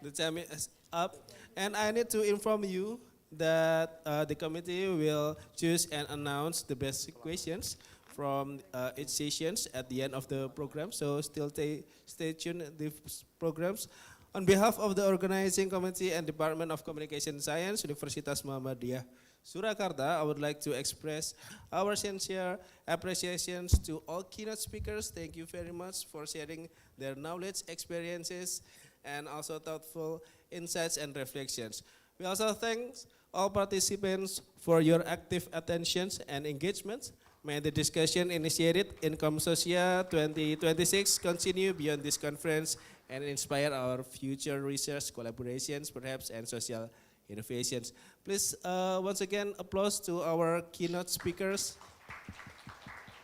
the time is up. And I need to inform you that the committee will choose and announce the best questions from each sessions at the end of the program. So still stay tuned in these programs. On behalf of the organizing committee and Department of Communication Science, Universitas Muhammadiyah Surakarta, I would like to express our sincere appreciations to all keynote speakers. Thank you very much for sharing their knowledge, experiences, and also thoughtful insights and reflections. We also thank all participants for your active attentions and engagements. May the discussion initiated in COMSOCIA 2026 continue beyond this conference and inspire our future research collaborations, perhaps, and social innovations. Please, once again, applause to our keynote speakers.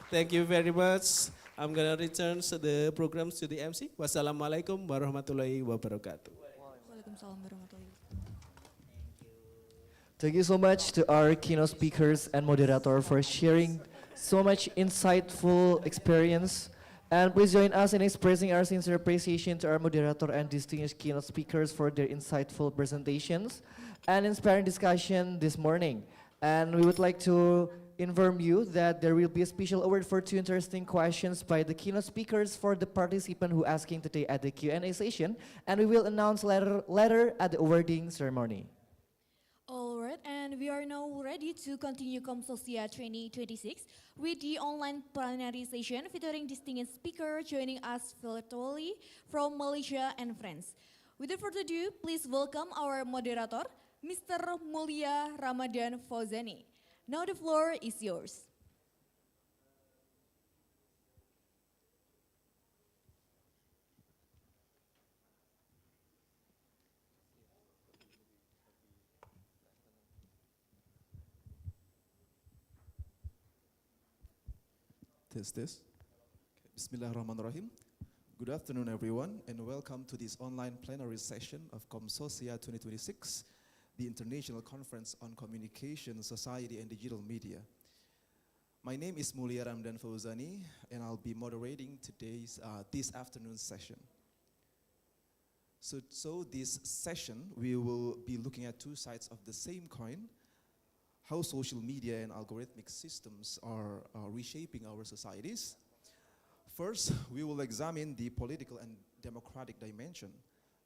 Thank you very much. I'm going to return the programs to the MC. Wassalamualaikum warahmatullahi wabarakatuh. Waalaikumsalam warahmatullahi wabarakatuh. Thank you so much to our keynote speakers and moderator for sharing so much insightful experience. And please join us in expressing our sincere appreciation to our moderator and distinguished keynote speakers for their insightful presentations and inspiring discussion this morning. And we would like to inform you that there will be a special award for 2 interesting questions by the keynote speakers for the participant who asking today at the Q&A session, and we will announce later at the awarding ceremony. All right, and we are now ready to continue COMSOCIA 2026 with the online plenary session featuring distinguished speaker joining us virtually from Malaysia and France. Without further ado, please welcome our moderator, Mr. Mulia Ramadan Fauzani. Now the floor is yours. This. Bismillahirrahmanirrahim. Good afternoon, everyone, and welcome to this online plenary session of COMSOCIA 2026, the International Conference on Communication, Society, and Digital Media. My name is Mulia Ramadan Fauzani, and I'll be moderating today's this afternoon's session. So this session, we will be looking at 2 sides of the same coin: how social media and algorithmic systems are reshaping our societies. First, we will examine the political and democratic dimension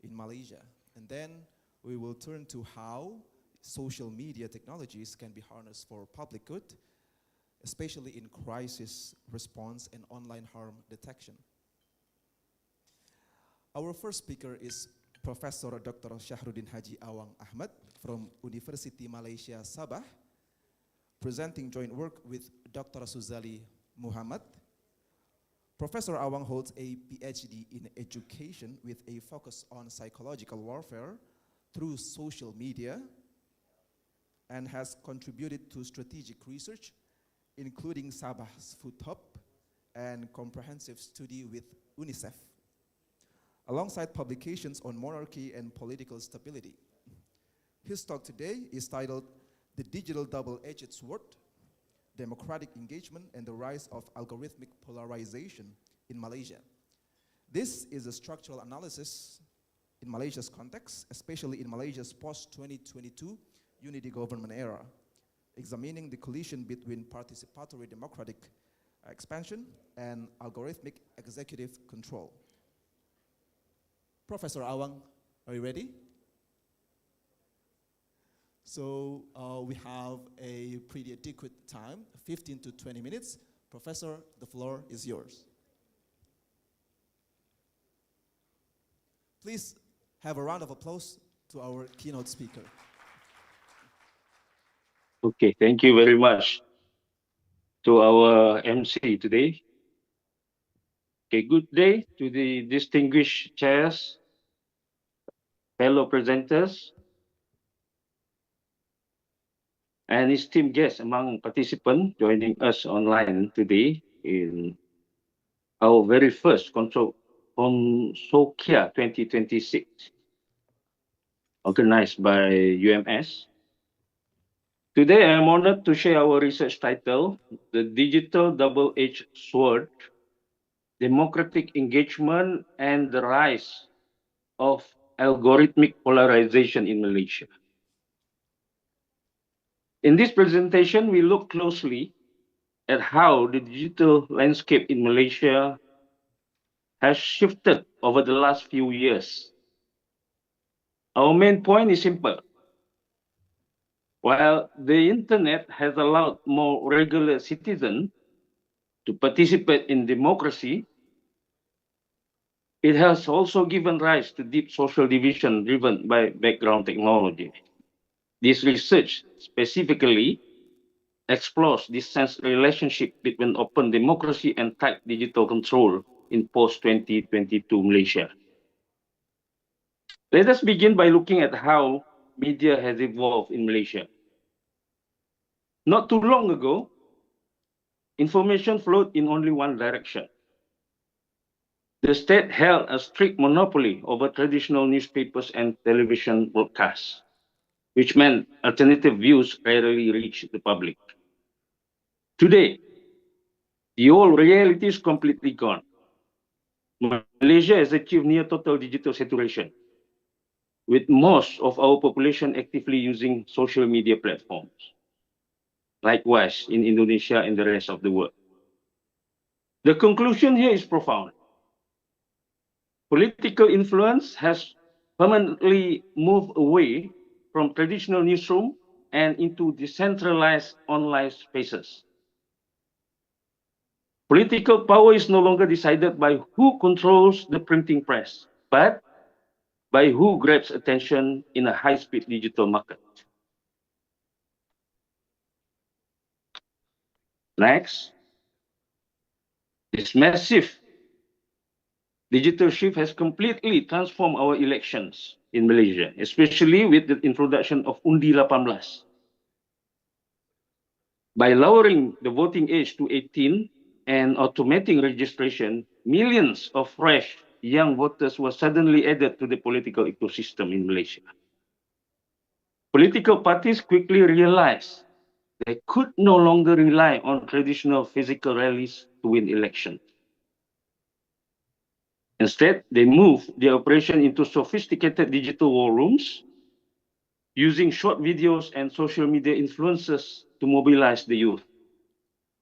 in Malaysia, and then we will turn to how social media technologies can be harnessed for public good, especially in crisis response and online harm detection. Our first speaker is Professor Dr. Shahruddin Haji Awang Ahmad from University Malaysia Sabah, presenting joint work with Dr. Suzali Muhammad. Professor Awang holds a PhD in education with a focus on psychological warfare through social media and has contributed to strategic research, including Sabah's Food Hub and comprehensive study with UNICEF, alongside publications on monarchy and political stability. His talk today is titled "The Digital Double-Edged Sword, Democratic Engagement and the Rise of Algorithmic Polarization in Malaysia." This is a structural analysis in Malaysia's context, especially in Malaysia's post-2022 unity government era, examining the collision between participatory democratic expansion and algorithmic executive control. Professor Awang, are you ready? So we have a pretty adequate time, 15 to 20 minutes. Professor, the floor is yours. Please have a round of applause to our keynote speaker. Okay, thank you very much to our MC today. Okay, good day to the distinguished chairs, fellow presenters, and esteemed guests among participants joining us online today. in our very first COMSOCIA 2026, organized by UMS. Today, I am honored to share our research title, The Digital Double-Edged Sword, Democratic Engagement and the Rise of Algorithmic Polarization in Malaysia. In this presentation, we look closely at how the digital landscape in Malaysia has shifted over the last few years. Our main point is simple. While the internet has allowed more regular citizens to participate in democracy, it has also given rise to deep social division driven by background technology. This research specifically explores this sense relationship between open democracy and tight digital control in post-2022 Malaysia. Let us begin by looking at how media has evolved in Malaysia. Not too long ago, information flowed in only one direction. The state held a strict monopoly over traditional newspapers and television broadcasts, which meant alternative views rarely reached the public. Today, the old reality is completely gone. Malaysia has achieved near total digital saturation, with most of our population actively using social media platforms. Likewise, in Indonesia and the rest of the world. The conclusion here is profound. Political influence has permanently moved away from traditional newsroom and into decentralized online spaces. Political power is no longer decided by who controls the printing press, but by who grabs attention in a high-speed digital market. Next, this massive digital shift has completely transformed our elections in Malaysia, especially with the introduction of Undi 18. By lowering the voting age to 18 and automating registration, millions of fresh young voters were suddenly added to the political ecosystem in Malaysia. Political parties quickly realized they could no longer rely on traditional physical rallies to win elections. Instead, they moved their operation into sophisticated digital war rooms, using short videos and social media influencers to mobilize the youth.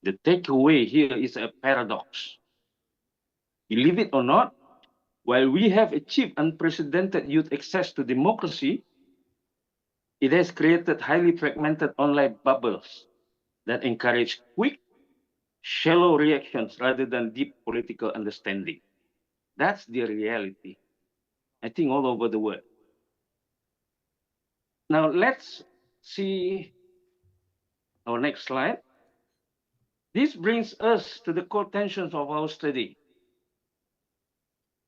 The takeaway here is a paradox. Believe it or not, while we have achieved unprecedented youth access to democracy, it has created highly fragmented online bubbles that encourage quick, shallow reactions rather than deep political understanding. That's the reality, I think, all over the world. Now, let's see our next slide. This brings us to the core tensions of our study.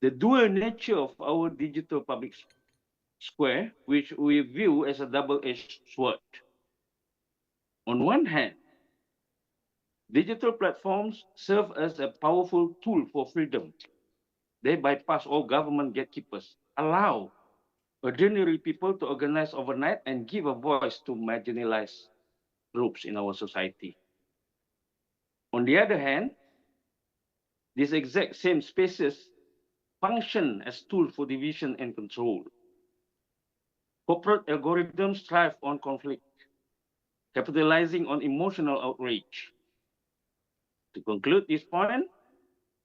The dual nature of our digital public square, which we view as a double-edged sword. On one hand, digital platforms serve as a powerful tool for freedom. They bypass all government gatekeepers, allow ordinary people to organize overnight and give a voice to marginalized groups in our society. On the other hand, these exact same spaces function as tools for division and control. Corporate algorithms thrive on conflict, capitalizing on emotional outrage. To conclude this point,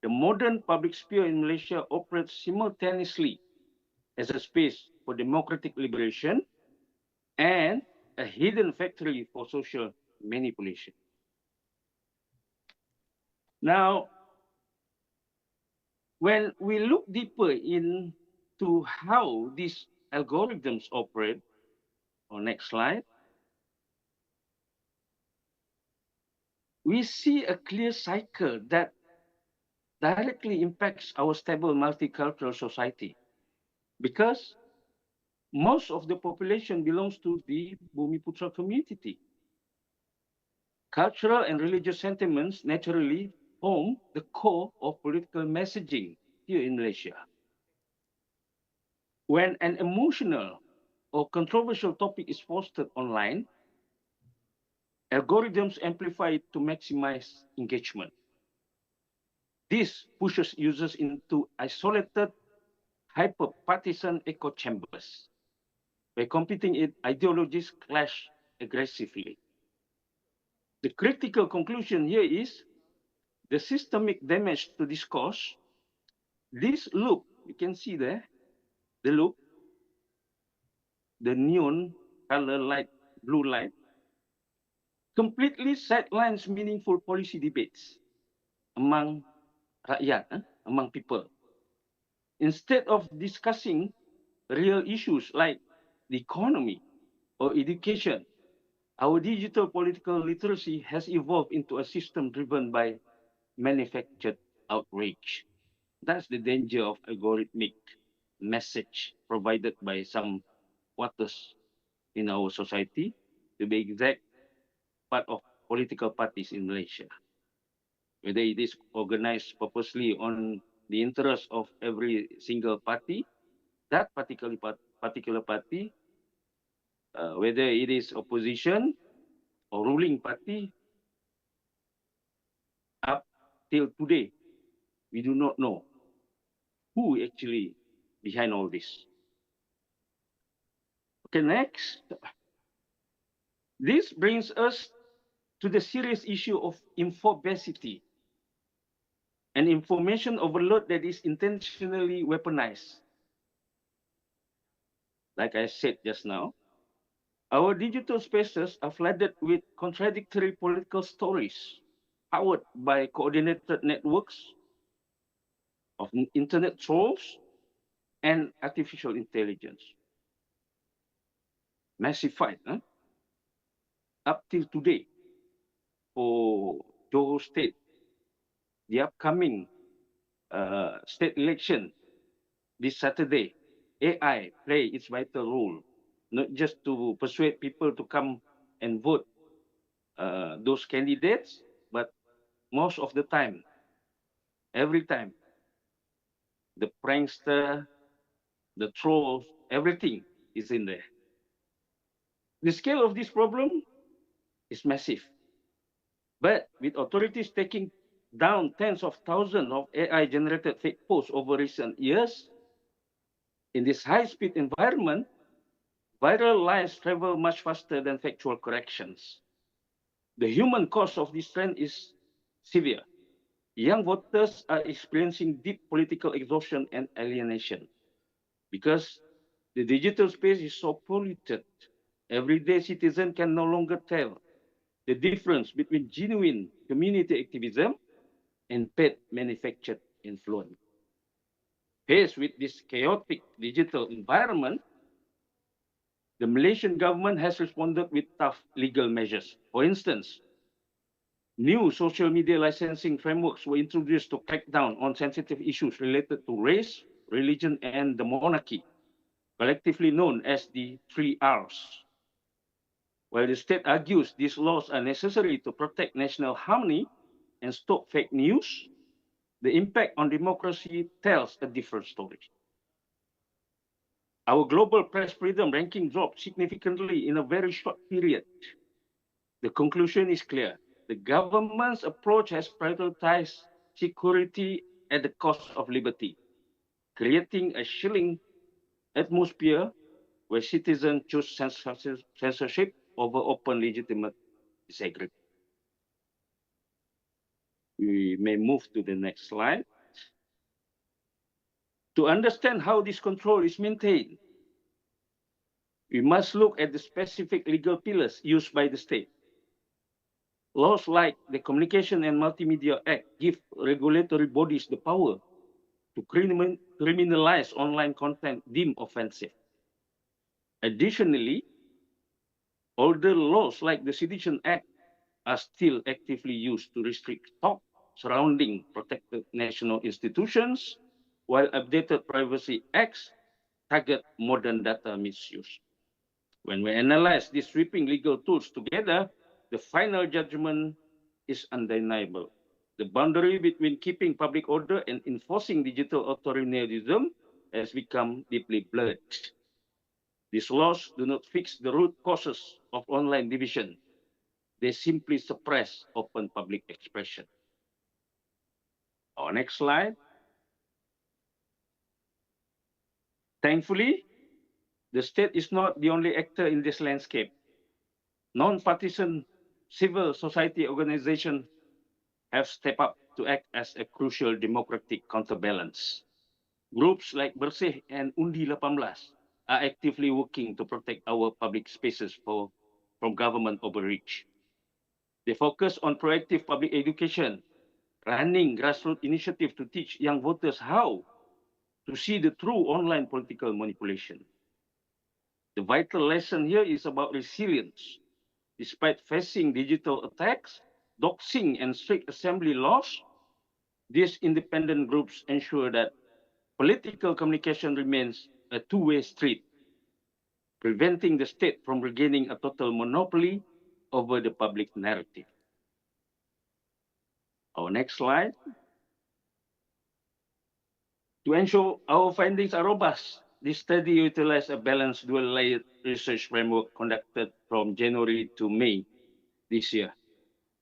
the modern public sphere in Malaysia operates simultaneously as a space for democratic liberation and a hidden factory for social manipulation. Now, when we look deeper into how these algorithms operate, on next slide, we see a clear cycle that directly impacts our stable multicultural society because most of the population belongs to the Bumiputra community. Cultural and religious sentiments naturally form the core of political messaging here in Malaysia. When an emotional or controversial topic is posted online, algorithms amplify it to maximize engagement. This pushes users into isolated, hyper-partisan echo chambers, where competing ideologies clash aggressively. The critical conclusion here is the systemic damage to discourse. This loop, you can see there, the loop, the neon color light, blue light, completely sidelines meaningful policy debates among rakyat, among people. Instead of discussing real issues like the economy or education, our digital political literacy has evolved into a system driven by manufactured outrage. That's the danger of algorithmic message provided by some quarters in our society, to be exact, part of political parties in Malaysia. Whether it is organized purposely on the interest of every single party, that particular party, whether it is opposition or ruling party, up till today, we do not know who actually behind all this. Okay, next. This brings us to the serious issue of infobesity, an information overload that is intentionally weaponized. Like I said just now, our digital spaces are flooded with contradictory political stories, powered by coordinated networks of internet trolls and artificial intelligence. Massified, up till today, for Johor State, the upcoming state election this Saturday, AI play its vital role, not just to persuade people to come and vote those candidates, but most of the time, every time, the prankster, the trolls, everything is in there. The scale of this problem is massive. But with authorities taking down tens of thousands of AI-generated fake posts over recent years, in this high-speed environment, viral lies travel much faster than factual corrections. The human cost of this trend is severe. Young voters are experiencing deep political exhaustion and alienation because the digital space is so polluted. Everyday citizen can no longer tell the difference between genuine community activism and paid manufactured influence. Faced with this chaotic digital environment, the Malaysian government has responded with tough legal measures. For instance, new social media licensing frameworks were introduced to crack down on sensitive issues related to race, religion, and the monarchy, collectively known as the 3Rs. While the state argues these laws are necessary to protect national harmony and stop fake news, the impact on democracy tells a different story. Our global press freedom ranking dropped significantly in a very short period. The conclusion is clear. The government's approach has prioritized security at the cost of liberty, creating a chilling atmosphere where citizens choose censorship over open, legitimate disagreement. We may move to the next slide. To understand how this control is maintained, we must look at the specific legal pillars used by the state. Laws like the Communication and Multimedia Act give regulatory bodies the power to criminalize online content deemed offensive. Additionally, older laws like the Sedition Act are still actively used to restrict talk surrounding protected national institutions, while updated privacy acts target modern data misuse. When we analyze these sweeping legal tools together, the final judgment is undeniable. The boundary between keeping public order and enforcing digital authoritarianism has become deeply blurred. These laws do not fix the root causes of online division. They simply suppress open public expression. Our next slide. Thankfully, the state is not the only actor in this landscape. Non-partisan civil society organizations have stepped up to act as a crucial democratic counterbalance. Groups like Bersih and Undi 18 are actively working to protect our public spaces from government overreach. They focus on proactive public education, running grassroots initiatives to teach young voters how to see the true online political manipulation. The vital lesson here is about resilience. Despite facing digital attacks, doxing, and strict assembly laws, these independent groups ensure that political communication remains a two-way street, preventing the state from regaining a total monopoly over the public narrative. Our next slide. To ensure our findings are robust, this study utilized a balanced dual-layered research framework conducted from January to May this year.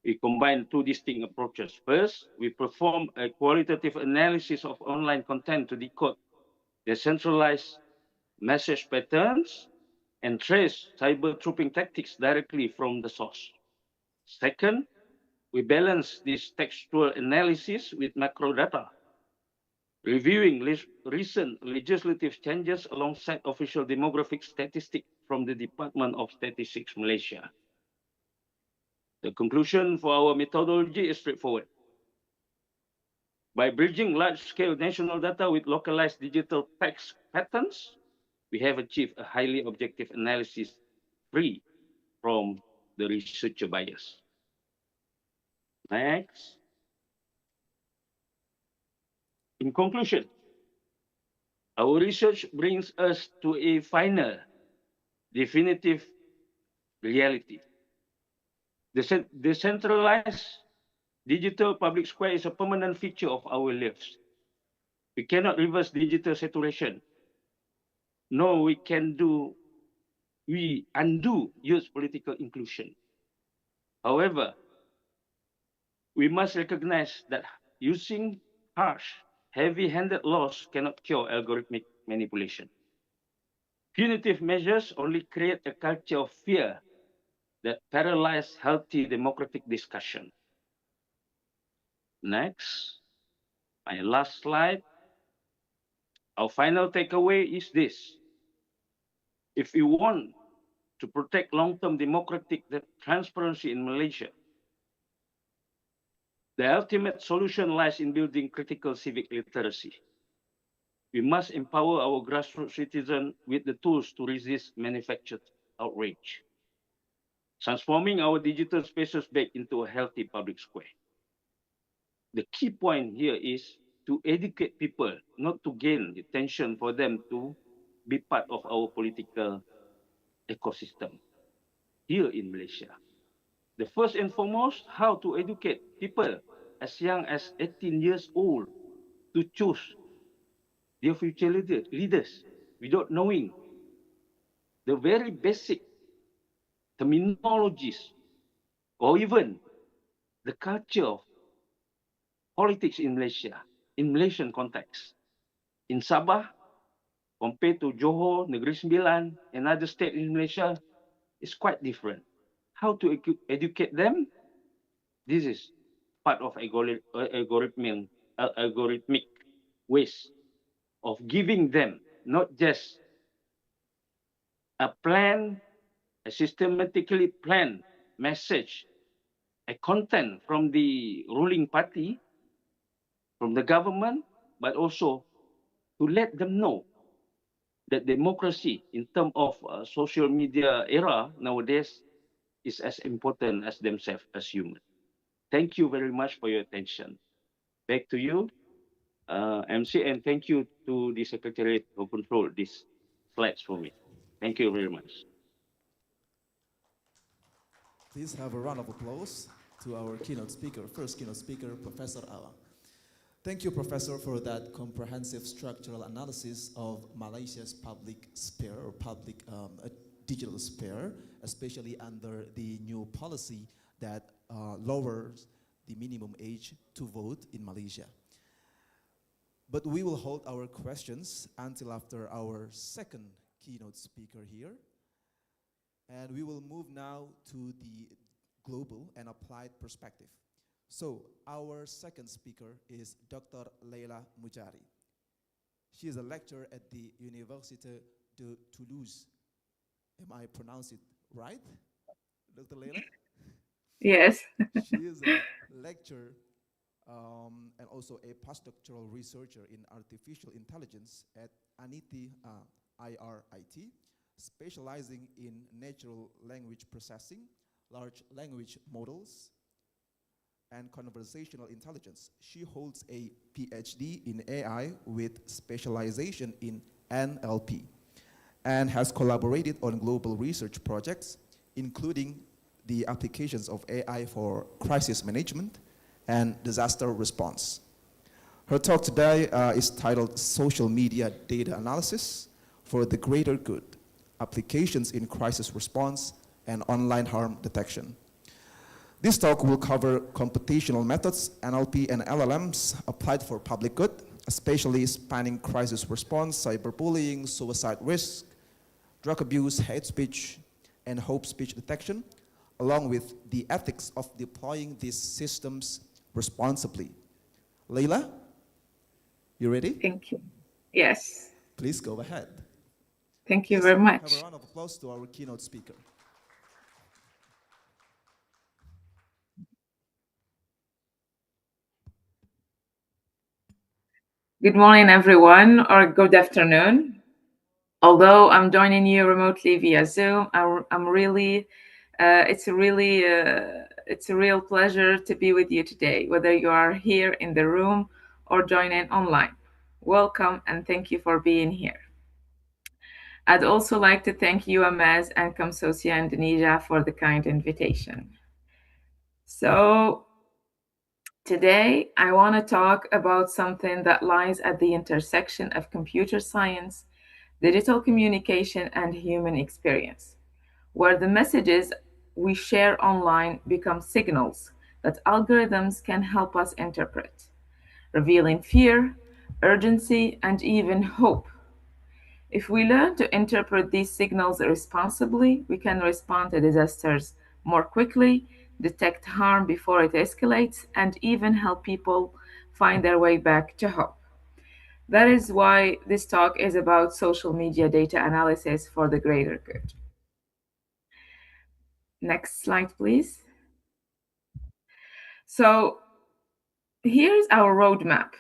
We combined two distinct approaches. First, we performed a qualitative analysis of online content to decode decentralized message patterns and trace cyber trooping tactics directly from the source. Second, we balanced this textual analysis with macro data, reviewing recent legislative changes alongside official demographic statistics from the Department of Statistics Malaysia. The conclusion for our methodology is straightforward. By bridging large-scale national data with localized digital text patterns, we have achieved a highly objective analysis free from the researcher bias. Next. In conclusion, our research brings us to a final, definitive reality. The decentralized digital public square is a permanent feature of our lives. We cannot reverse digital saturation. No, we undo youth political inclusion. However, we must recognize that using harsh, heavy-handed laws cannot cure algorithmic manipulation. Punitive measures only create a culture of fear that paralyzes healthy democratic discussion. Next, my last slide. Our final takeaway is this. If we want to protect long-term democratic transparency in Malaysia, the ultimate solution lies in building critical civic literacy. We must empower our grassroots citizens with the tools to resist manufactured outrage, transforming our digital spaces back into a healthy public square. The key point here is to educate people, not to gain attention for them to be part of our political ecosystem here in Malaysia. The first and foremost, how to educate people as young as 18 years old to choose their future leaders without knowing the very basic terminologies or even the culture of politics in Malaysia, in Malaysian context. In Sabah, compared to Johor, Negeri Sembilan, and other states in Malaysia, is quite different. How to educate them? This is part of algorithmic ways of giving them not just a plan, a systematically planned message, a content from the ruling party, from the government, but also to let them know that democracy in terms of social media era nowadays is as important as themselves as humans. Thank you very much for your attention. Back to you, MC, and thank you to the Secretariat who controlled these slides for me. Thank you very much. Please have a round of applause to our keynote speaker, first keynote speaker, Professor Awang. Thank you, Professor, for that comprehensive structural analysis of Malaysia's public sphere or public digital sphere, especially under the new policy that lowers the minimum age to vote in Malaysia. But we will hold our questions until after our second keynote speaker here. And we will move now to the global and applied perspective. So our second speaker is Dr. Leila Mujari. She is a lecturer at the Université de Toulouse. Am I pronouncing it right, Dr. Leila? Yes. She is a lecturer and also a postdoctoral researcher in artificial intelligence at IRIT, specializing in natural language processing, large language models, and conversational intelligence. She holds a PhD in AI with specialization in NLP and has collaborated on global research projects, including the applications of AI for crisis management and disaster response. Her talk today is titled Social Media Data Analysis for the Greater Good, Applications in Crisis Response and Online Harm Detection. This talk will cover computational methods, NLP and LLMs applied for public good, especially spanning crisis response, cyberbullying, suicide risk, drug abuse, hate speech, and hope speech detection, along with the ethics of deploying these systems responsibly. Leila, you ready? Thank you. Yes. Please go ahead. Thank you Please very much. Have a round of applause to our keynote speaker. Good morning, everyone, or good afternoon. Although I'm joining you remotely via Zoom, I'm really, it's a real pleasure to be with you today, whether you are here in the room or joining online. Welcome and thank you for being here. I'd also like to thank UMS and COMSOCIA Indonesia for the kind invitation. So today I want to talk about something that lies at the intersection of computer science, digital communication, and human experience, where the messages we share online become signals that algorithms can help us interpret, revealing fear, urgency, and even hope. If we learn to interpret these signals responsibly, we can respond to disasters more quickly, detect harm before it escalates, and even help people find their way back to hope. That is why this talk is about social media data analysis for the greater good. Next slide, please. So here's our roadmap.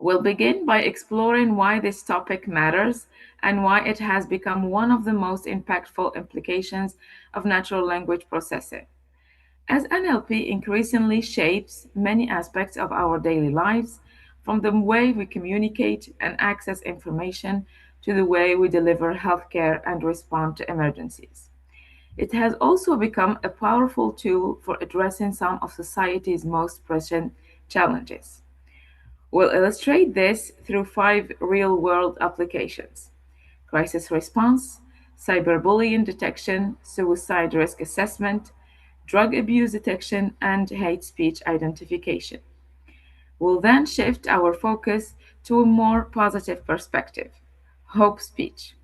We'll begin by exploring why this topic matters and why it has become one of the most impactful implications of natural language processing. As NLP increasingly shapes many aspects of our daily lives, from the way we communicate and access information to the way we deliver healthcare and respond to emergencies. It has also become a powerful tool for addressing some of society's most pressing challenges. We'll illustrate this through 5 real-world applications: crisis response, cyberbullying detection, suicide risk assessment, drug abuse detection, and hate speech identification. We'll then shift our focus to a more positive perspective, hope speech,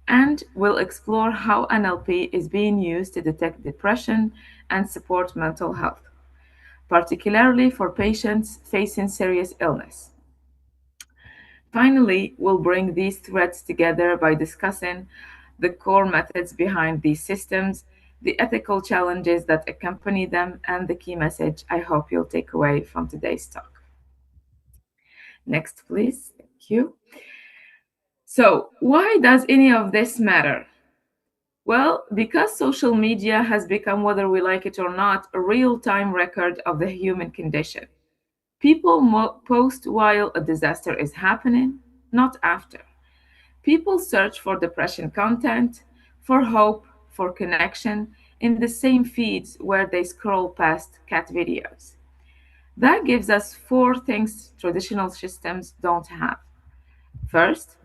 and we'll explore how NLP is being used to detect depression and support mental health, particularly for patients facing serious illness. Finally, we'll bring these threads together by discussing the core methods behind these systems, the ethical challenges that accompany them, and the key message I hope you'll take away from today's talk. Next, please. Thank you. So, why does any of this matter? Well, because social media has become, whether we like it or not, a real-time record of the human condition. People post while a disaster is happening, not after. People search for depression content, for hope, for connection, in the same feeds where they scroll past cat videos. That gives us four things traditional systems don't have. First,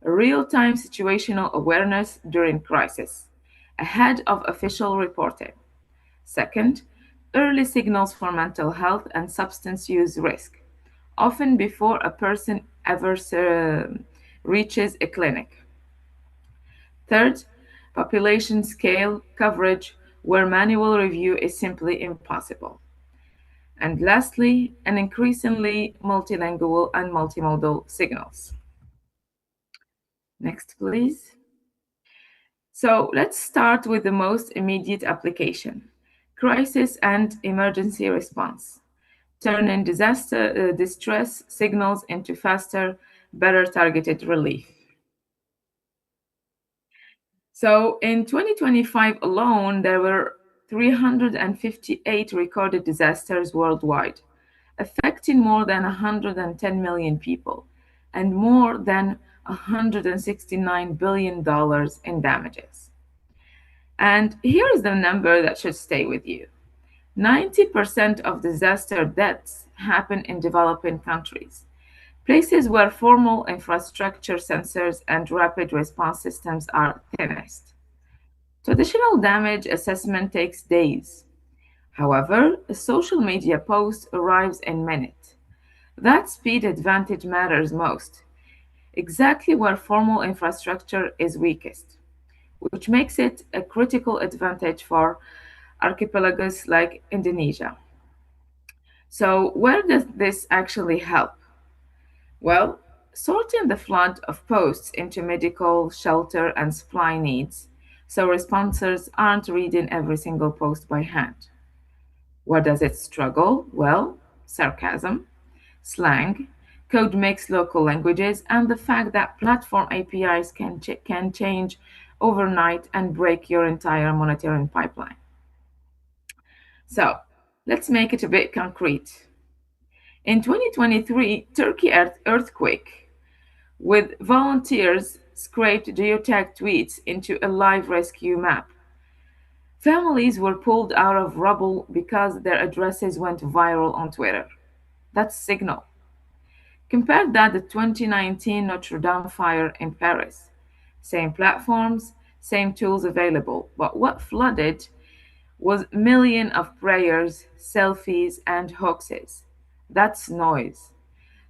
real-time situational awareness during crisis, ahead of official reporting. Second, early signals for mental health and substance use risk, often before a person ever reaches a clinic. Third, population scale coverage where manual review is simply impossible. And lastly, an increasingly multilingual and multimodal signals. Next, please. So let's start with the most immediate application, crisis and emergency response. Turning disaster distress signals into faster, better targeted relief. So in 2025 alone, there were 358 recorded disasters worldwide, affecting more than 110 million people and more than $169 billion in damages. And here is the number that should stay with you. 90% of disaster deaths happen in developing countries, places where formal infrastructure sensors and rapid response systems are thinnest. Traditional damage assessment takes days. However, a social media post arrives in minutes. That speed advantage matters most, exactly where formal infrastructure is weakest, which makes it a critical advantage for archipelagos like Indonesia. So, where does this actually help? Well, sorting the flood of posts into medical, shelter, and supply needs, so responders aren't reading every single post by hand. Where does it struggle? Well, sarcasm, slang, code mix local languages, and the fact that platform APIs can change overnight and break your entire monitoring pipeline. So, let's make it a bit concrete. In 2023, Turkey earthquake, with volunteers scraped geotagged tweets into a live rescue map. Families were pulled out of rubble because their addresses went viral on Twitter. That's signal. Compare that to 2019 Notre Dame fire in Paris. Same platforms, same tools available, but what flooded was millions of prayers, selfies, and hoaxes. That's noise.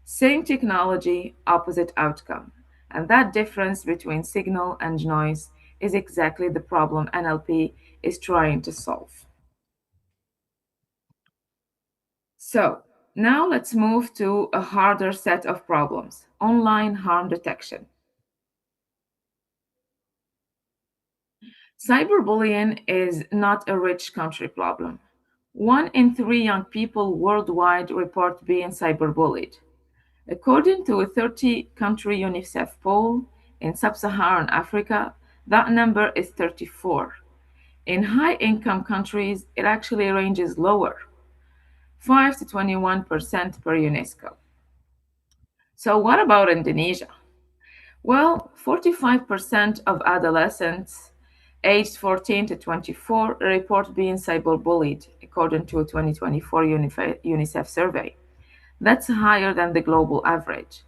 Same technology, opposite outcome. And that difference between signal and noise is exactly the problem NLP is trying to solve. So, now let's move to a harder set of problems, online harm detection. Cyberbullying is not a rich country problem. 1 in 3 young people worldwide report being cyberbullied. According to a 30-country UNICEF poll, in sub-Saharan Africa, that number is 34. In high-income countries, it actually ranges lower, 5 to 21% per UNESCO. So what about Indonesia? Well, 45% of adolescents aged 14 to 24 report being cyberbullied, according to a 2024 UNICEF survey. That's higher than the global average.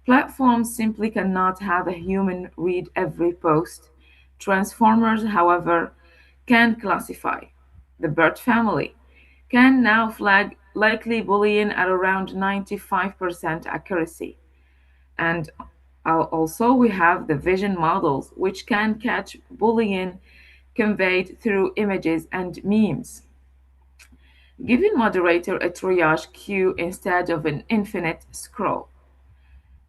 Platforms simply cannot have a human read every post. Transformers, however, can classify. The Bird family can now flag likely bullying at around 95% accuracy. And also, we have the vision models, which can catch bullying conveyed through images and memes, giving moderator a triage queue instead of an infinite scroll.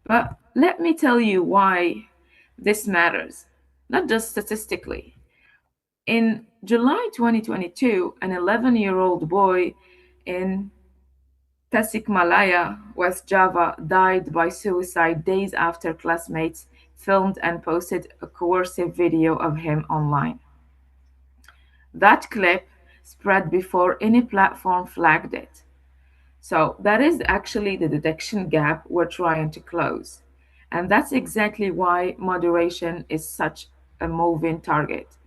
But let me tell you why this matters, not just statistically. In July 2022, an 11-year-old boy in Tasikmalaya, West Java, died by suicide days after classmates filmed and posted a coercive video of him online. That clip spread before any platform flagged it. So that is actually the detection gap we're trying to close. And that's exactly why moderation is such a moving target.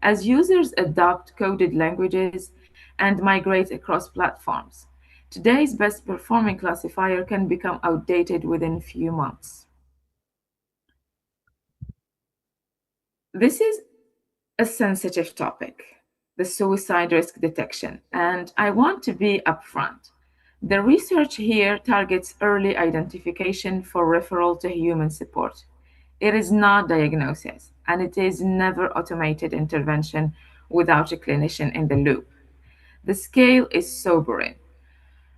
as users adopt coded languages and migrate across platforms. Today's best performing classifier can become outdated within a few months. This is a sensitive topic, the suicide risk detection, and I want to be upfront. The research here targets early identification for referral to human support. It is not diagnosis, and it is never automated intervention without a clinician in the loop. The scale is sobering.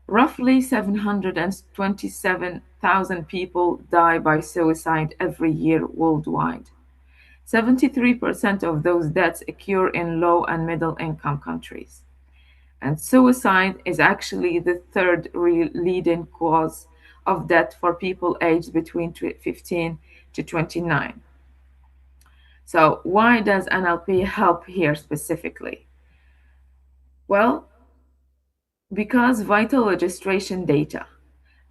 Roughly 727,000 people die by suicide every year worldwide. 73% of those deaths occur in low and middle income countries. And suicide is actually the third leading cause of death for people aged between 15 to 29. So, why does NLP help here specifically? Well, because vital registration data,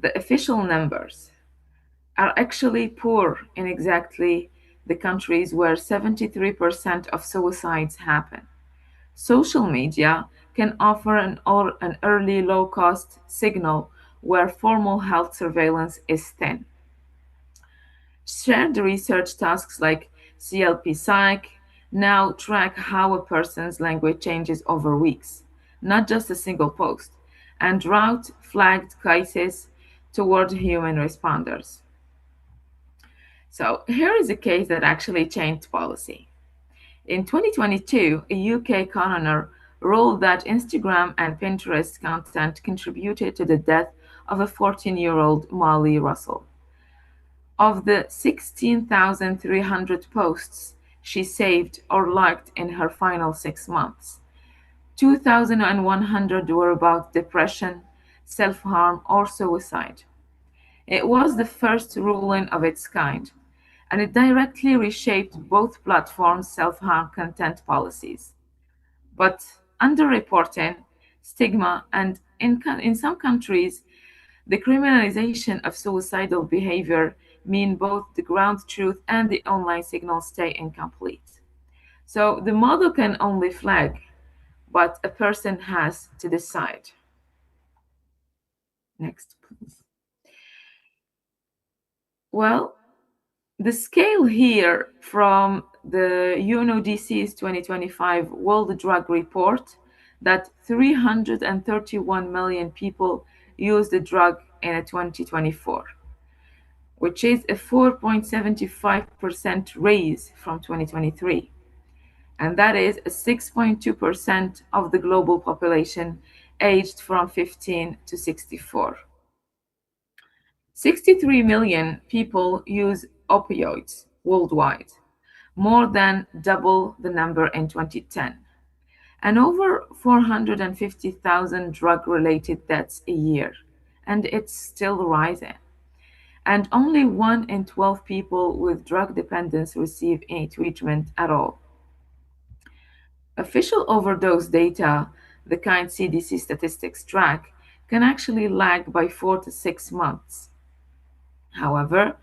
the official numbers, are actually poor in exactly the countries where 73% of suicides happen. Social media can offer an early low cost signal where formal health surveillance is thin. Shared research tasks like CLP Psych now track how a person's language changes over weeks, not just a single post, and route flagged cases toward human responders. So here is a case that actually changed policy. In 2022, a UK coroner ruled that Instagram and Pinterest content contributed to the death of a 14-year-old Molly Russell. Of the 16,300 posts she saved or liked in her final 6 months, 2,100 were about depression, self-harm, or suicide. It was the first ruling of its kind, and it directly reshaped both platforms' self-harm content policies. But underreporting, stigma, and in some countries, the criminalization of suicidal behavior mean both the ground truth and the online signal stay incomplete. So the model can only flag, but a person has to decide. Next, please. Well, the scale here from the UNODC's 2025 World Drug Report that 331 million people used the drug in 2024, which is a 4.75% raise from 2023. And that is a 6.2% of the global population aged from 15 to 64. 63 million people use opioids worldwide, more than double the number in 2010, and over 450,000 drug-related deaths a year, and it's still rising. And only 1 in 12 people with drug dependence receive any treatment at all. Official overdose data, the kind CDC statistics track, can actually lag by 4 to 6 months. However,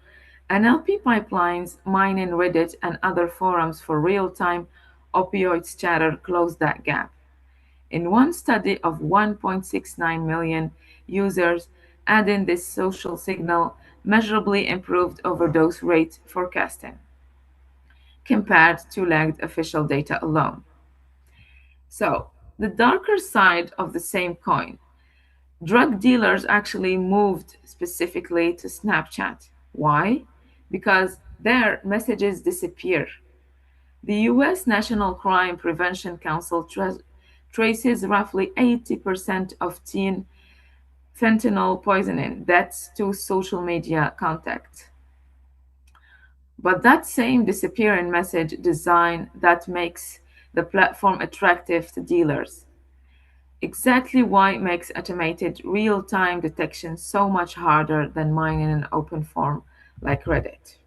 NLP pipelines, mining Reddit, and other forums for real-time opioids chatter close that gap. In one study of 1.69 million users, adding this social signal measurably improved overdose rate forecasting compared to lagged official data alone. So, the darker side of the same coin, drug dealers actually moved specifically to Snapchat. Why? Because their messages disappear. The US National Crime Prevention Council traces roughly 80% of teen fentanyl poisoning deaths to social media contact. But that same disappearing message design that makes the platform attractive to dealers. Exactly why it makes automated real-time detection so much harder than mining an open form like Reddit.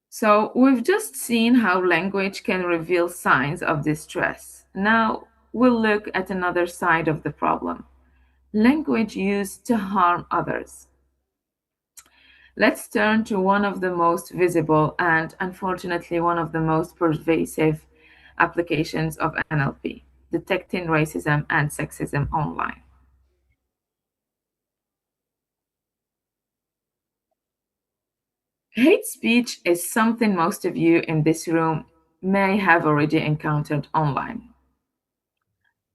So we've just seen how language can reveal signs of distress. Now we'll look at another side of the problem. Language used to harm others. Let's turn to one of the most visible and unfortunately one of the most pervasive applications of NLP, detecting racism and sexism online. Hate speech is something most of you in this room may have already encountered online.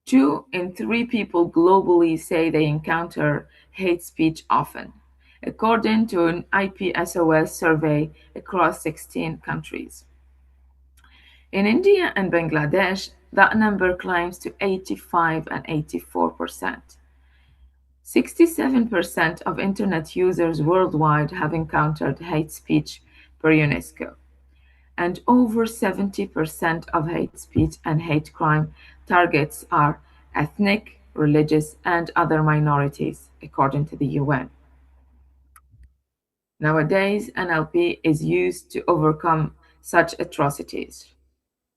2 in 3 people globally say they encounter hate speech often, according to an IPSOS survey across 16 countries. In India and Bangladesh, that number climbs to 85 and 84%. 67% of internet users worldwide have encountered hate speech per UNESCO, and over 70% of hate speech and hate crime targets are ethnic, religious, and other minorities, according to the UN. Nowadays, NLP is used to overcome such atrocities.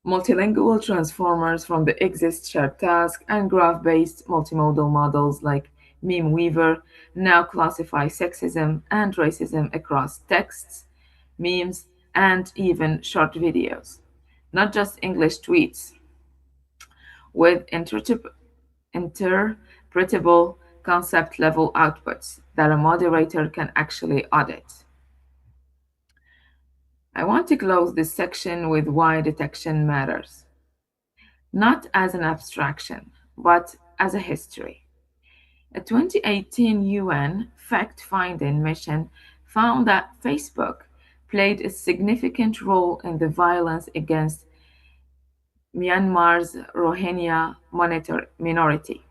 Multilingual transformers from the Exist shared task and graph-based multimodal models like Meme Weaver now classify sexism and racism across texts, memes, and even short videos, not just English tweets, with interpretable concept-level outputs that a moderator can actually audit. I want to close this section with why detection matters. Not as an abstraction, but as a history. A 2018 UN fact-finding mission found that Facebook played a significant role in the violence against Myanmar's Rohingya minority.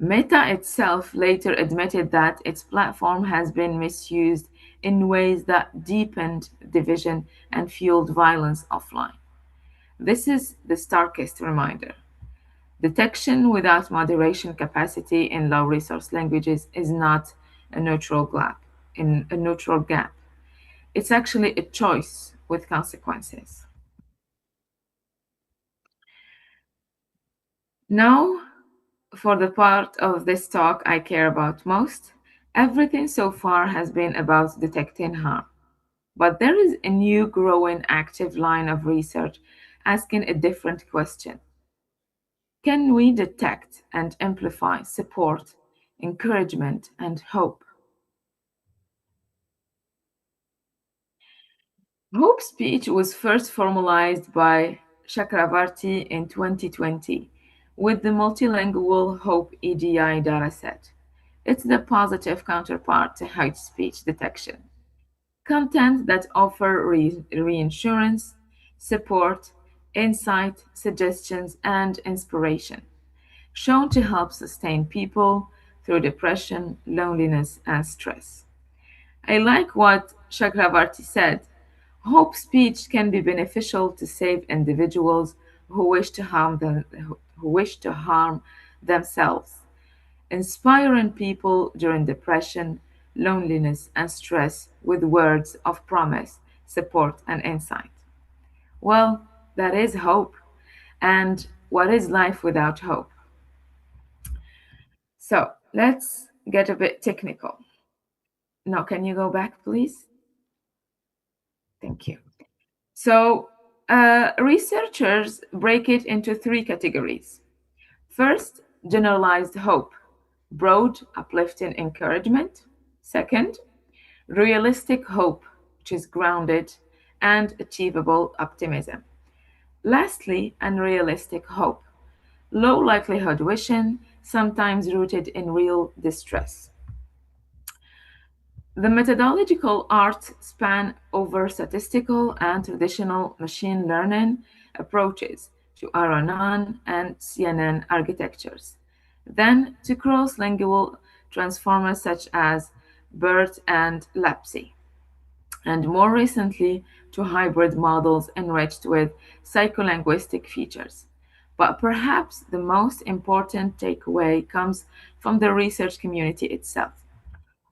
Meta itself later admitted that its platform has been misused in ways that deepened division and fueled violence offline. This is the starkest reminder. Detection without moderation capacity in low resource languages is not a neutral gap. It's actually a choice with consequences. Now, for the part of this talk I care about most, everything so far has been about detecting harm. But there is a new growing active line of research asking a different question. Can we detect and amplify support, encouragement, and hope? Hope speech was first formalized by Chakravarti in 2020 with the multilingual Hope EDI dataset. It's the positive counterpart to hate speech detection. Content that offer reassurance, support, insight, suggestions, and inspiration, shown to help sustain people through depression, loneliness, and stress. I like what Chakravarti said. Hope speech can be beneficial to save individuals who wish to harm themselves, inspiring people during depression, loneliness, and stress with words of promise, support, and insight. Well, that is hope. And what is life without hope? So let's get a bit technical. Now, can you go back, please? Thank you. So, researchers break it into 3 categories. First, generalized hope, broad, uplifting encouragement. Second, realistic hope, which is grounded and achievable optimism. Lastly, unrealistic hope, low likelihood wishing, sometimes rooted in real distress. The methodological arts span over statistical and traditional machine learning approaches to RNN and CNN architectures, then to cross-lingual transformers such as BERT and LAPSI, and more recently to hybrid models enriched with psycholinguistic features. But perhaps the most important takeaway comes from the research community itself.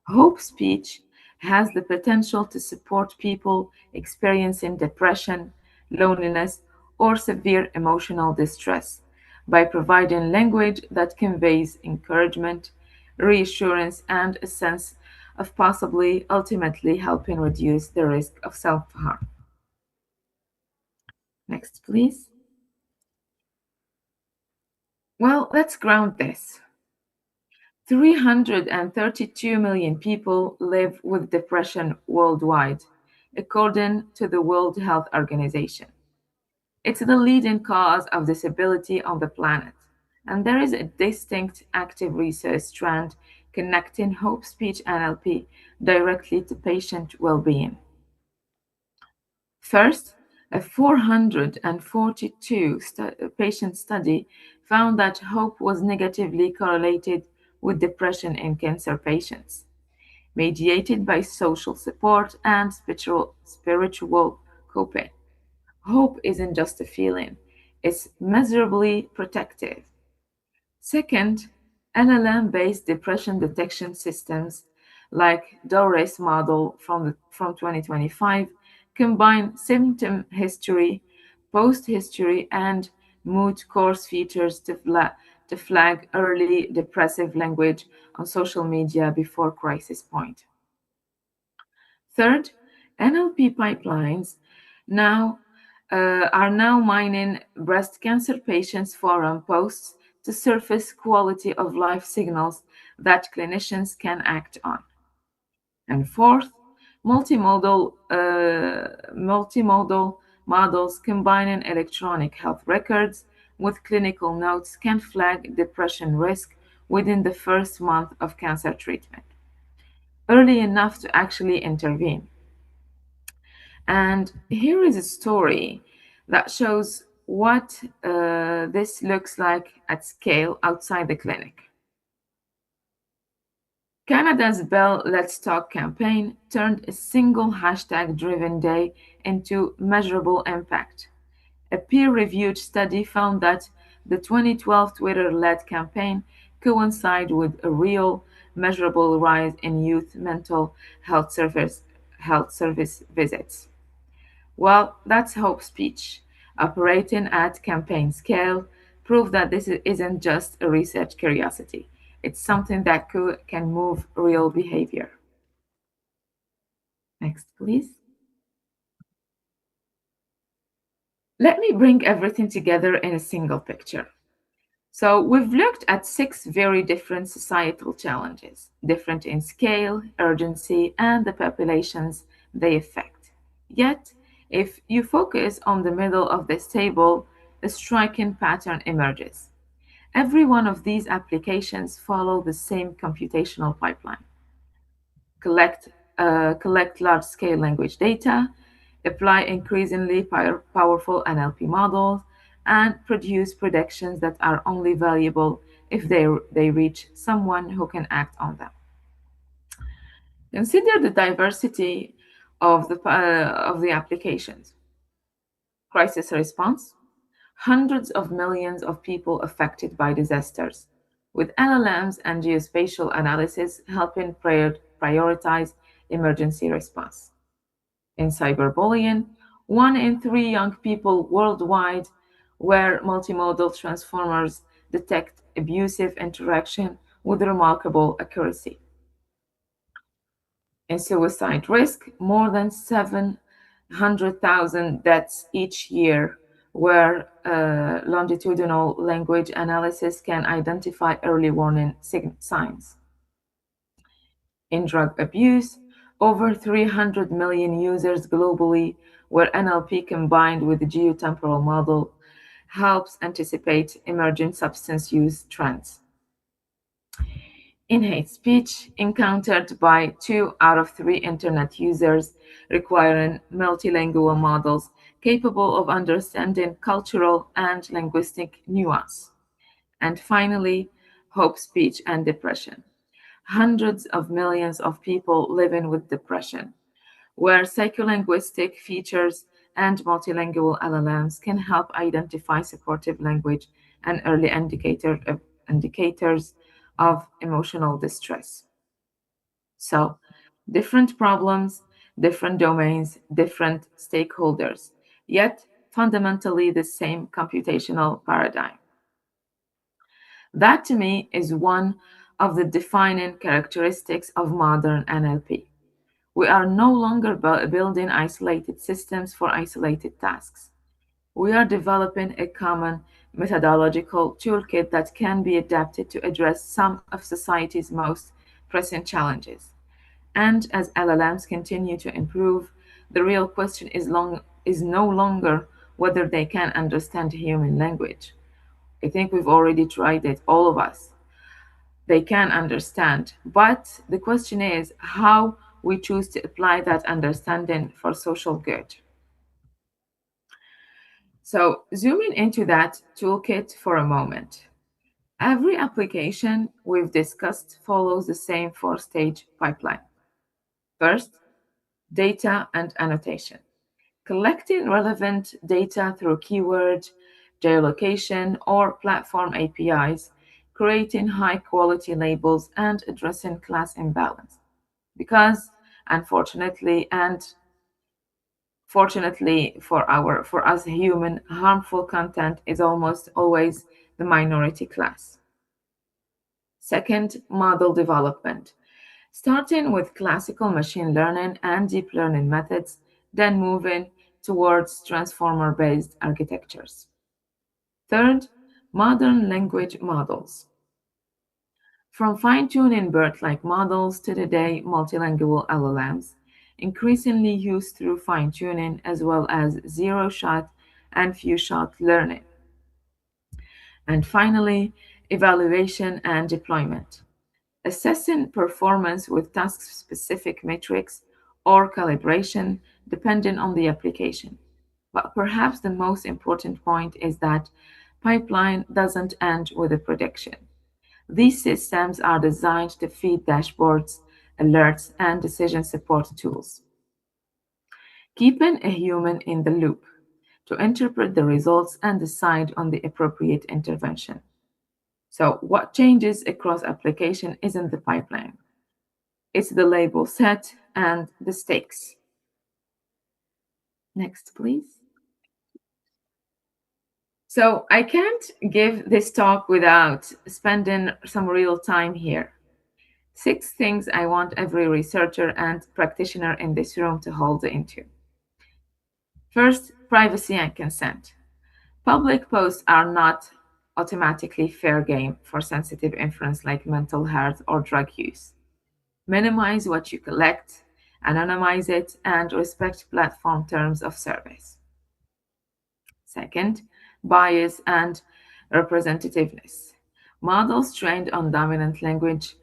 Hope speech has the potential to support people experiencing depression, loneliness, or severe emotional distress by providing language that conveys encouragement, reassurance, and a sense of possibly ultimately helping reduce the risk of self-harm. Next, please. Well, let's ground this. 332 million people live with depression worldwide, according to the World Health Organization. It's the leading cause of disability on the planet, and there is a distinct active research strand connecting Hope Speech NLP directly to patient well-being. First, a 442 patient study found that hope was negatively correlated with depression in cancer patients, mediated by social support and spiritual coping. Hope isn't just a feeling, it's measurably protective. Second, LLM-based depression detection systems like DORIS model from 2025 combine symptom history, post history, and mood course features to flag early depressive language on social media before crisis point. Third, NLP pipelines are now mining breast cancer patients' forum posts to surface quality of life signals that clinicians can act on. And fourth, multimodal models combining electronic health records with clinical notes can flag depression risk within the first month of cancer treatment, early enough to actually intervene. And here is a story that shows what this looks like at scale outside the clinic. Canada's Bell Let's Talk campaign turned a single hashtag-driven day into measurable impact. A peer-reviewed study found that the 2012 Twitter-led campaign coincided with a real, measurable rise in youth mental health service visits. Well, that's Hope Speech, operating at campaign scale, proof that this isn't just a research curiosity. It's something that can move real behavior. Next, please. Let me bring everything together in a single picture. So we've looked at 6 very different societal challenges, different in scale, urgency, and the populations they affect. Yet, if you focus on the middle of this table, a striking pattern emerges. Every one of these applications follow the same computational pipeline. Collect large-scale language data, apply increasingly powerful NLP models, and produce predictions that are only valuable if they reach someone who can act on them. Consider the diversity of the applications. Crisis response, hundreds of millions of people affected by disasters, with LLMs and geospatial analysis helping prioritize emergency response. In cyberbullying, 1 in 3 young people worldwide where multimodal transformers detect abusive interaction with remarkable accuracy. In suicide risk, more than 700,000 deaths each year where longitudinal language analysis can identify early warning signs. In drug abuse, over 300 million users globally where NLP combined with the geotemporal model helps anticipate emerging substance use trends. In hate speech, encountered by 2 out of 3 internet users requiring multilingual models capable of understanding cultural and linguistic nuance. And finally, hope speech and depression. Hundreds of millions of people living with depression, where psycholinguistic features and multilingual LLMs can help identify supportive language and early indicators of emotional distress. So, different problems, different domains, different stakeholders, yet fundamentally the same computational paradigm. That to me is one of the defining characteristics of modern NLP. We are no longer building isolated systems for isolated tasks. We are developing a common methodological toolkit that can be adapted to address some of society's most pressing challenges. And as LLMs continue to improve, the real question is no longer whether they can understand human language. I think we've already tried it, all of us. They can understand. But the question is how we choose to apply that understanding for social good. So, zooming into that toolkit for a moment. Every application we've discussed follows the same four-stage pipeline. First, data and annotation. Collecting relevant data through keyword, geolocation, or platform APIs, creating high-quality labels, and addressing class imbalance. Because, unfortunately, and fortunately for us human, harmful content is almost always the minority class. Second, model development. Starting with classical machine learning and deep learning methods, then moving towards transformer-based architectures. Third, modern language models. From fine-tuning BERT-like models to today multilingual LLMs, increasingly used through fine-tuning as well as zero-shot and few-shot learning. And finally, evaluation and deployment. Assessing performance with task-specific metrics or calibration depending on the application. But perhaps the most important point is that pipeline doesn't end with a prediction. These systems are designed to feed dashboards, alerts, and decision support tools, keeping a human in the loop to interpret the results and decide on the appropriate intervention. So what changes across application isn't the pipeline. It's the label set and the stakes. Next, please. So I can't give this talk without spending some real time here. 6 things I want every researcher and practitioner in this room to hold into. First, privacy and consent. Public posts are not automatically fair game for sensitive inference like mental health or drug use. Minimize what you collect, anonymize it, and respect platform terms of service. Second, bias and representativeness. Models trained on dominant language,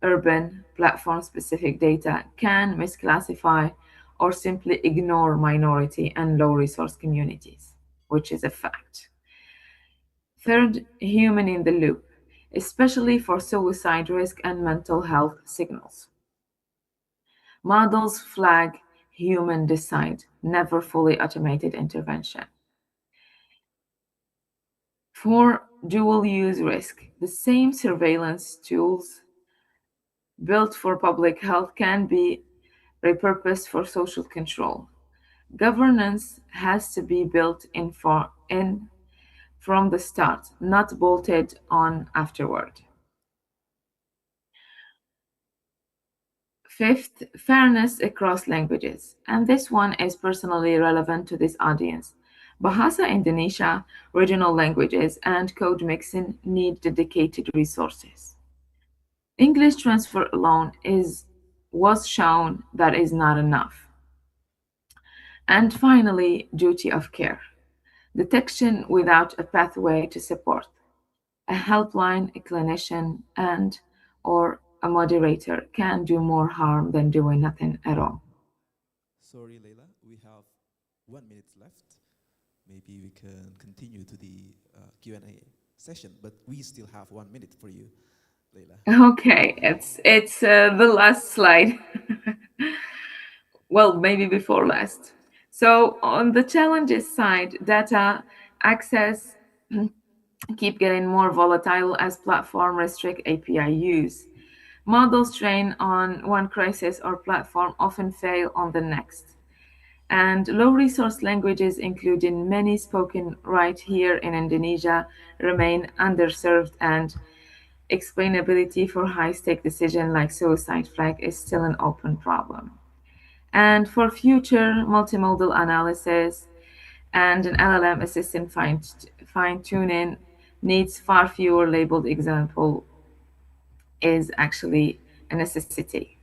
urban, platform-specific data can misclassify or simply ignore minority and low-resource communities, which is a fact. Third, human in the loop, especially for suicide risk and mental health signals. Models flag human decide, never fully automated intervention. For dual use risk, the same surveillance tools built for public health can be repurposed for social control. Governance has to be built in from the start, not bolted on afterward. Fifth, fairness across languages. And this one is personally relevant to this audience. Bahasa Indonesia, regional languages, and code mixing need dedicated resources. English transfer alone was shown that is not enough. And finally, duty of care. Detection without a pathway to support. A helpline, a clinician, or a moderator can do more harm than doing nothing at all. Sorry, Leila, we have 1 minute left. Maybe we can continue to the Q&A session, but we still have 1 minute for you, Leila. Okay, it's the last slide. Well, maybe before last. So on the challenges side, data access keep getting more volatile as platform restrict API use. Models trained on one crisis or platform often fail on the next. And low-resource languages, including many spoken right here in Indonesia, remain underserved and explainability for high-stake decision like suicide flag is still an open problem. And for future multimodal analysis and an LLM assistant fine-tuning needs far fewer labeled example is actually a necessity.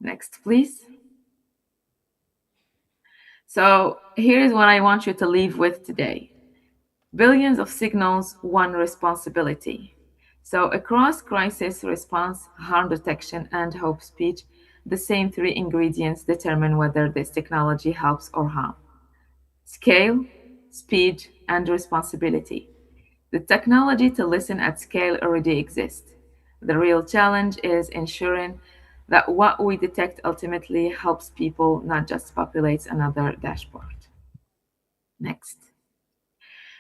Next, please. So here is what I want you to leave with today. Billions of signals, one responsibility. So across crisis response, harm detection, and hope speech, the same three ingredients determine whether this technology helps or harms. Scale, speed, and responsibility. The technology to listen at scale already exists. The real challenge is ensuring that what we detect ultimately helps people, not just populates another dashboard. Next.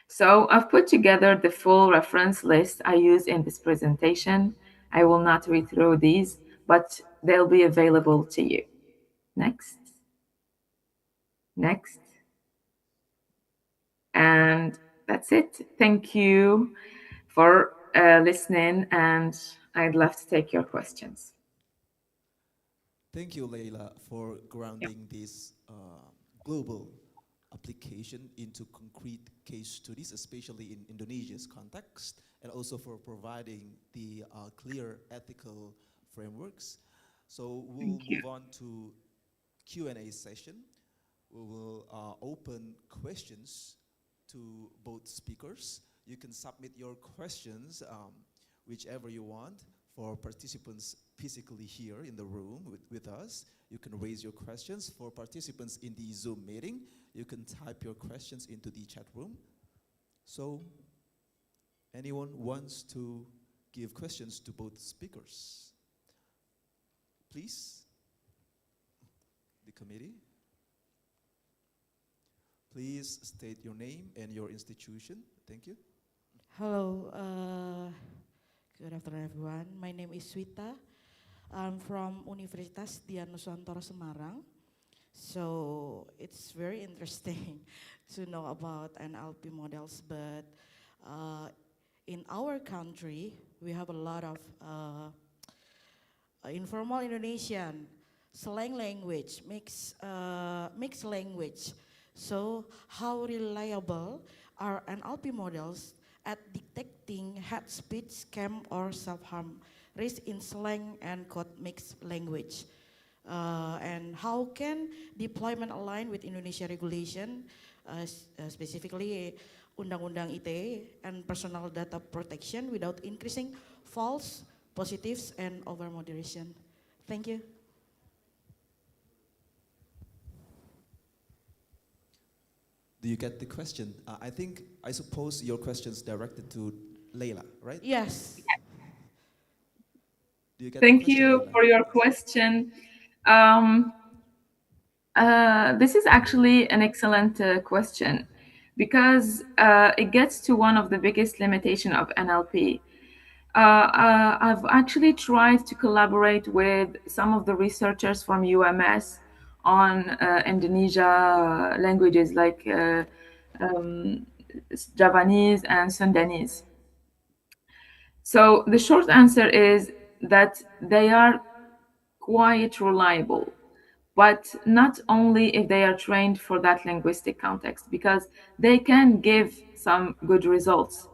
So I've put together the full reference list I use in this presentation. I will not read through these, but they'll be available to you. Next. Next. And that's it. Thank you for listening, and I'd love to take your questions. Thank you, Leila, for grounding this global application into concrete case studies, especially in Indonesia's context, and also for providing the clear ethical frameworks. So we'll move on to Q&A session. We will open questions to both speakers. You can submit your questions, whichever you want. For participants physically here in the room with us, you can raise your questions. For participants in the Zoom meeting, you can type your questions into the chat room. So, anyone wants to give questions to both speakers? Please, the committee. Please state your name and your institution. Thank you. Hello, good afternoon everyone. My name is Swita. I'm from Universitas Dianusantara Semarang. So it's very interesting to know about NLP models, but in our country, we have a lot of informal Indonesian slang language, mixed language. So how reliable are NLP models at detecting hate speech, scam, or self-harm risk in slang and code mixed language? And how can deployment align with Indonesia regulation, specifically Undang-Undang ITE and personal data protection without increasing false positives and over-moderation? Thank you. Do you get the question? I suppose your question is directed to Leila, right? Yes. Do you get Thank the question, you Leila? for your question. This is actually an excellent question because it gets to one of the biggest limitations of NLP. I've actually tried to collaborate with some of the researchers from UMS on Indonesia languages like Javanese and Sundanese. So the short answer is that they are quite reliable, but not only if they are trained for that linguistic context, because they can give some good results.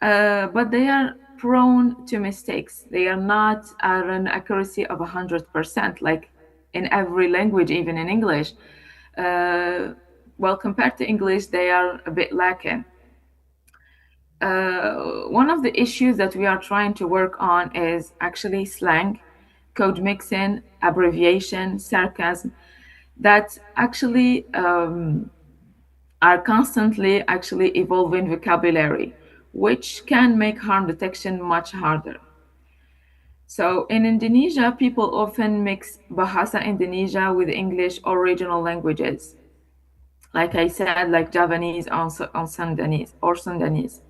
But they are prone to mistakes. They are not at an accuracy of 100%, like in every language, even in English. Well, compared to English, they are a bit lacking. One of the issues that we are trying to work on is actually slang, code mixing, abbreviation, sarcasm, that actually are constantly actually evolving vocabulary, which can make harm detection much harder. So in Indonesia, people often mix Bahasa Indonesia with English or regional languages. Like I said, like Javanese on Sundanese or Sundanese.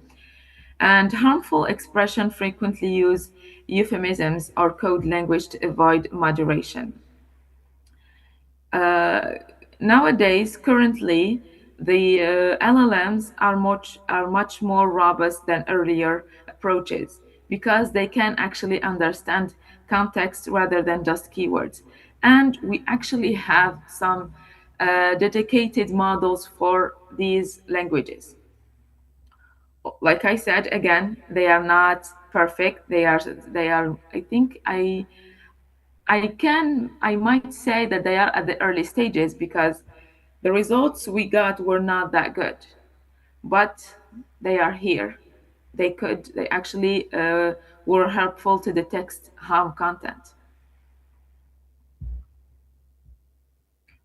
And harmful expression frequently use euphemisms or code language to avoid moderation. Nowadays, currently, the LLMs are much more robust than earlier approaches because they can actually understand context rather than just keywords. And we actually have some dedicated models for these languages. Like I said, again, they are not perfect. They are, I think I might say that they are at the early stages because the results we got were not that good, but they are here. They actually were helpful to detect harm content.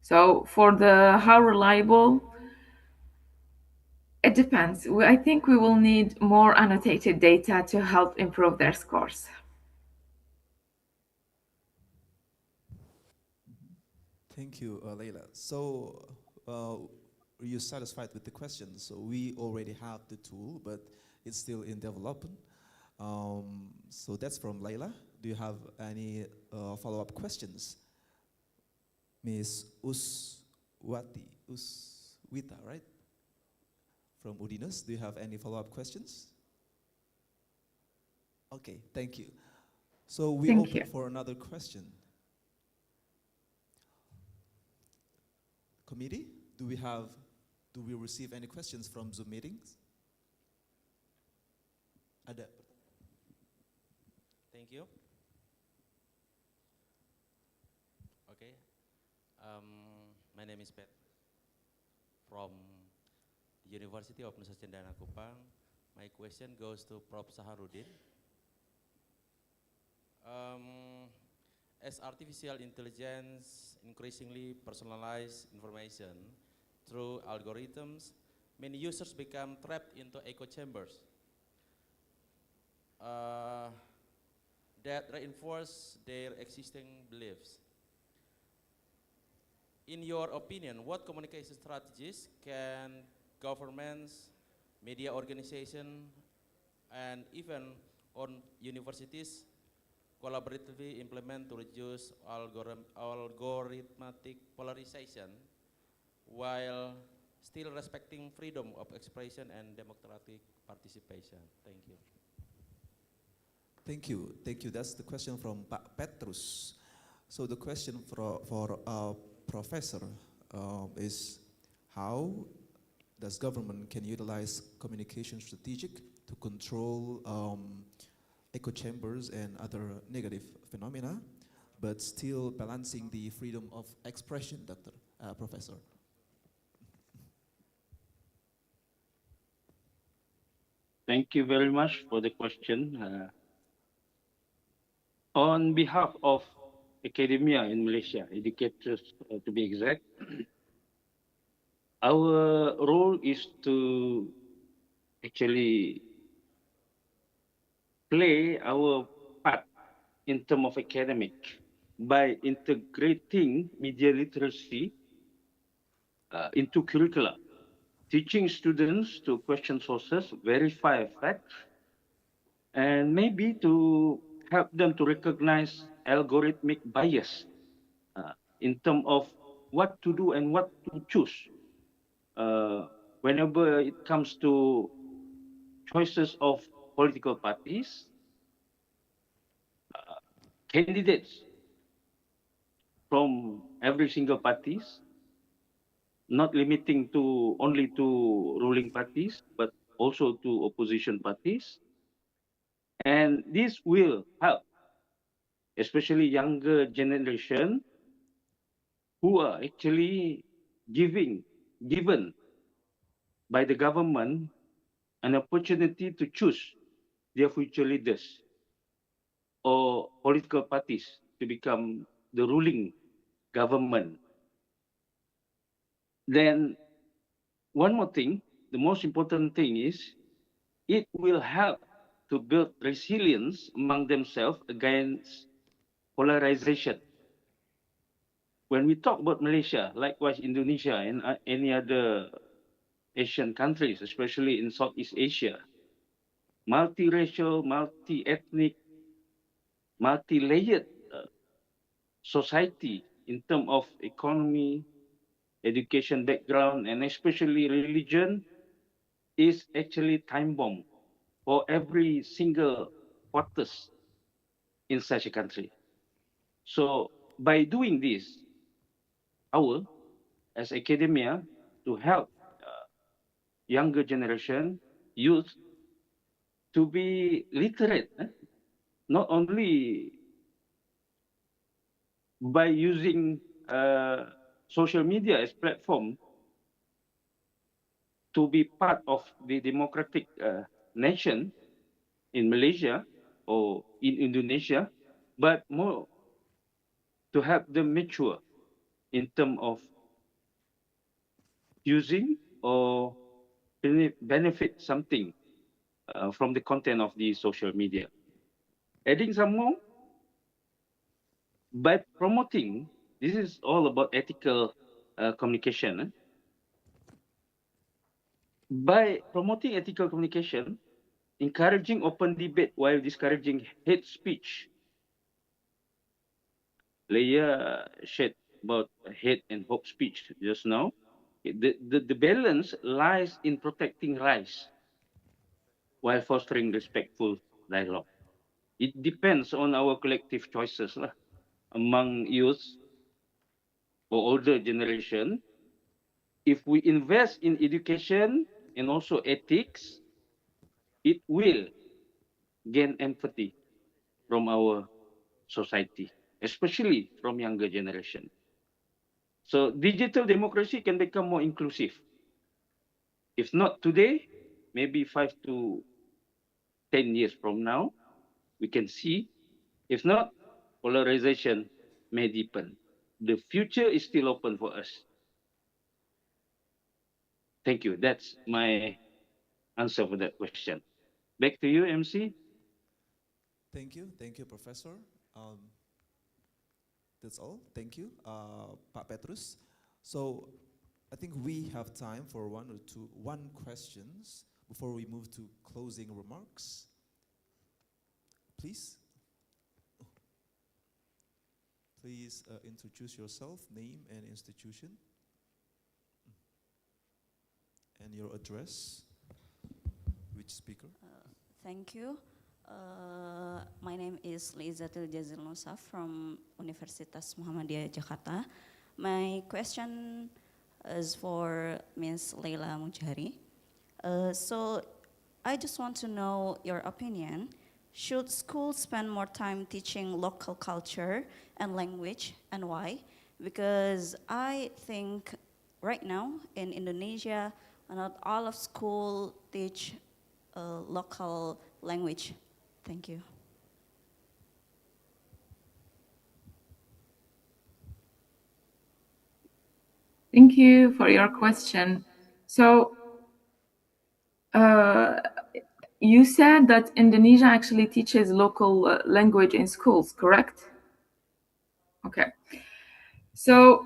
So for the how reliable, it depends. I think we will need more annotated data to help improve their scores. Thank you, Leila. So, are you satisfied with the question? So we already have the tool, but it's still in development. So that's from Leila. Do you have any follow-up questions? Miss Uswita, right? From Udinus, do you have any follow-up questions? Okay, thank you. So we open for another question. Committee, do we receive any questions from Zoom meetings? Ada. Thank you. Okay. My name is Pet from the University of Nusa Cendana Kupang. My question goes to Prof. Saharudin. As artificial intelligence increasingly personalize information through algorithms, many users become trapped into echo chambers that reinforce their existing beliefs. In your opinion, what communication strategies can governments, media organizations, and even on universities collaboratively implement to reduce algorithmic polarization while still respecting freedom of expression and democratic participation? Thank you. Thank you. Thank you. That's the question from Pak Petrus. So the question for Professor is how does government can utilize communication strategic to control echo chambers and other negative phenomena, but still balancing the freedom of expression, Professor? Thank you very much for the question. On behalf of academia in Malaysia, educators to be exact, our role is to actually play our part in terms of academic by integrating media literacy into curricula, teaching students to question sources, verify facts, and maybe to help them to recognize algorithmic bias in terms of what to do and what to choose whenever it comes to choices of political parties, candidates from every single parties, not limiting to only to ruling parties, but also to opposition parties. And this will help, especially younger generation who are actually given by the government an opportunity to choose their future leaders or political parties to become the ruling government. Then one more thing, the most important thing is it will help to build resilience among themselves against polarization. When we talk about Malaysia, likewise Indonesia and any other Asian countries, especially in Southeast Asia, multiracial, multi-ethnic, multi-layered society in terms of economy, education background, and especially religion is actually time bomb for every single quarters in such a country. So by doing this, our as academia to help younger generation youth to be literate, not only by using social media as platform to be part of the democratic nation in Malaysia or in Indonesia, but more to help them mature in terms of using or benefit something from the content of the social media. Adding some more, by promoting, this is all about ethical communication. By promoting ethical communication, encouraging open debate while discouraging hate speech. Leah shared about hate and hope speech just now. The balance lies in protecting rights while fostering respectful dialogue. It depends on our collective choices lah, among youth or older generation. If we invest in education and also ethics, it will gain empathy from our society, especially from younger generation. So digital democracy can become more inclusive. If not today, maybe 5 to 10 years from now, we can see. If not, polarization may deepen. The future is still open for us. Thank you. That's my answer for that question. Back to you, MC. Thank you, Professor. That's all. Thank you, Pak Petrus. So I think we have time for one questions before we move to closing remarks. Please. Please introduce yourself, name and institution, and your address. Which speaker? Thank you. My name is Lizatul Jazil Nusaf from Universitas Muhammadiyah Jakarta. My question is for Ms. Leila Mujari. So I just want to know your opinion. Should schools spend more time teaching local culture and language, and why? Because I think right now in Indonesia, not all of school teach local language. Thank you. Thank you for your question. So, you said that Indonesia actually teaches local language in schools, correct? Okay. So,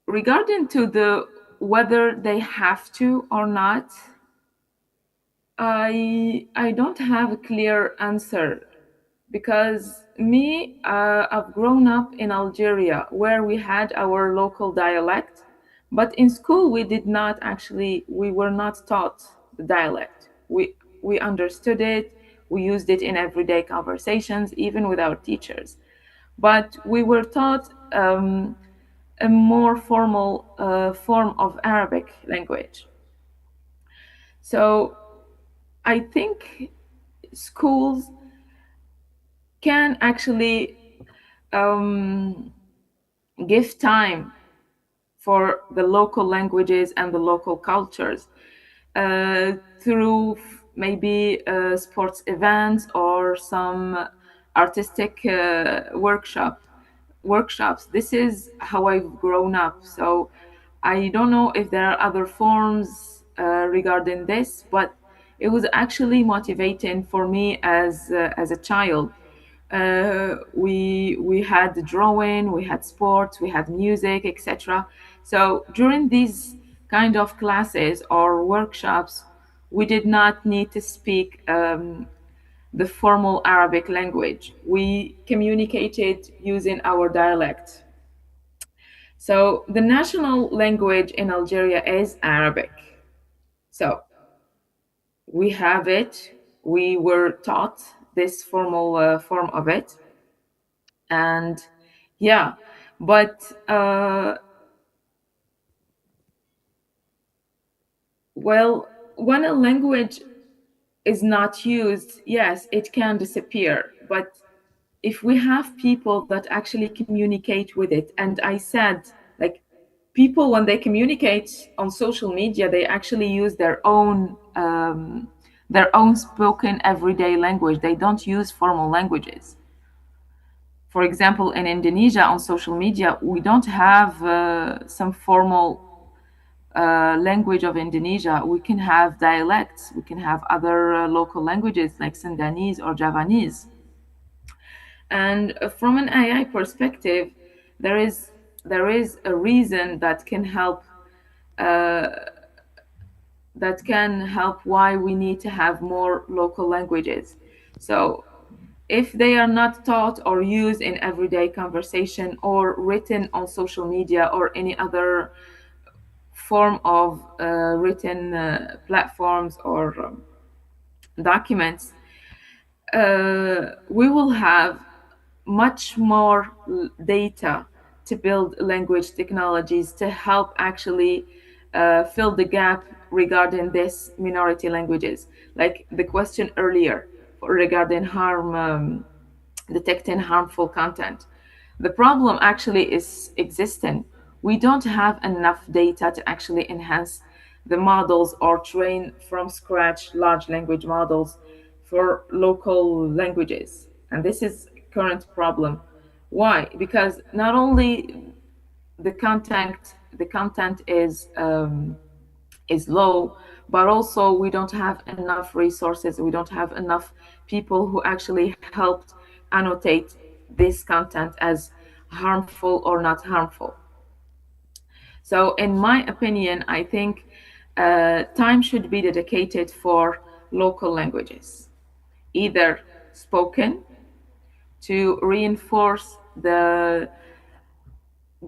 regarding to the whether they have to or not, I don't have a clear answer, because me, I've grown up in Algeria where we had our local dialect, but in school we were not taught the dialect. We understood it, we used it in everyday conversations, even with our teachers. But we were taught a more formal form of Arabic language. So I think schools can actually give time for the local languages and the local cultures through maybe sports events or some artistic workshops. This is how I've grown up. So I don't know if there are other forms regarding this, but it was actually motivating for me as a child. We had drawing, we had sports, we had music, etc. So during these kind of classes or workshops, we did not need to speak the formal Arabic language. We communicated using our dialect. So the national language in Algeria is Arabic. So we have it. We were taught this formal form of it. And yeah, but well, when a language is not used, yes, it can disappear. But if we have people that actually communicate with it, and I said, like, people when they communicate on social media, they actually use their own spoken everyday language. They don't use formal languages. For example, in Indonesia on social media, we don't have some formal language of Indonesia. We can have dialects. We can have other local languages like Sundanese or Javanese. And from an AI perspective, there is a reason that can help why we need to have more local languages. So if they are not taught or used in everyday conversation or written on social media or any other form of written platforms or documents, we will have much more data to build language technologies to help actually fill the gap regarding this minority languages. Like the question earlier regarding detecting harmful content. The problem actually is existing. We don't have enough data to actually enhance the models or train from scratch large language models for local languages. And this is current problem. Why? Because not only the content is low, but also we don't have enough resources. We don't have enough people who actually helped annotate this content as harmful or not harmful. So in my opinion, I think time should be dedicated for local languages, either spoken to reinforce the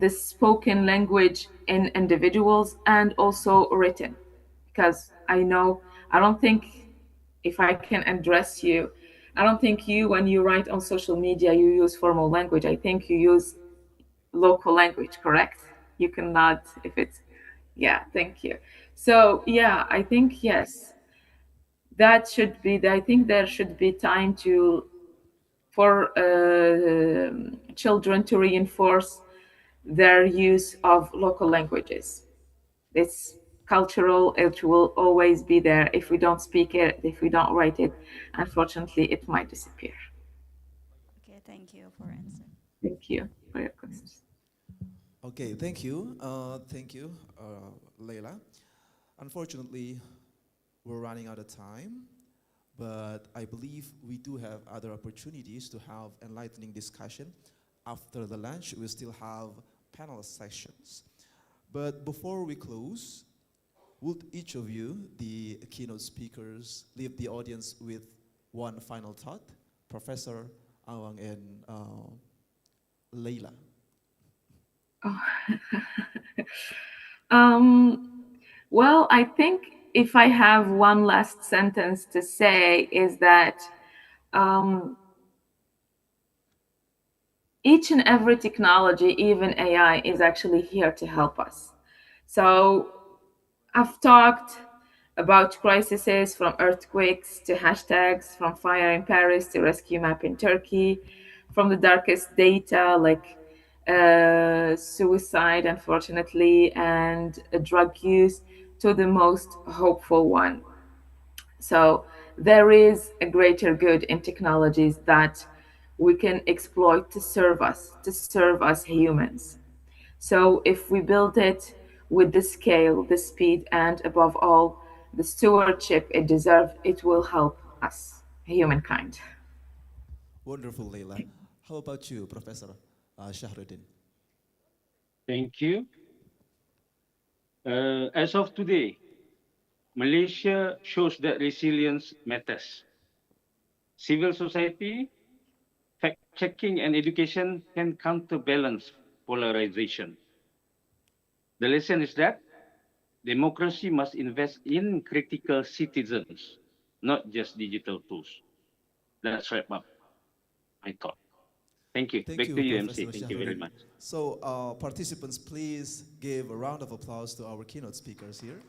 spoken language in individuals, and also written, because I don't think, if I can address you, I don't think you, when you write on social media, you use formal language. I think you use local language, correct? You cannot, if it's, yeah, thank you. So yeah, I think yes, I think there should be time for children to reinforce their use of local languages. It's cultural, it will always be there. If we don't speak it, if we don't write it, unfortunately, it might disappear. Okay, thank you for answering. Thank you for your questions. Okay, thank you. Thank you, Leila. Unfortunately, we're running out of time, but I believe we do have other opportunities to have enlightening discussion. After the lunch, we still have panel sessions. But before we close, would each of you, the keynote speakers, leave the audience with one final thought? Professor Awang and Leila. Oh. Well, I think if I have one last sentence to say is that each and every technology, even AI, is actually here to help us. So I've talked about crises from earthquakes to hashtags, from fire in Paris to rescue map in Turkey, from the darkest data like suicide, unfortunately, and drug use, to the most hopeful one. So there is a greater good in technologies that we can exploit to serve us humans. So if we build it with the scale, the speed, and above all, the stewardship it deserves, it will help us, humankind. Wonderful, Leila. How about you, Professor Shahruddin? Thank you. As of today, Malaysia shows that resilience matters. Civil society, fact-checking, and education can counterbalance polarization. The lesson is that democracy must invest in critical citizens, not just digital tools. That's wrap up my thought. Thank you. Thank Back to you, you, Professor MC. Thank you very Shahrudin. much. So, participants, please give a round of applause to our keynote speakers here.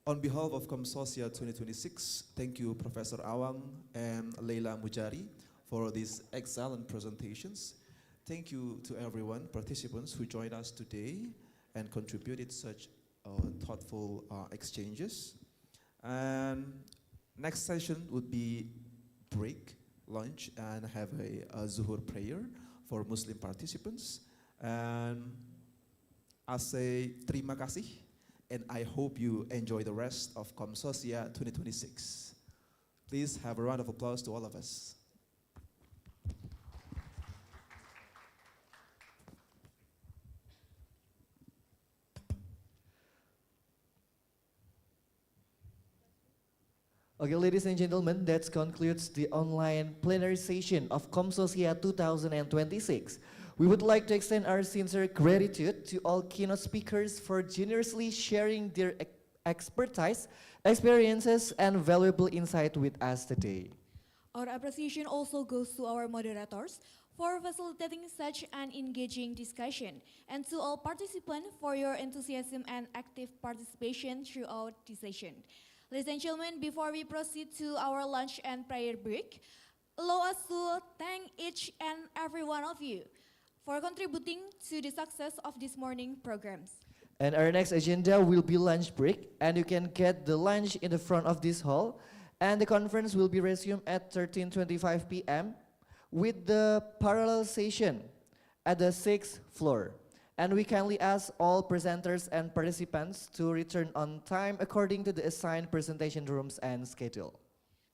On behalf of COMSOCIA 2026, thank you, Professor Awang and Leila Mujari, for these excellent presentations. Thank you to everyone, participants who joined us today and contributed such thoughtful exchanges. And next session would be break, lunch, and have a Zuhur prayer for Muslim participants. And I say terima kasih, and I hope you enjoy the rest of COMSOCIA 2026. Please have a round of applause to all of us. Okay, ladies and gentlemen, that concludes the online plenary session of COMSOCIA 2026. We would like to extend our sincere gratitude to all keynote speakers for generously sharing their expertise, experiences, and valuable insight with us today. Our appreciation also goes to our moderators for facilitating such an engaging discussion, and to all participants for your enthusiasm and active participation throughout the session. Ladies and gentlemen, before we proceed to our lunch and prayer break, allow us to thank each and every one of you for contributing to the success of this morning programs. And our next agenda will be lunch break, and you can get the lunch in the front of this hall, and the conference will be resumed at 13:25 p.m. with the parallel session at the 6th floor. And we kindly ask all presenters and participants to return on time according to the assigned presentation rooms and schedule.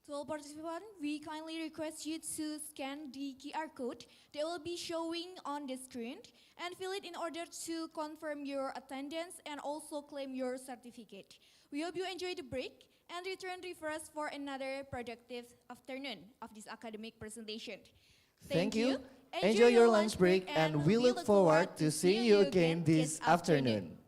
To all participants, we kindly request you to scan the QR code that will be showing on the screen and fill it in order to confirm your attendance and also claim your certificate. We hope you enjoy the break and return refreshed for another productive afternoon of this academic presentation. Thank you. Enjoy your lunch break, and we look forward to seeing you again this afternoon.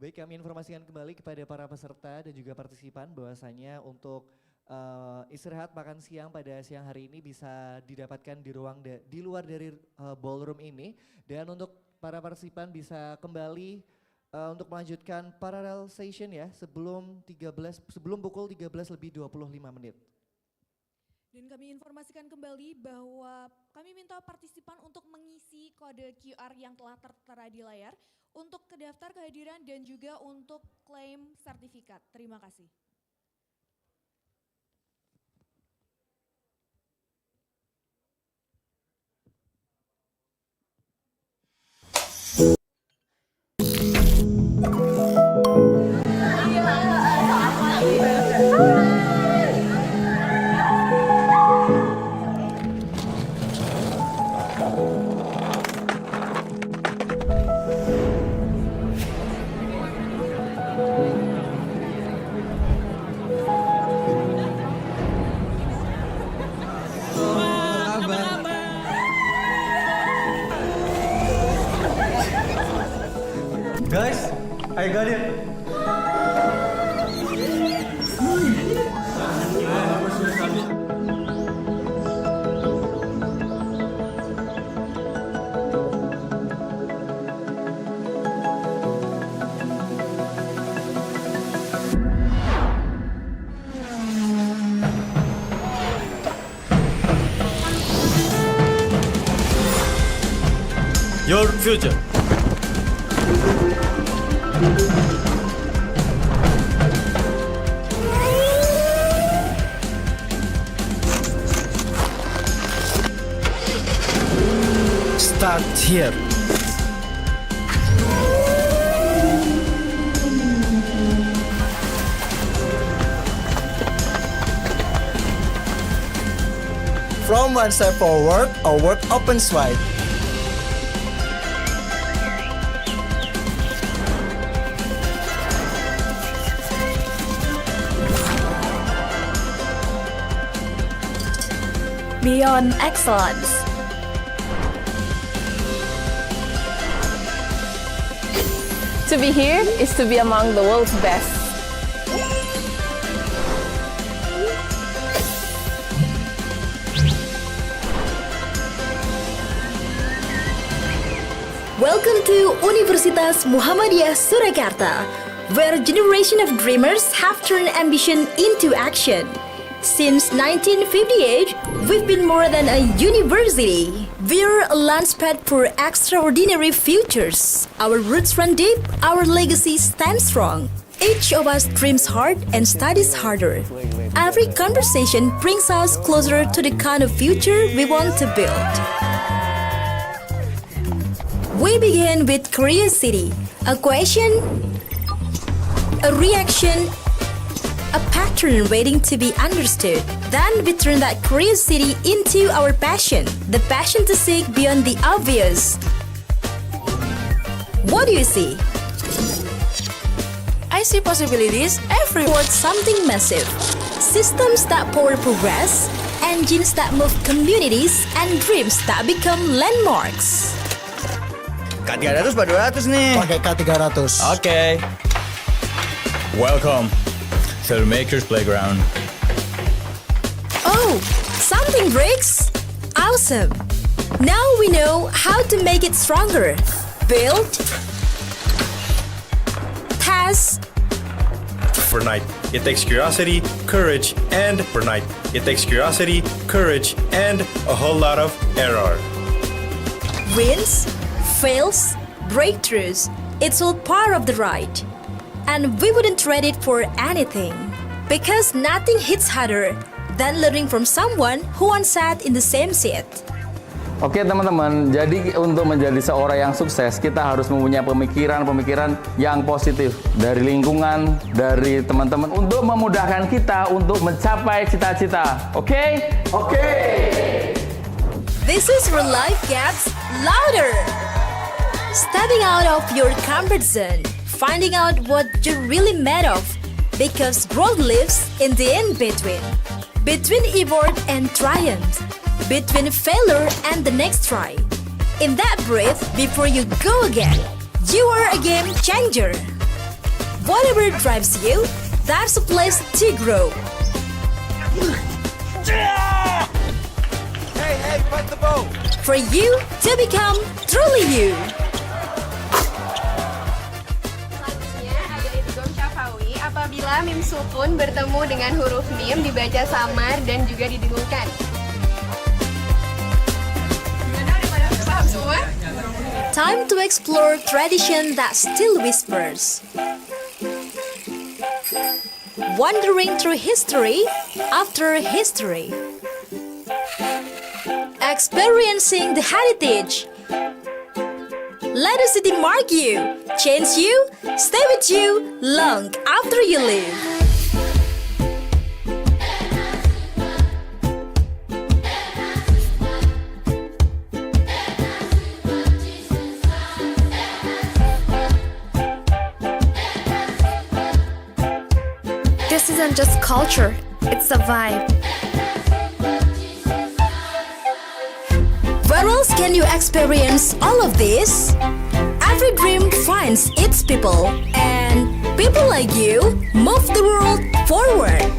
Baik, kami informasikan kembali kepada para peserta dan juga partisipan bahwasanya untuk istirahat makan siang pada siang hari ini bisa didapatkan di luar dari ballroom ini, dan untuk para partisipan bisa kembali untuk melanjutkan parallel session ya sebelum pukul 13 lebih 25 menit. Dan kami informasikan kembali bahwa kami minta partisipan untuk mengisi kode QR yang telah tertera di layar untuk kedaftar kehadiran dan juga untuk klaim sertifikat. Terima kasih. Guys, I got it. Your future. start here. From one step forward, our work opens wide. Beyond excellence. To be here is to be among the world's best. Welcome to Universitas Muhammadiyah Surakarta, where a generation of dreamers have turned ambition into action. Since 1958, we've been more than a university. We're a launchpad for extraordinary futures. Our roots run deep, our legacy stands strong. Each of us dreams hard and studies harder. Every conversation brings us closer to the kind of future we want to build. We begin with curiosity, a question, a reaction, a pattern waiting to be understood. Then we turn that curiosity into our passion, the passion to seek beyond the obvious. What do you see? I see possibilities everywhere. Something massive. Systems that power progress, engines that move communities, and dreams that become landmarks. K300 Pak 200 nih. Pakai K300. Oke. Welcome to the Maker's Playground. Oh, something breaks? Awesome. Now we know how to make it stronger. Build, test. For night, it takes curiosity, courage, and for night, it takes curiosity, courage, and a whole lot of error. Wins, fails, breakthroughs. It's all part of the ride. And we wouldn't trade it for anything. Because nothing hits harder than learning from someone who once sat in the same seat. Oke teman-teman, jadi untuk menjadi seorang yang sukses, kita harus mempunyai pemikiran-pemikiran yang positif dari lingkungan, dari teman-teman untuk memudahkan kita untuk mencapai cita-cita. Oke? Oke. This is where life gets louder. Stepping out of your comfort zone, finding out what you're really made of, because growth lives in the in-between. Between effort and triumph. Between failure and the next try. In that breath, before you go again, you are a game changer. Whatever drives you, that's a place to grow. Hey, fight the bow. For you to become truly you. Apabila mim sukun bertemu dengan huruf mim dibaca samar dan juga didengungkan. Gimana, udah pada paham semua? Time to explore tradition that still whispers. Wandering through history after history. Experiencing the heritage. Let the city mark you, change you, stay with you long after you leave. This isn't just culture, it's a vibe. Where else can you experience all of this? Every dream finds its people, and people like you move the world forward.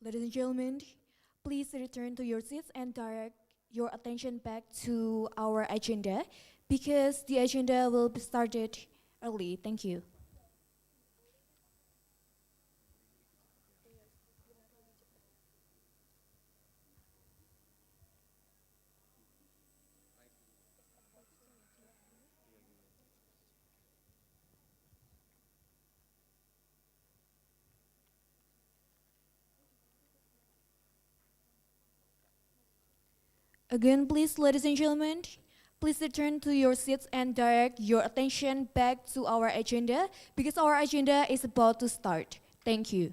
Ladies and gentlemen, please return to your seats and direct your attention back to our agenda because the agenda will be started early. Thank you. Again, please, ladies and gentlemen, please return to your seats and direct your attention back to our agenda because our agenda is about to start. Thank you.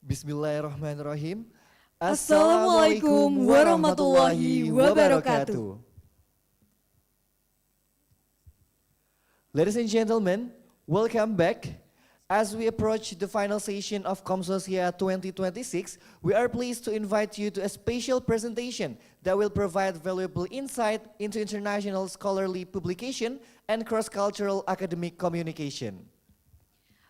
Bismillahirrahmanirrahim. Assalamualaikum warahmatullahi wabarakatuh. Ladies and gentlemen, welcome back. As we approach the final session of COMSOCIA 2026, we are pleased to invite you to a special presentation that will provide valuable insight into international scholarly publication and cross-cultural academic communication.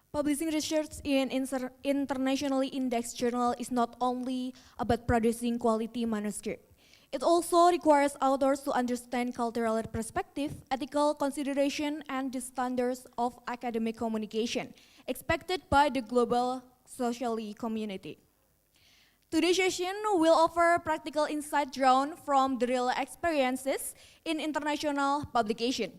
Publishing research in internationally indexed journal is not only about producing quality manuscript. It also requires authors to understand cultural perspective, ethical consideration, and the standards of academic communication expected by the global socially community. Today's session will offer practical insight drawn from the real experiences in international publication.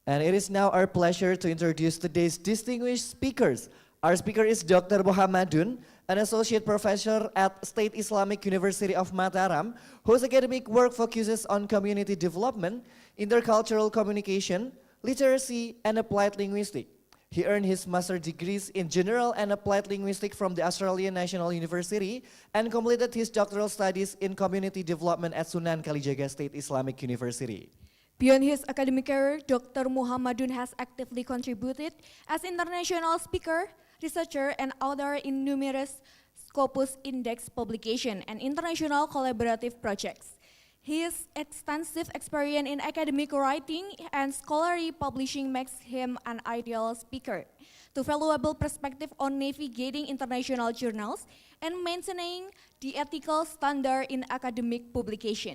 And it is now our pleasure to introduce today's distinguished speakers. Our speaker is Dr. Muhammadun, an associate professor at State Islamic University of Mataram, whose academic work focuses on community development, intercultural communication, literacy, and applied linguistics. He earned his master's degrees in general and applied linguistics from the Australian National University and completed his doctoral studies in community development at Sunan Kalijaga State Islamic University. Beyond his academic career, Dr. Muhammadun has actively contributed as international speaker, researcher, and author in numerous Scopus Index publication and international collaborative projects. His extensive experience in academic writing and scholarly publishing makes him an ideal speaker to valuable perspective on navigating international journals and maintaining the ethical standard in academic publication.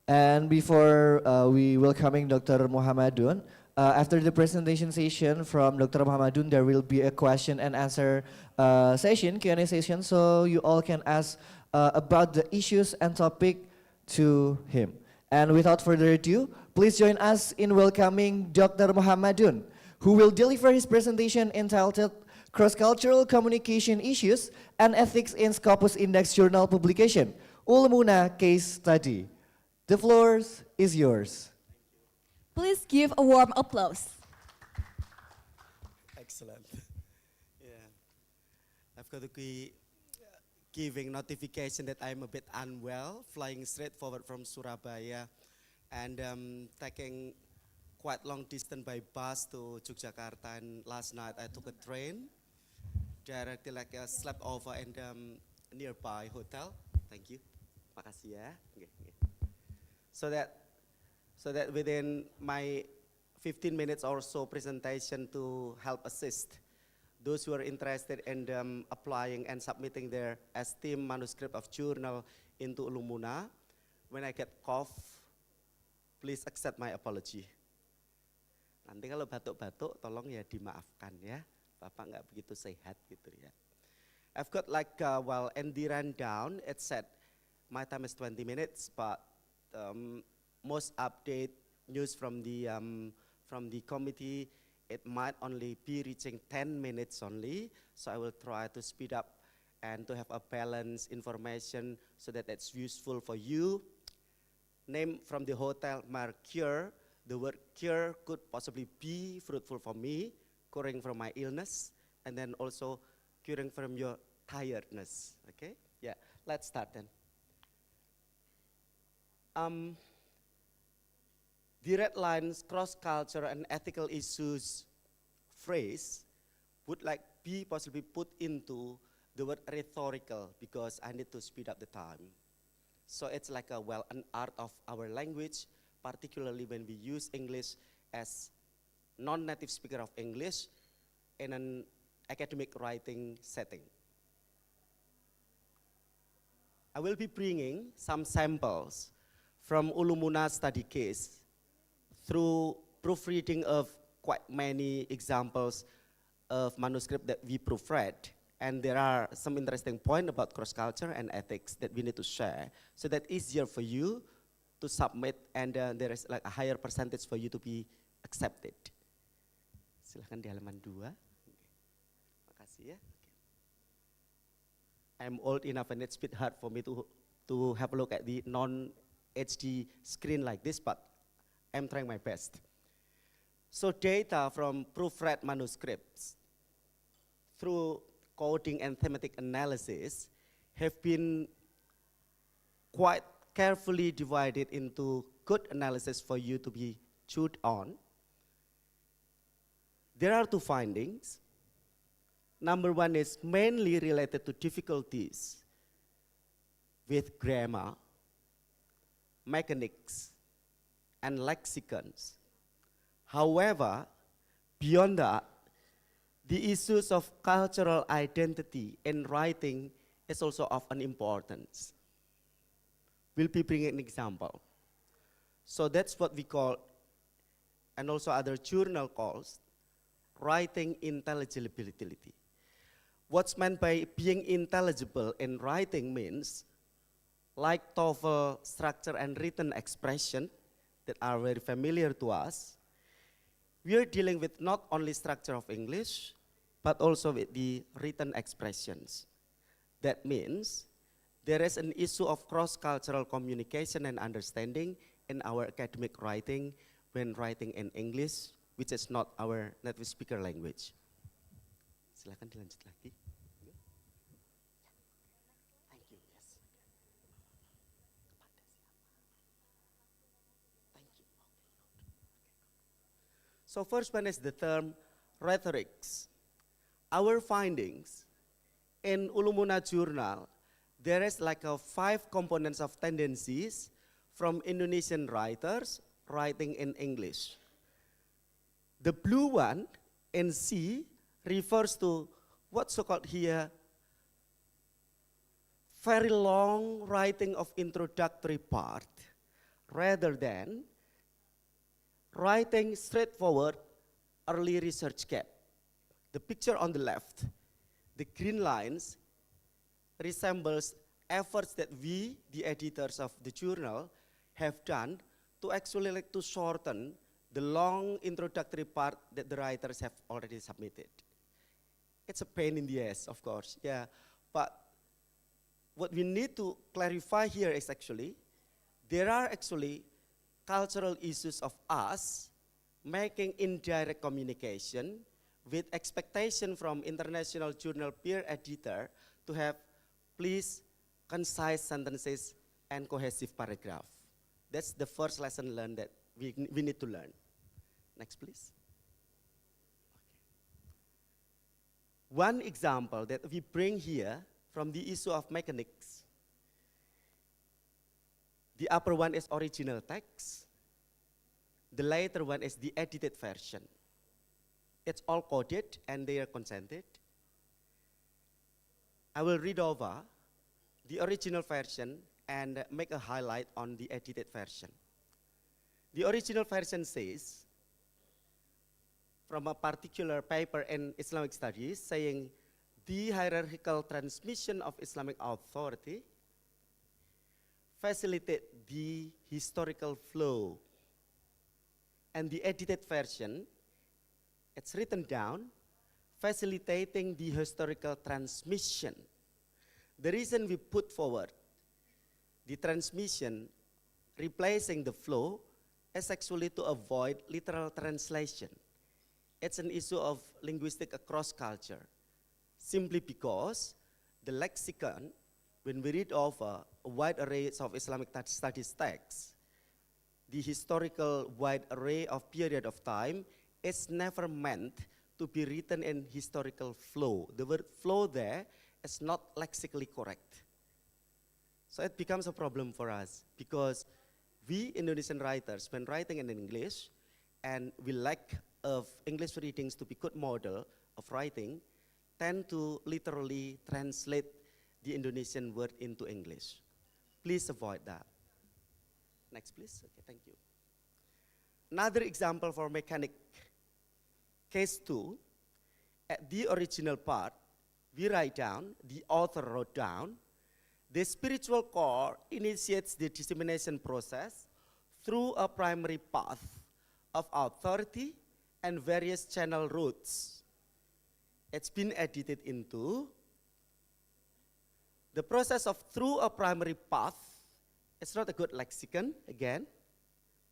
And before we welcoming Dr. Muhammadun, after the presentation session from Dr. Muhammadun, there will be a question and answer session, Q&A session, so you all can ask about the issues and topic to him. And without further ado, please join us in welcoming Dr. Muhammadun, who will deliver his presentation entitled Cross-Cultural Communication Issues and Ethics in Scopus Index Journal Publication, Ulmuna Case Study. The floor is yours. Please give a warm applause. Excellent. Yeah, I've got to be giving notification that I'm a bit unwell, flying straight forward from Surabaya, and taking quite long distance by bus to Yogyakarta. And last night I took a train directly, like a slept over in nearby hotel. Thank you. Makasih ya. Okay. So that within my 15 minutes or so presentation to help assist those who are interested in applying and submitting their esteemed manuscript of journal into Ulumuna, when I get cough, please accept my apology. Nanti kalau batuk-batuk, tolong ya dimaafkan ya. Bapak nggak begitu sehat gitu ya. I've got like, well, in the rundown, it said my time is 20 minutes, but most update news from the committee, it might only be reaching 10 minutes only. So I will try to speed up and to have a balanced information so that it's useful for you. Name from the hotel, Mercure. The word cure could possibly be fruitful for me, curing from my illness, and then also curing from your tiredness. Okay? Yeah, let's start then. The red lines, cross-culture and ethical issues phrase would like be possibly put into the word rhetorical because I need to speed up the time. So it's like a, well, an art of our language, particularly when we use English as non-native speaker of English in an academic writing setting. I will be bringing some samples from Ulumuna study case through proofreading of quite many examples of manuscript that we proofread. And there are some interesting points about cross-culture and ethics that we need to share so that it's easier for you to submit and there is like a higher percentage for you to be accepted. Silahkan di halaman 2. Makasih ya. I'm old enough and it's a bit hard for me to have a look at the non-HD screen like this, but I'm trying my best. So data from proofread manuscripts through coding and thematic analysis have been quite carefully divided into good analysis for you to be chewed on. There are 2 findings. Number 1 is mainly related to difficulties with grammar, mechanics, and lexicons. However, beyond that, the issues of cultural identity in writing is also of an importance. We'll be bringing an example. So that's what we call, and also other journal calls, writing intelligibility. What's meant by being intelligible in writing means, like TOEFL structure and written expression that are very familiar to us, we are dealing with not only structure of English, but also with the written expressions. That means there is an issue of cross-cultural communication and understanding in our academic writing when writing in English, which is not our native speaker language. Silakan dilanjut lagi. Thank you. Yes. Thank you. So first one is the term rhetorics. Our findings in Ulumuna Journal, there is like 5 components of tendencies from Indonesian writers writing in English. The blue one in C refers to what's so-called here very long writing of introductory part rather than writing straightforward early research gap. The picture on the left, the green lines, resembles efforts that we, the editors of the journal, have done to actually like to shorten the long introductory part that the writers have already submitted. It's a pain in the ass, of course, yeah. But what we need to clarify here is actually, there are actually cultural issues of us making indirect communication with expectation from international journal peer editor to have please concise sentences and cohesive paragraph. That's the first lesson learned that we need to learn. Next, please. Okay. One example that we bring here from the issue of mechanics. The upper one is original text. The later one is the edited version. It's all coded and they are consented. I will read over the original version and make a highlight on the edited version. The original version says, from a particular paper in Islamic studies, saying the hierarchical transmission of Islamic authority facilitate the historical flow. And the edited version, it's written down, facilitating the historical transmission. The reason we put forward the transmission replacing the flow is actually to avoid literal translation. It's an issue of linguistic across culture, simply because the lexicon, when we read over a wide array of Islamic studies texts, the historical wide array of period of time is never meant to be written in historical flow. The word flow there is not lexically correct. So it becomes a problem for us because we Indonesian writers, when writing in English, and we lack of English readings to be good model of writing, tend to literally translate the Indonesian word into English. Please avoid that. Next, please. Okay, thank you. Another example for mechanic. Case 2, at the original part, we write down, the author wrote down, the spiritual core initiates the dissemination process through a primary path of authority and various channel routes. It's been edited into the process of through a primary path. It's not a good lexicon, again,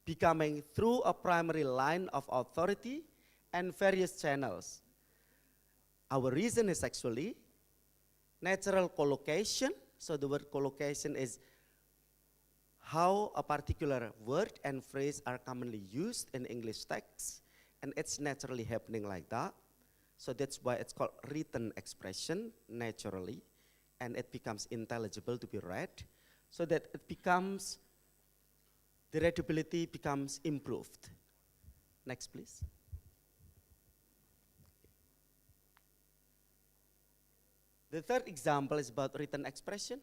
becoming through a primary line of authority and various channels. Our reason is actually natural collocation. So the word collocation is how a particular word and phrase are commonly used in English text, and it's naturally happening like that. So that's why it's called written expression naturally, and it becomes intelligible to be read, so that it becomes, the readability becomes improved. Next, please. The third example is about written expression,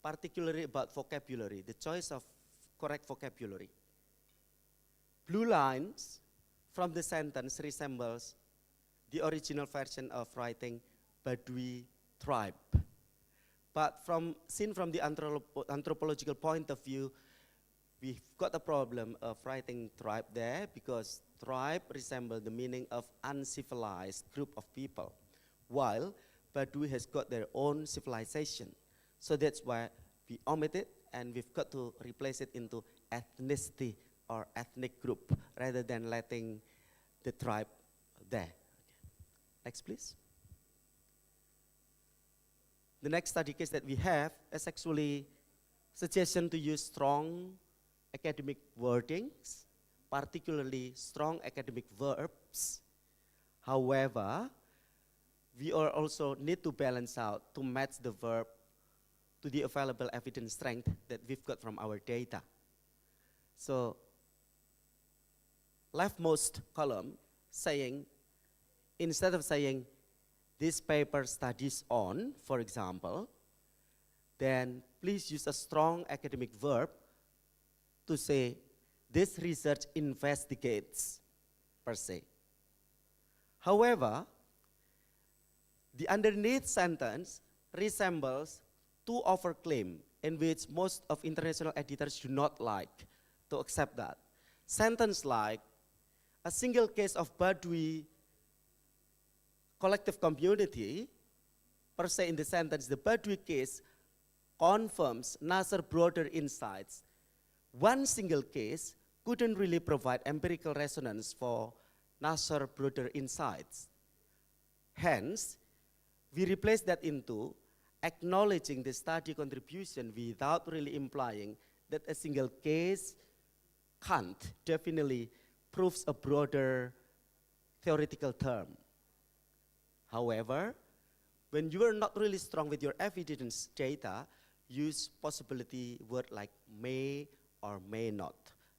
particularly about vocabulary, the choice of correct vocabulary. Blue lines from the sentence resembles the original version of writing Badui tribe. But seen from the anthropological point of view, we've got a problem of writing tribe there because tribe resembles the meaning of uncivilized group of people, while Badui has got their own civilization. So that's why we omit it and we've got to replace it into ethnicity or ethnic group rather than letting the tribe there. Okay. Next, please. The next study case that we have is actually suggestion to use strong academic wordings, particularly strong academic verbs. However, we also need to balance out to match the verb to the available evidence strength that we've got from our data. So, leftmost column saying, instead of saying this paper studies on, for example, then please use a strong academic verb to say this research investigates per se. However, the underneath sentence resembles too overclaim, in which most of international editors do not like to accept that. Sentence like, a single case of Badui collective community, per se in the sentence, the Badui case confirms Nasser broader insights. One single case couldn't really provide empirical resonance for Nasser broader insights. Hence, we replace that into acknowledging the study contribution without really implying that a single case can't definitely proves a broader theoretical term. However, when you are not really strong with your evidence data, use possibility word like may or may not,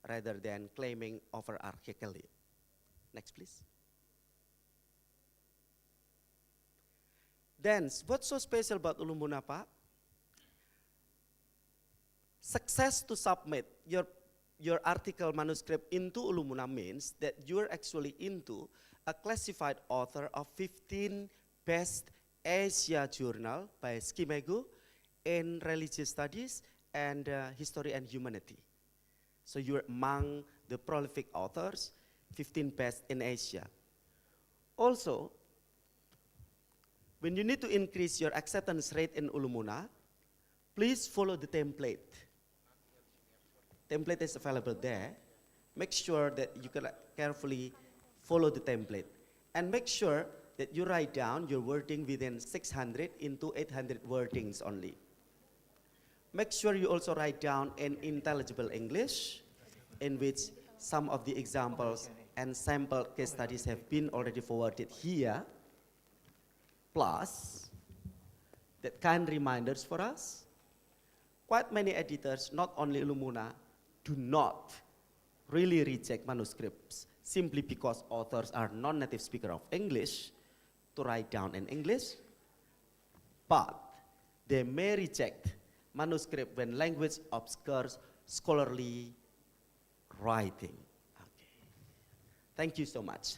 rather than claiming overarchically. Next, please. Then, what's so special about Ulumuna, Pak? Success to submit your article manuscript into Ulumuna means that you're actually into a classified author of 15 best Asia journal by Skimegu in religious studies and history and humanity. So you're among the prolific authors, 15 best in Asia. Also, when you need to increase your acceptance rate in Ulumuna, please follow the template. Template is available there. Make sure that you can carefully follow the template. And make sure that you write down your wording within 600 into 800 wordings only. Make sure you also write down in intelligible English, in which some of the examples and sample case studies have been already forwarded here. Plus, that kind reminders for us, quite many editors, not only Illumina, do not really reject manuscripts simply because authors are non-native speaker of English to write down in English, but they may reject manuscript when language obscures scholarly writing. Okay. Thank you so much.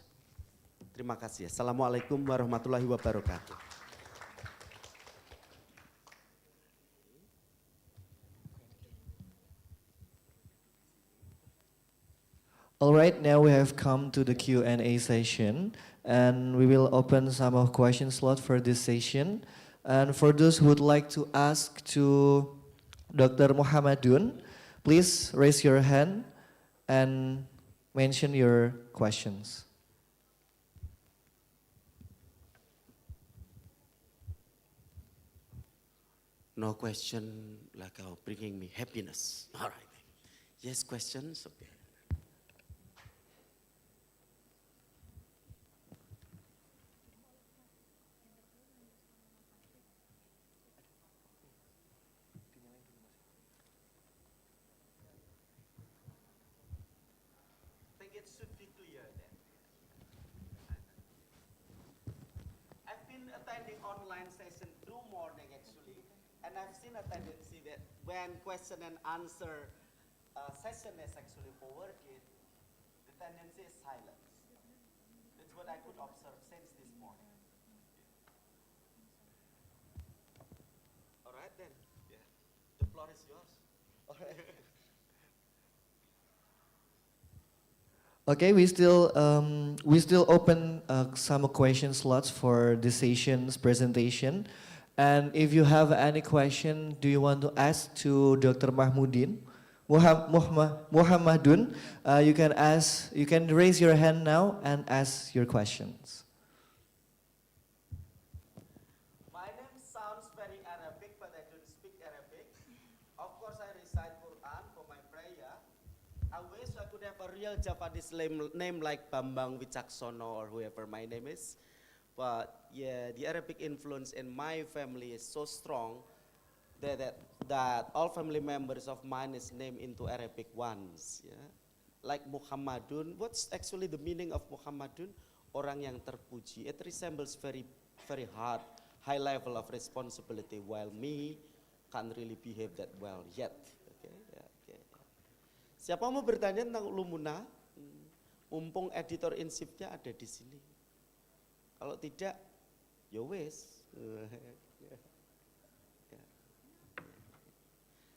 Terima kasih. Assalamualaikum warahmatullahi wabarakatuh. All right, now we have come to the Q&A session, and we will open some of question slot for this session. And for those who would like to ask to Dr. Muhammadun, please raise your hand and mention your questions. No question like bringing me happiness. All right. Yes, questions? Okay. I think it should be clear then. I've been attending online session through morning actually, and I've seen a tendency that when question and answer session is actually forwarded, the tendency is silence. That's what I could observe since this morning. All right then. Yeah. The floor is yours. Okay, we still open some question slots for this session's presentation. And if you have any question, do you want to ask to Dr. Muhammadun? You can raise your hand now and ask your questions. My name sounds very Arabic, but I don't speak Arabic. Of course, I recite Quran for my prayer. I wish I could have a real Japanese name like Bambang Wicaksono or whoever my name is. But yeah, the Arabic influence in my family is so strong that all family members of mine is named into Arabic ones. Yeah? Like Muhammadun, what's actually the meaning of Muhammadun? Orang yang terpuji. It resembles very hard, high level of responsibility, while me can't really behave that well yet. Okay, yeah, okay. Siapa mau bertanya tentang Ulumuna? Mumpung editor in chiefnya ada di sini. Kalau tidak, ya wes.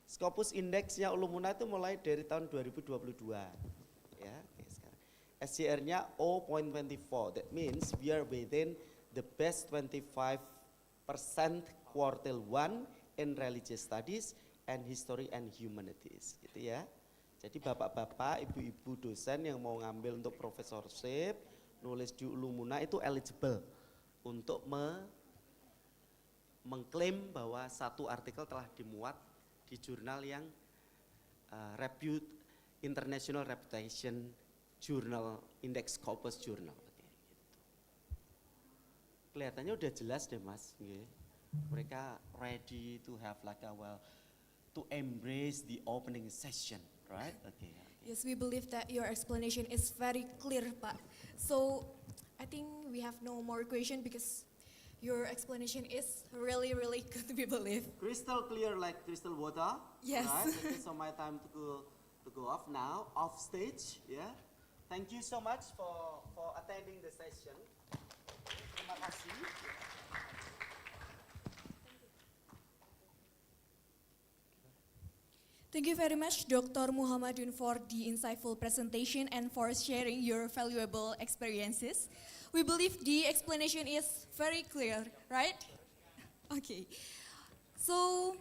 Scopus indeksnya Ulumuna itu mulai dari tahun 2022. Ya, oke, sekarang. SCR-nya 0.24. That means we are within the best 25% quartile 1 in religious studies and history and humanities, gitu ya. Jadi bapak-bapak, ibu-ibu dosen yang mau ngambil untuk professorship, nulis di Ulumuna itu eligible untuk mengklaim bahwa satu artikel telah dimuat di jurnal yang international reputation journal, index Scopus journal. Oke, gitu. Kelihatannya udah jelas deh mas. Okay. Mereka ready to have like to embrace the opening session, right? Okay. Yes, we believe that your explanation is very clear, Pak. So I think we have no more question because your explanation is really good to be believed. Crystal clear like crystal water. Yes. Right? Okay, so my time to go off now, off stage. Yeah. Thank you so much for attending the session. Terima kasih. Thank you very much, Dr. Muhammadun, for the insightful presentation and for sharing your valuable experiences. We believe the explanation is very clear, right? Okay. So,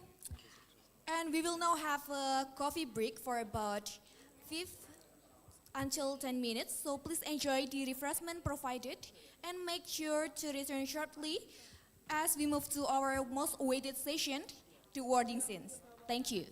and we will now have a coffee break for about 5 until 10 minutes. So please enjoy the refreshment provided and make sure to return shortly as we move to our most awaited session, the wording scenes. Thank you.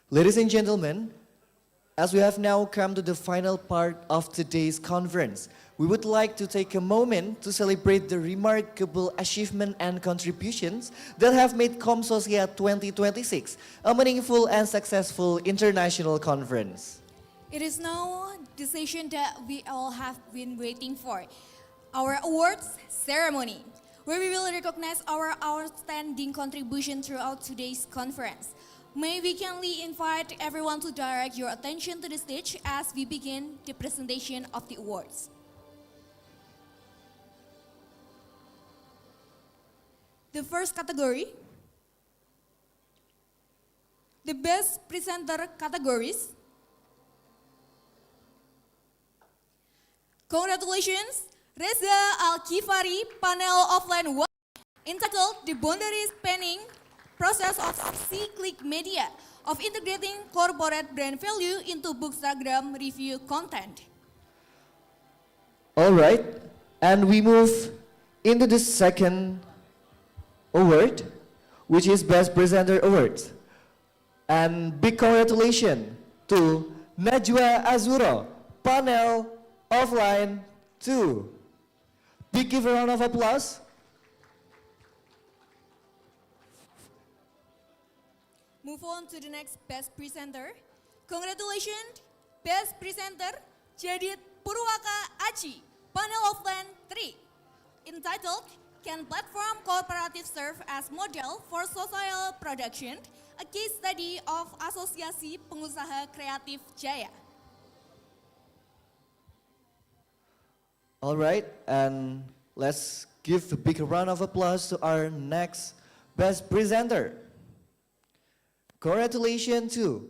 Ladies and gentlemen, as we have now come to the final part of today's conference, we would like to take a moment to celebrate the remarkable achievement and contributions that have made COMSOCIA 2026 a meaningful and successful international conference. It is now the session that we all have been waiting for, our awards ceremony, where we will recognize our outstanding contribution throughout today's conference. May we kindly invite everyone to direct your attention to the stage as we begin the presentation of the awards. The first category, the best presenter categories. Congratulations, Reza Al-Kifari, panel offline 1, entitled The Boundary Spanning Process of Cyclic Media of Integrating Corporate Brand Value into Bookstagram Review Content. All right, and we move into the second award, which is Best Presenter Award. And big congratulations to Najwa Azura, panel offline 2. Big give a round of applause. Move on to the next best presenter. Congratulations, best presenter Jadid Purwaka Aji, panel offline 3, entitled Can Platform Cooperative Serve as Model for Social Production? A case study of Asosiasi Pengusaha Kreatif Jaya. All right, and let's give a big round of applause to our next best presenter. Congratulations to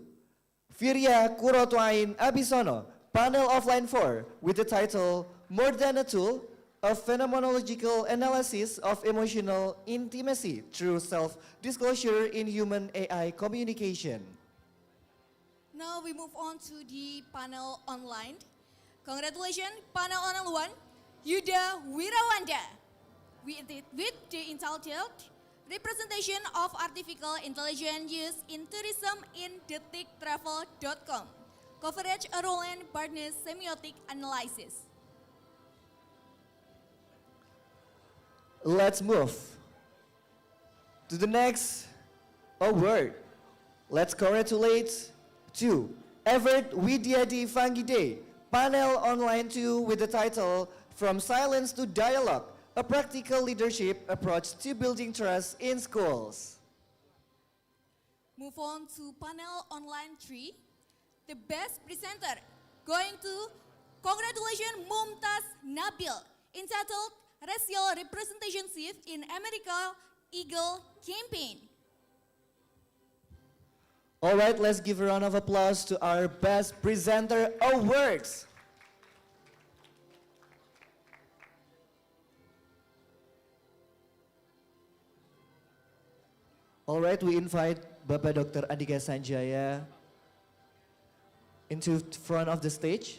Firya Kurotwain Abisono, panel offline 4, with the title More Than a Tool, a phenomenological analysis of emotional intimacy through self-disclosure in human AI communication. Now we move on to the panel online. Congratulations, panel online 1, Yuda Wirawanda, with the entitled Representation of Artificial Intelligence Used in Tourism in detiktravel.com. Coverage a role and partner semiotic analysis. Let's move to the next award. Let's congratulate to Everett Widyadi Fangide, panel online 2, with the title From Silence to Dialogue, a practical leadership approach to building trust in schools. Move on to panel online 3, the best presenter, going to congratulations Mumtaz Nabil, entitled Racial Representation Shift in America Eagle Campaign. All right, let's give a round of applause to our best presenter awards. All right, we invite Bapak Dr. Andika Sanjaya into front of the stage.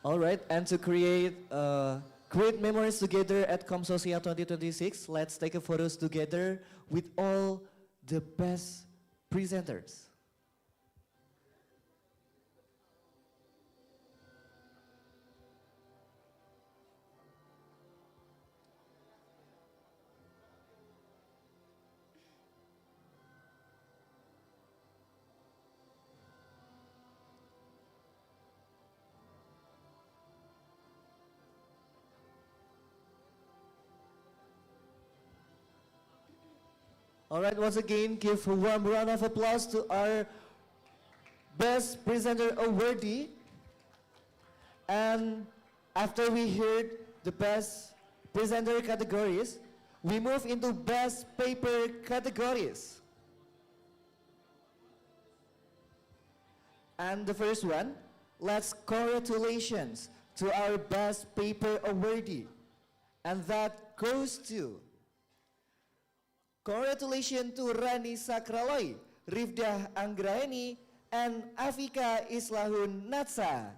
All right, and to create memories together at COMSOCIA 2026, let's take a photos together with all the best presenters. All right, once again, give a warm round of applause to our Best Presenter awardee. And after we heard the Best Presenter categories, we move into Best Paper categories. And the first one, let's congratulations to our Best Paper awardee. And that goes to congratulations to Rani Sakraloi, Rifdah Anggraeni, and Afika Islahun Natsa.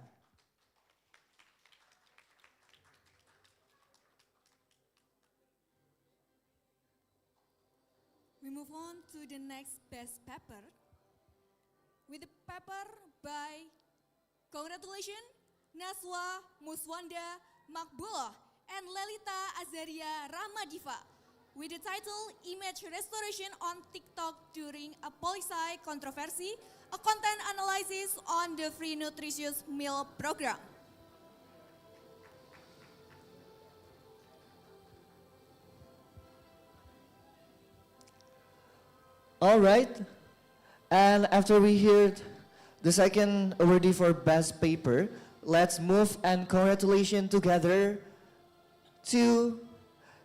We move on to the next best paper with the paper by congratulations Naswa Muswanda Makbullah and Lelita Azaria Rahmadiva with the title Image Restoration on TikTok During a Policy Controversy, a content analysis on the Free Nutritious Meal Program. All right, and after we heard the second awardee for Best Paper, let's move and congratulations together to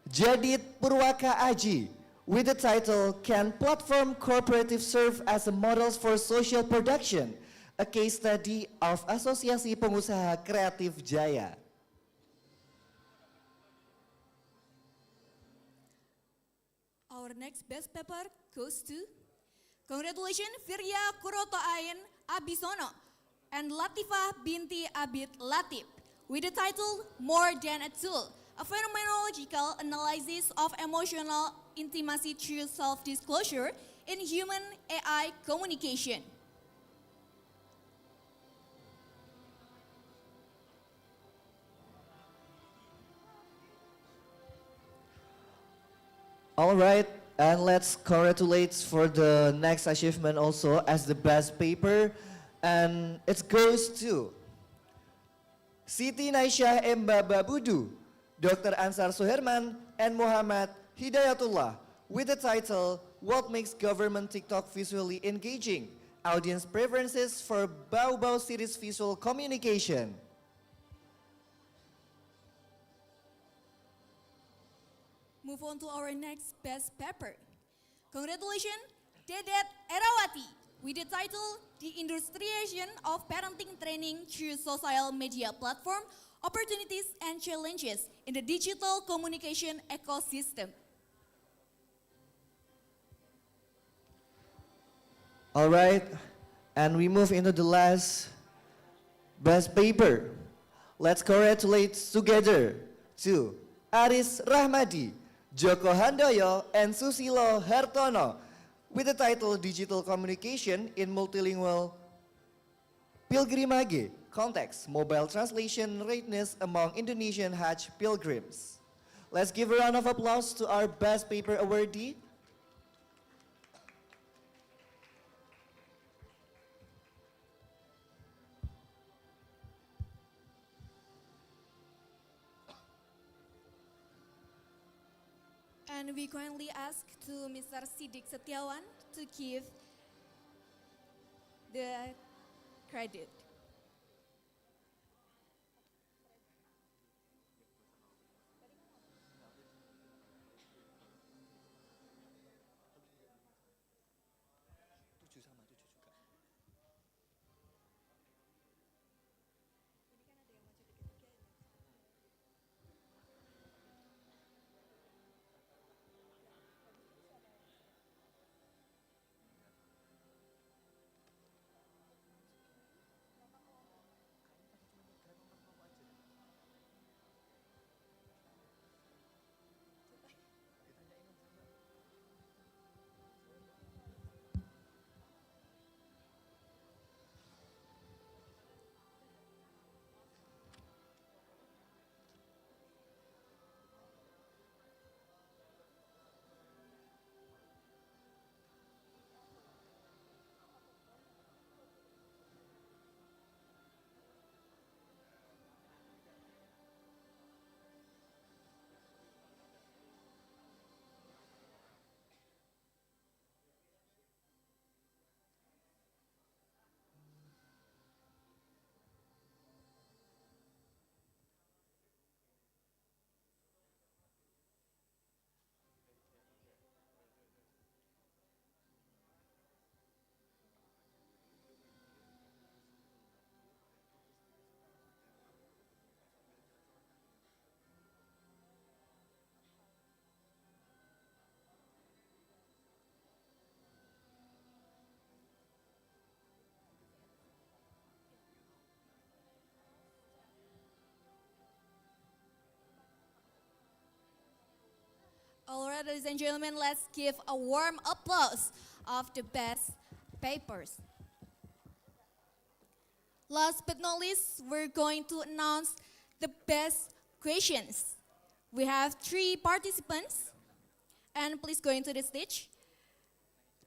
Jadid Purwaka Aji with the title Can Platform Cooperative Serve as a Models for Social Production? A case study of Asosiasi Pengusaha Kreatif Jaya. Our next best paper goes to congratulations Virya Kuroto Ain Abisono and Latifah Binti Abid Latif with the title More Than a Tool, a phenomenological analysis of emotional intimacy through self-disclosure in human AI communication. All right, and let's congratulate for the next achievement also as the best paper. And it goes to Siti Naisyah Mbaba Budu, Dr. Ansar Suherman, and Muhammad Hidayatullah with the title What Makes Government TikTok Visually Engaging? Audience Preferences for Bau-Bau Series Visual Communication. Move on to our next best paper. Congratulations, Dedet Erawati with the title The Industrialization of Parenting Training Through Social Media Platform, Opportunities and Challenges in the Digital Communication Ecosystem. All right, and we move into the last best paper. Let's congratulate together to Aris Rahmadi, Joko Handoyo, and Susilo Hartono with the title Digital Communication in Multilingual Pilgrimage, Context, Mobile Translation Readiness Among Indonesian Hajj Pilgrims. Let's give a round of applause to our Best Paper awardee. And we kindly ask to Mr. Sidik Setiawan to give the credit. ladies and gentlemen, let's give a warm applause of the best papers. Last but not least, we're going to announce the best questions. We have 3 participants, and please go into the stage.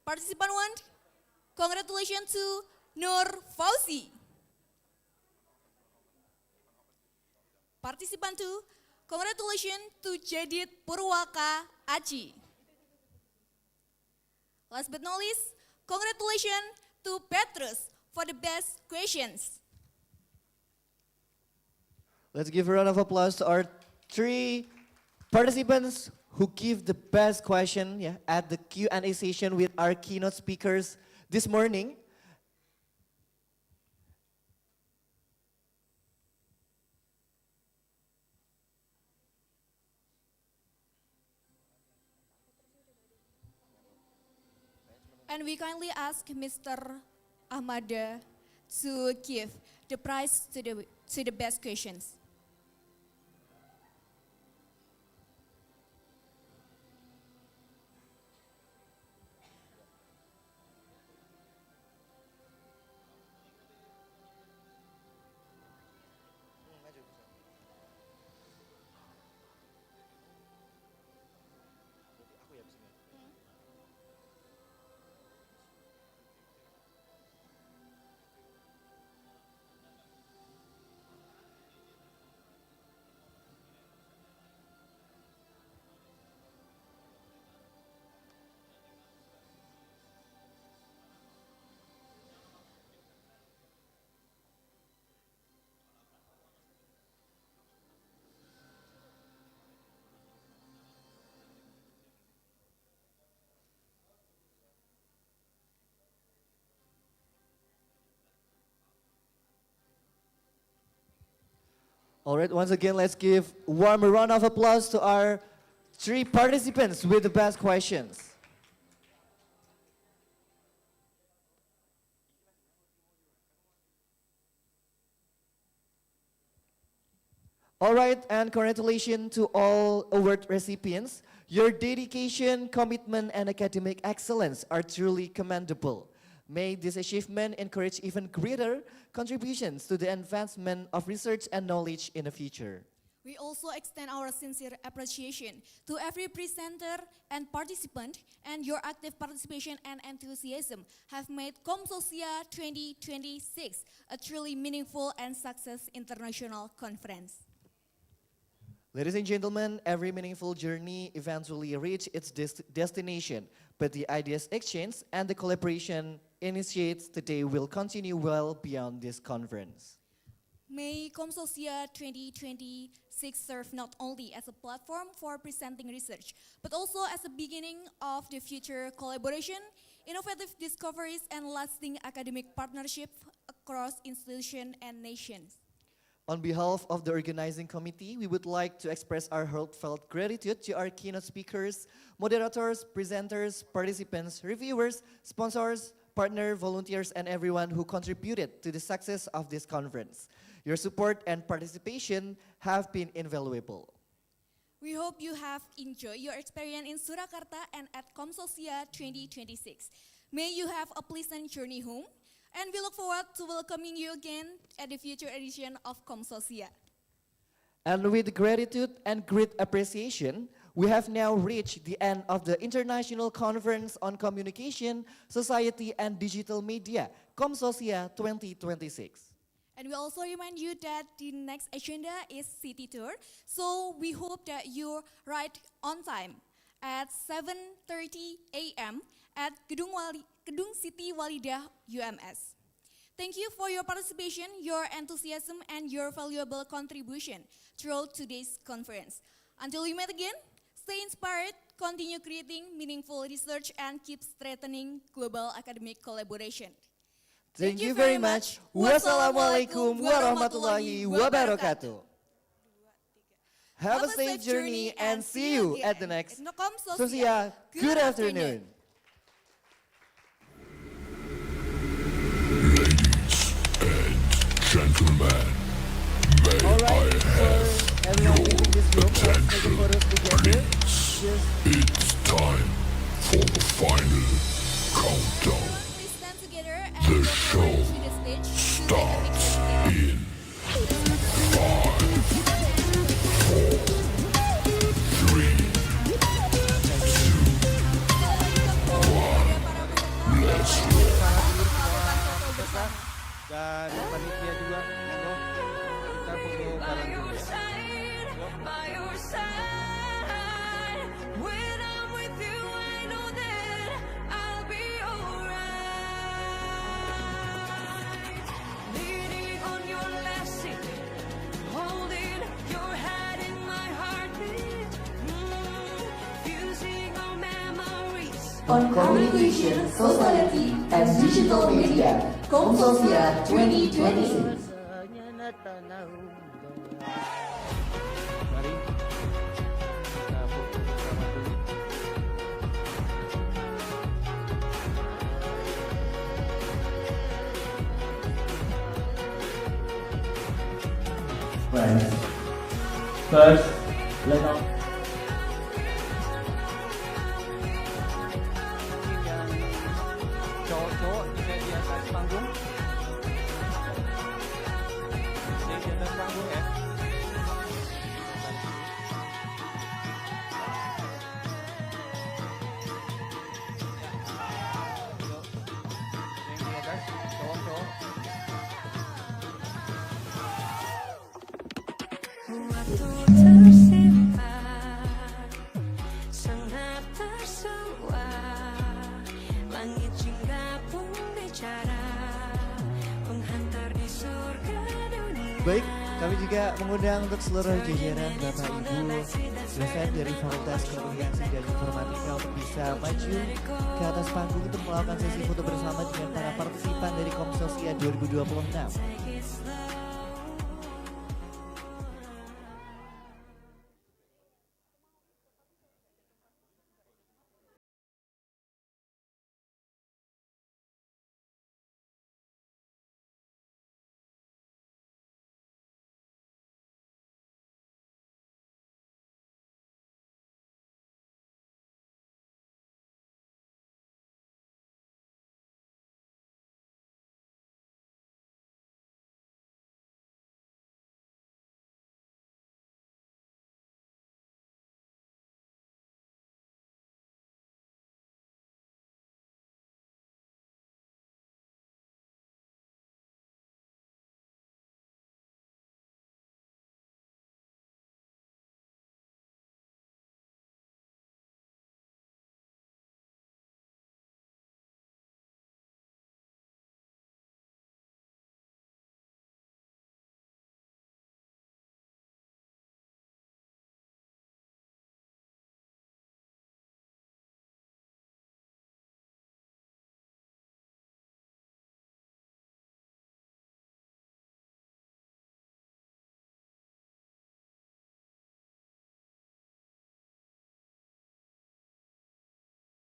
Participant 1, congratulations to Nur Fauzi. Participant 2, congratulations to Jadid Purwaka Aji. Last but not least, congratulations to Petrus for the best questions. Let's give a round of applause to our 3 participants who give the best question at the Q&A session with our keynote speakers this morning. And we kindly ask Mr. Ahmada to give the prize to the best questions. All right, once again, let's give a warm round of applause to our 3 participants with the best questions. All right, and congratulations to all award recipients. Your dedication, commitment, and academic excellence are truly commendable. May this achievement encourage even greater contributions to the advancement of research and knowledge in the future. We also extend our sincere appreciation to every presenter and participant, and your active participation and enthusiasm have made COMSOCIA 2026 a truly meaningful and success international conference. Ladies and gentlemen, every meaningful journey eventually reaches its destination, but the ideas exchange and the collaboration initiated today will continue well beyond this conference. May COMSOCIA 2026 serve not only as a platform for presenting research, but also as a beginning of the future collaboration, innovative discoveries, and lasting academic partnership across institutions and nations. On behalf of the organizing committee, we would like to express our heartfelt gratitude to our keynote speakers, moderators, presenters, participants, reviewers, sponsors, partners, volunteers, and everyone who contributed to the success of this conference. Your support and participation have been invaluable. We hope you have enjoyed your experience in Surakarta and at COMSOCIA 2026. May you have a pleasant journey home, and we look forward to welcoming you again at the future edition of COMSOCIA. And with gratitude and great appreciation, we have now reached the end of the International Conference on Communication, Society and Digital Media, COMSOCIA 2026. And we also remind you that the next agenda is City Tour, so we hope that you arrive on time at 7:30 a.m. at Gedung Siti Walidah UMS. Thank you for your participation, your enthusiasm, and your valuable contribution throughout today's conference. Until we meet again, stay inspired, continue creating meaningful research, and keep strengthening global academic collaboration. Thank you very much. Wassalamualaikum warahmatullahi wabarakatuh. Have a safe journey and see you at the next COMSOCIA. Good afternoon. Gentlemen, may I have Everyone leaving this room, let's take a photos together. It's time for the final countdown. The show starts in 5, 4, 3, 2, 1. Let's roll. Dan panitia juga, monggo kita foto bareng dulu ya. On Communication, Society, and Digital Media, COMSOCIA 2026. Mari kita foto bersama dulu. Friends, first, let us Cowok-cowok juga di atas panggung. Di atas panggung ya. Yang di atas, cowok-cowok. Waktu tersimpan, sangat tersewa, langit jingga pun bicara, menghantar di surga dunia. Baik, kami juga mengundang untuk seluruh jajaran Bapak Ibu dosen dari Fakultas Komunikasi dan Informatika untuk bisa maju ke atas panggung untuk melakukan sesi foto bersama dengan para partisipan dari COMSOCIA 2026.